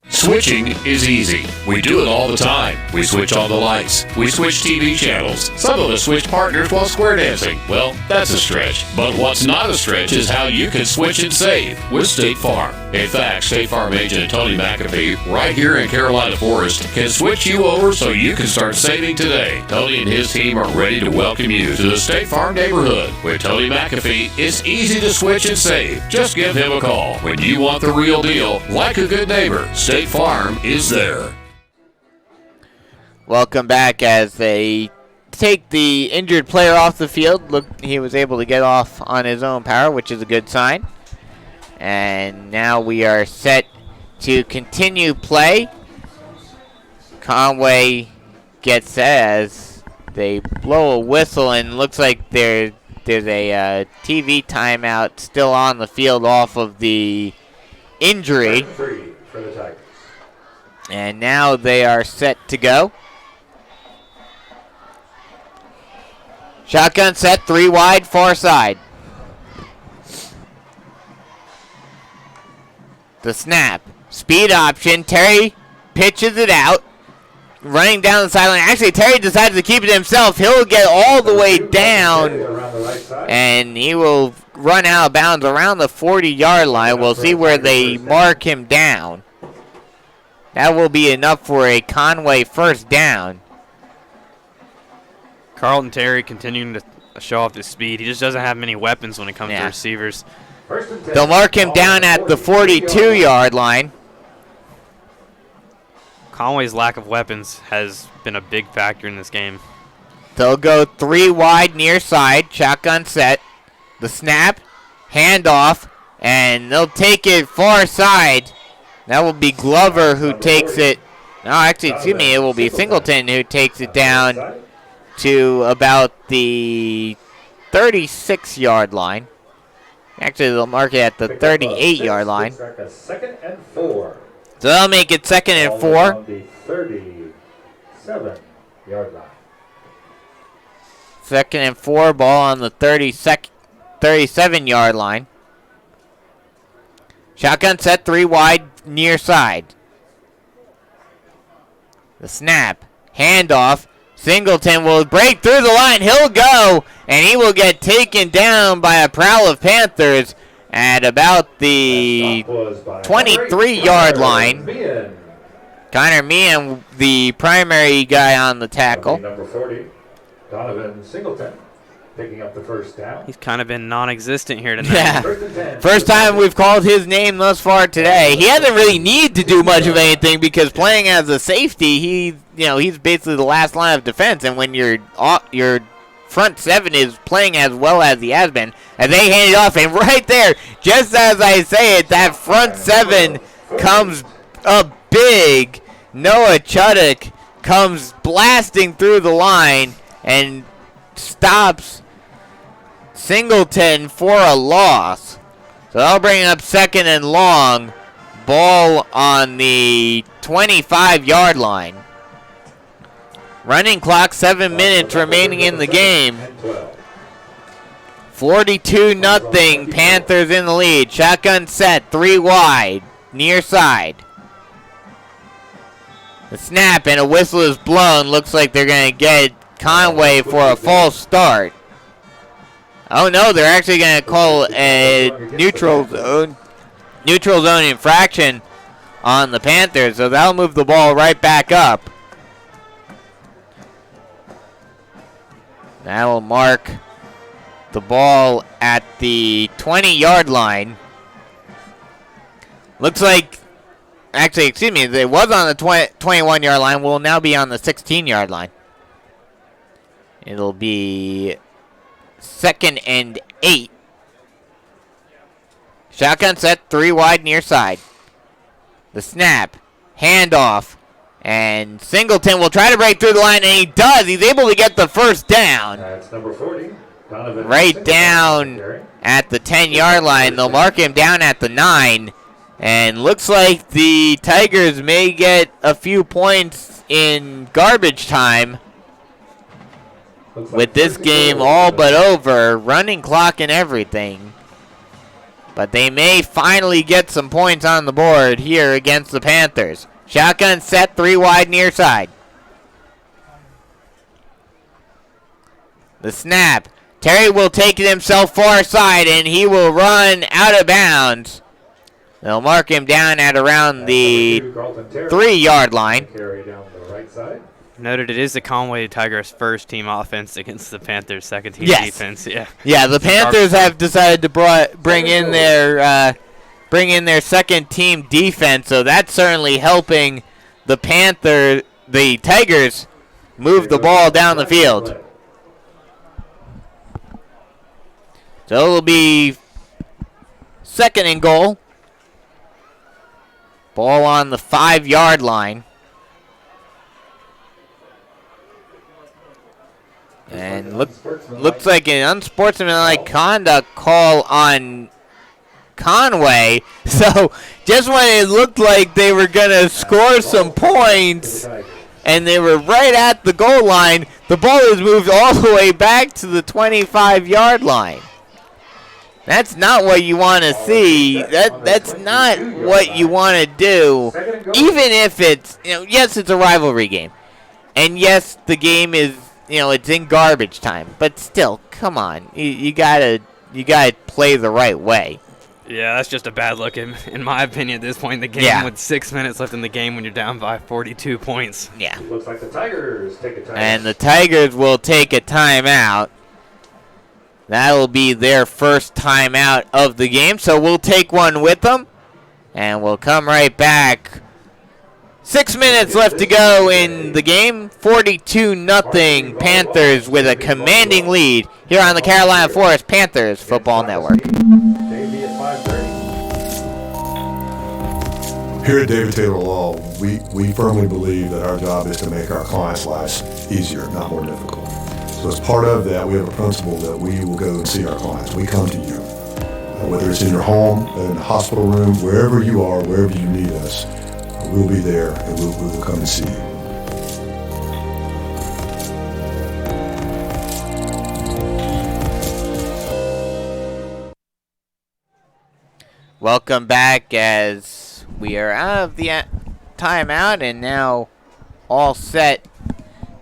Switching is easy. We do it all the time. We switch on the lights. We switch TV channels. Some of us switch partners while square dancing. Well, that's a stretch. But what's not a stretch is how you can switch and save with State Farm. In fact, State Farm agent Tony McAfee, right here in Carolina Forest, can switch you over so you can start saving today. Tony and his team are ready to welcome you to the State Farm neighborhood. With Tony McAfee, it's easy to switch and save. Just give him a call. When you want the real deal, like a good neighbor, State Farm is there. Welcome back as they take the injured player off the field. Look, he was able to get off on his own power, which is a good sign. And now we are set to continue play. Conway gets set as they blow a whistle, and looks like there's a TV timeout still on the field off of the injury. 3 for the Tigers. And now they are set to go. Shotgun set, 3 wide, far side. The snap. Speed option. Terry pitches it out. Running down the sideline. Actually, Terry decides to keep it himself. He'll get all the way down. And he will run out of bounds around the 40-yard line. We'll see where they mark him down. That will be enough for a Conway first down. Carlton Terry continuing to show off his speed. He just doesn't have many weapons when it comes to receivers. They'll mark him down at the 42-yard line. Conway's lack of weapons has been a big factor in this game. They'll go 3 wide near side, shotgun set. The snap, handoff, and they'll take it far side. That will be Glover who takes it. No, actually, excuse me, it will be Singleton who takes it down to about the 36-yard line. Actually, they'll mark it at the 38-yard line. Second and 4. So they'll make it 2nd and 4. On the 37-yard line. 2nd and 4, ball on the 37-yard line. Shotgun set, 3 wide, near side. The snap, handoff. Singleton will break through the line. He'll go, and he will get taken down by a prowl of Panthers at about the 23-yard line. Connor Meehan, the primary guy on the tackle. Number 40, Donovan Singleton, picking up the first down. He's kind of been non-existent here tonight. Yeah, first time we've called his name thus far today. He hasn't really needed to do much of anything because playing as a safety, he's basically the last line of defense. And when your front 7 is playing as well as he has been, and they hand it off, and right there, just as I say it, that front 7 comes up big. Noah Chuddick comes blasting through the line and stops Singleton for a loss. So that'll bring up 2nd and long. ball on the 25-yard line. Running clock, 7 minutes remaining in the game. 42-0, Panthers in the lead. Shotgun set, 3 wide, near side. The snap and a whistle is blown. Looks like they're going to get Conway for a false start. Oh no, they're actually going to call a neutral zone infraction on the Panthers, so that'll move the ball right back up. That'll mark the ball at the 20-yard line. Looks like, actually, excuse me, it was on the 21-yard line. Will now be on the 16-yard line. It'll be 2nd and 8. Shotgun set, 3 wide near side. The snap, handoff, and Singleton will try to break through the line, and he does. He's able to get the first down. That's number 40. Donovan Right down at the 10-yard line. They'll mark him down at the 9. And looks like the Tigers may get a few points in garbage time. With this game all but over, running clock and everything. But they may finally get some points on the board here against the Panthers. Shotgun set, 3 wide near side. The snap. Terry will take it himself far side, and he will run out of bounds. They'll mark him down at around the 3-yard line. Carry down the right side. Noted it is the Conway Tigers' first team offense against the Panthers' second team defense. Yeah, the Panthers have decided to bring in their second team defense, so that's certainly helping the Tigers move the ball down the field. So it'll be 2nd and goal. Ball on the 5-yard line. And looks like an unsportsmanlike conduct call on Conway. So just when it looked like they were going to score some points and they were right at the goal line, the ball is moved all the way back to the 25-yard line. That's not what you want to see. That's not what you want to do. Even if it's, yes, it's a rivalry game. And yes, the game is, it's in garbage time. But still, come on. You gotta play the right way. Yeah, that's just a bad look in my opinion at this point in the game with 6 minutes left in the game when you're down by 42 points. Yeah. Looks like the Tigers take a timeout. And the Tigers will take a timeout. That will be their first timeout of the game, so we'll take one with them, and we'll come right back. 6 minutes left to go in the game. 42-0 Panthers with a commanding lead here on the Carolina Forest Panthers Football Network. Here at David Taylor Law, we firmly believe that our job is to make our clients' lives easier, not more difficult. So as part of that, we have a principle that we will go and see our clients. We come to you. Whether it's in your home, in the hospital room, wherever you are, wherever you need us, we'll be there and we will come and see you. Welcome back as we are out of the timeout and now all set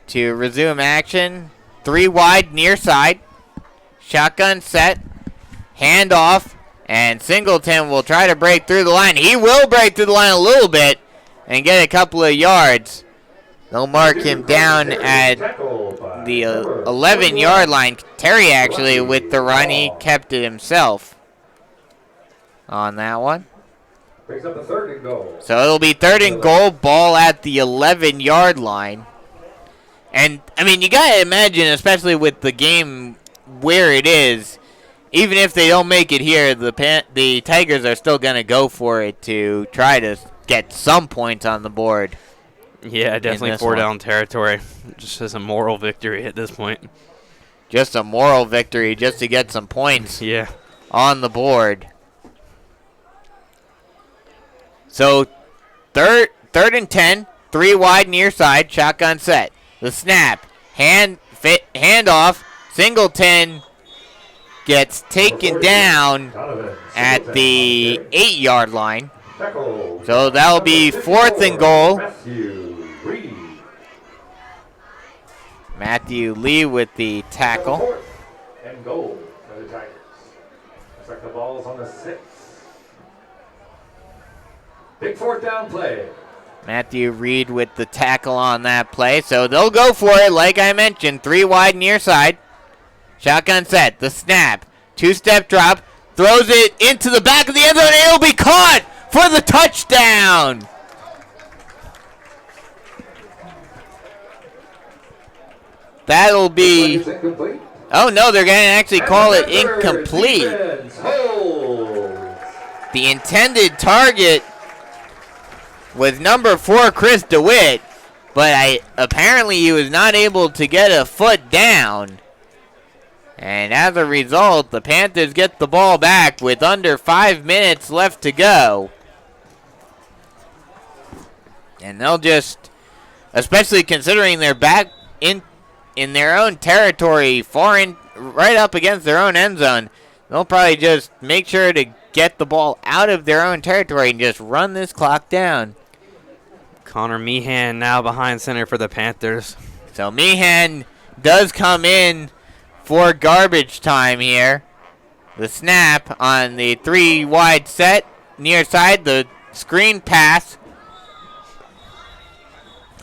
to resume action. 3 wide near side. Shotgun set. Handoff. And Singleton will try to break through the line. He will break through the line a little bit and get a couple of yards. They'll mark him down at the 11-yard line. Terry actually with the run. He kept it himself on that one. Brings up the 3rd and goal. So it'll be 3rd and goal. Ball at the 11-yard line. And, I mean, you got to imagine, especially with the game where it is, even if they don't make it here, the Tigers are still going to go for it to try to get some points on the board. Yeah, definitely 4-down territory. Just as a moral victory at this point. Just a moral victory just to get some points on the board. So third and 10, 3 wide near side, shotgun set. The snap, handoff, Singleton gets taken down at the 8-yard line. So that'll be 4th and goal. Matthew Lee with the tackle. 4th and goal for the Tigers. Looks like the ball's on the 6. Big 4th down play. Matthew Reed with the tackle on that play. So they'll go for it, like I mentioned. 3 wide near side. Shotgun set. The snap. 2-step drop. Throws it into the back of the end zone. It'll be caught for the touchdown. That'll be... Oh, no, they're going to actually call it incomplete. The intended target was number 4, Chris DeWitt, but apparently he was not able to get a foot down. And as a result, the Panthers get the ball back with under 5 minutes left to go. And they'll just, especially considering they're back in their own territory, right up against their own end zone, they'll probably just make sure to get the ball out of their own territory and just run this clock down. Connor Meehan now behind center for the Panthers. So Meehan does come in for garbage time here. The snap on the 3 wide set, near side, the screen pass.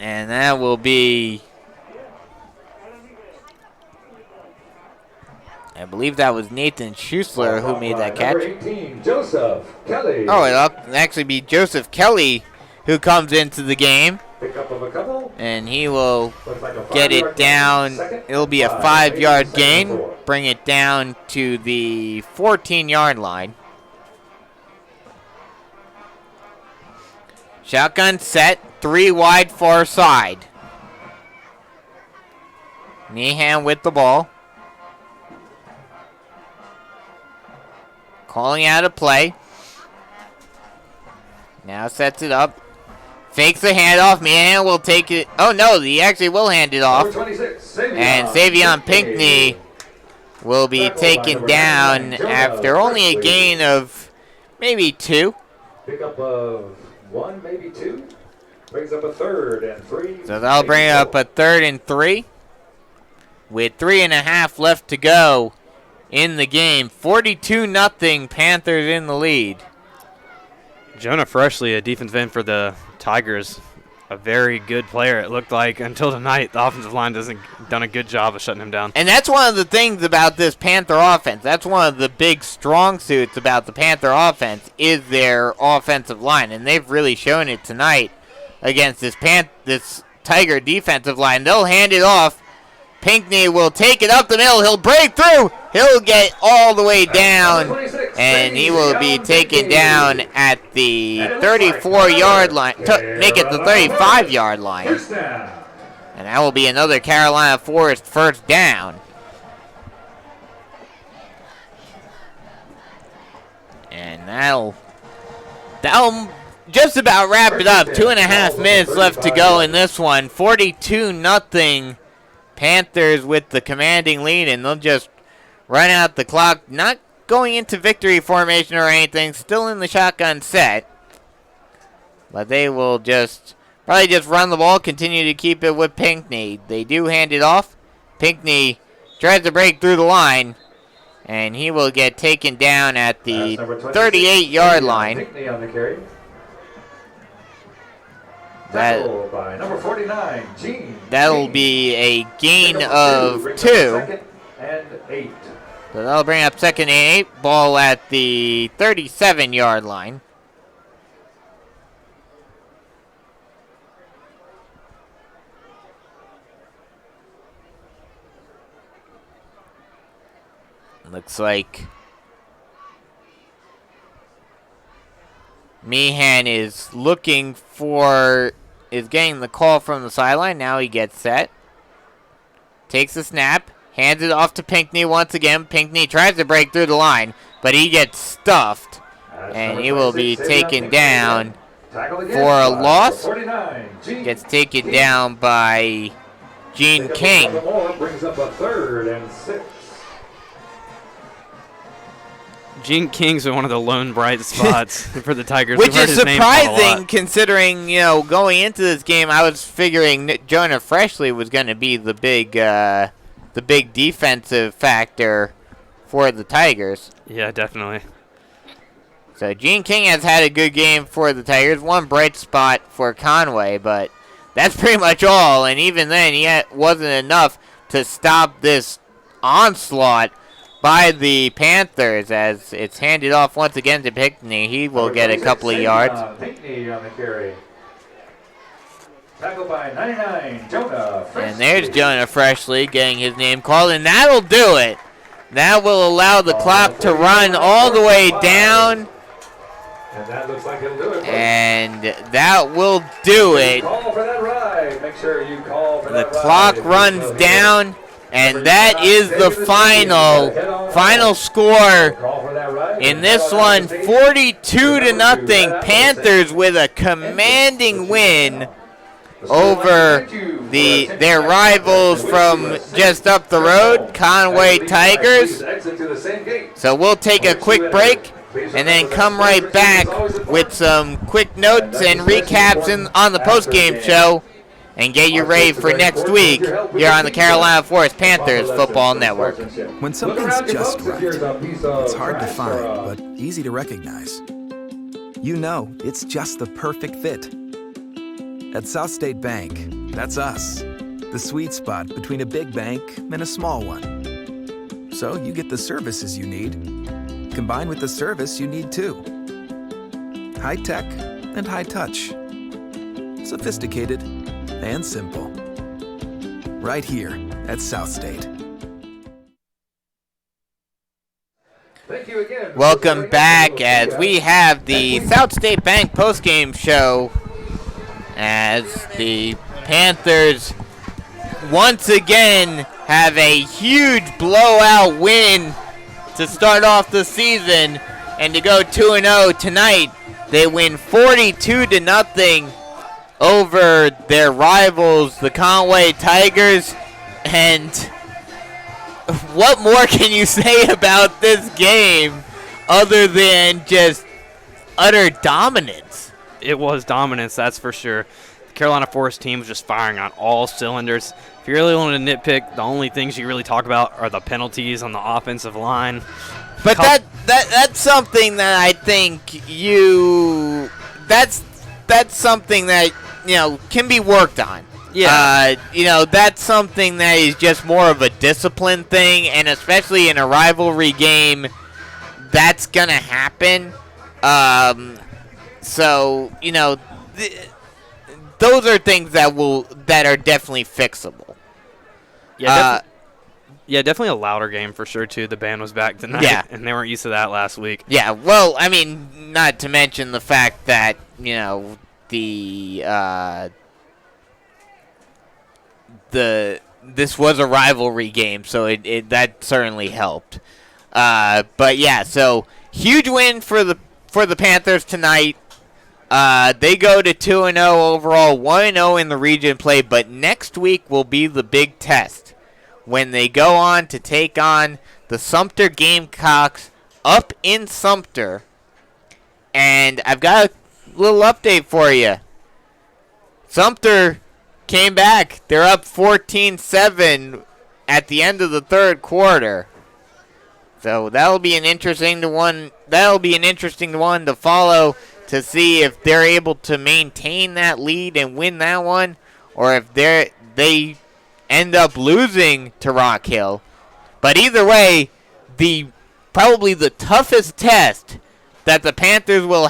And that will be... I believe that was Nathan Schussler who made that catch. Number 18, Joseph Kelly. Oh, it'll actually be Joseph Kelly who comes into the game. Pickup of a couple. And he will Like get it down. It'll be a 5-yard gain. Bring it down to the 14-yard line. Shotgun set, 3 wide far side. Meehan with the ball. Calling out a play. Now sets it up. Fakes the handoff. Meehan will take it. Oh, no, he actually will hand it off. And Savion Pinckney will be taken down after only a gain of maybe 2. Pickup of 1, maybe 2. Brings up a 3rd and 3. So that'll bring up a 3rd and 3. With 3.5 left to go in the game. 42-0, Panthers in the lead. Jonah Freshley, a defensive end for the Tigers, a very good player. It looked like until tonight, the offensive line hasn't done a good job of shutting him down. And that's one of the things about this Panther offense. That's one of the big strong suits about the Panther offense is their offensive line, and they've really shown it tonight against this Tiger defensive line. They'll hand it off. Pinckney will take it up the middle. He'll break through. He'll get all the way down, and he will be taken down at the 34-yard line. Make it the 35-yard line. And that will be another Carolina Forest first down. And that'll just about wrap it up. 2.5 minutes left to go in this one. 42-0. Panthers with the commanding lead, and they'll just run out the clock. Not going into victory formation or anything. Still in the shotgun set. But they will probably just run the ball, continue to keep it with Pinckney. They do hand it off. Pinckney tries to break through the line, and he will get taken down at the 38-yard line. Pinckney on the carry. By number 49, Gene. That'll be a gain of 2. 2nd and 8. So that'll bring up 2nd and 8. Ball at the 37-yard line. Looks like Meehan is getting the call from the sideline. Now he gets set. Takes the snap. Hands it off to Pinckney once again. Pinckney tries to break through the line, but he gets stuffed. And he will be taken down Tackled again for a by loss. 49, Gets taken down by Gene King. Brings up a 3rd and 6. Gene King's one of the lone bright spots for the Tigers. Which We've heard is his name called a surprising lot. considering, going into this game, I was figuring Jonah Freshley was going to be the big defensive factor for the Tigers. Yeah, definitely. So Gene King has had a good game for the Tigers. One bright spot for Conway, but that's pretty much all. And even then, wasn't enough to stop this onslaught by the Panthers as it's handed off once again to Pinckney. He will get a couple of yards. Pinckney on the carry. Tackled by 99, Jonah Freshley. And there's Jonah Freshley getting his name called, and that'll do it. That will allow the clock to run all the way down. And that looks like it'll do it. And that will do it. Call for that ride. Make sure you call for The that clock ride. runs down, and that is the final score Call for that ride. in this one, 42-0. Panthers with a commanding win over their rivals from just up the road, Conway Tigers. So we'll take a quick break and then come right back with some quick notes and recaps on the postgame show and get you ready for next week here on the Carolina Forest Panthers Football Network. When something's just right, it's hard to find, but easy to recognize. You know it's just the perfect fit. At South State Bank, that's us. The sweet spot between a big bank and a small one. So you get the services you need, combined with the service you need too. High tech and high touch. Sophisticated and simple. Right here at South State. Thank you again. Welcome back as we have the South State Bank postgame show as the Panthers once again have a huge blowout win to start off the season and to go 2-0 tonight. They win 42-0 over their rivals, the Conway Tigers. And what more can you say about this game other than just utter dominance? It was dominance, that's for sure. The Carolina Forest team was just firing on all cylinders. If you really wanted to nitpick, the only things you really talk about are the penalties on the offensive line. But that's something that I think that's something that can be worked on. Yeah. That's something that is just more of a discipline thing, and especially in a rivalry game, that's gonna happen. Those are things that are definitely fixable. Yeah, definitely a louder game for sure, too. The band was back tonight, and they weren't used to that last week. Yeah, well, I mean, not to mention the fact that, this was a rivalry game, so that certainly helped. But yeah, so huge win for the Panthers tonight. They go to 2-0 overall, 1-0 in the region play, but next week will be the big test when they go on to take on the Sumter Gamecocks up in Sumter. And I've got a little update for you. Sumter came back. They're up 14-7 at the end of the third quarter. So that'll be an interesting one. That'll be an interesting one to follow to see if they're able to maintain that lead and win that one, or if they end up losing to Rock Hill. But either way, probably the toughest test that the Panthers will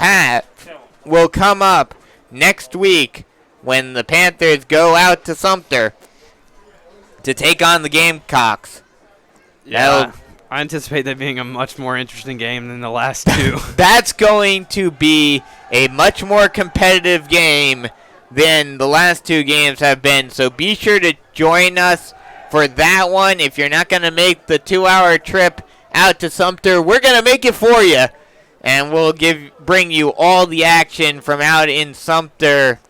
come up next week when the Panthers go out to Sumter to take on the Gamecocks. Yeah, I anticipate that being a much more interesting game than the last two. That's going to be a much more competitive game than the last two games have been. So be sure to join us for that one. If you're not going to make the 2-hour trip out to Sumter, we're going to make it for you. and we'll bring you all the action from out in Sumter.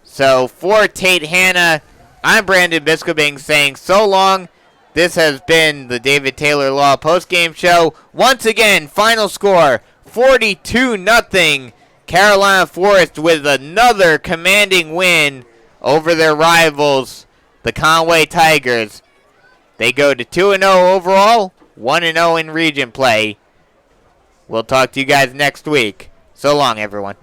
So for Tate Hanna, I'm Brandon Biskobing saying so long. This has been the David Taylor Law postgame show. Once again, final score 42-0. Carolina Forest with another commanding win over their rivals, the Conway Tigers. They go to 2-0 overall, 1-0 in region play. We'll talk to you guys next week. So long, everyone.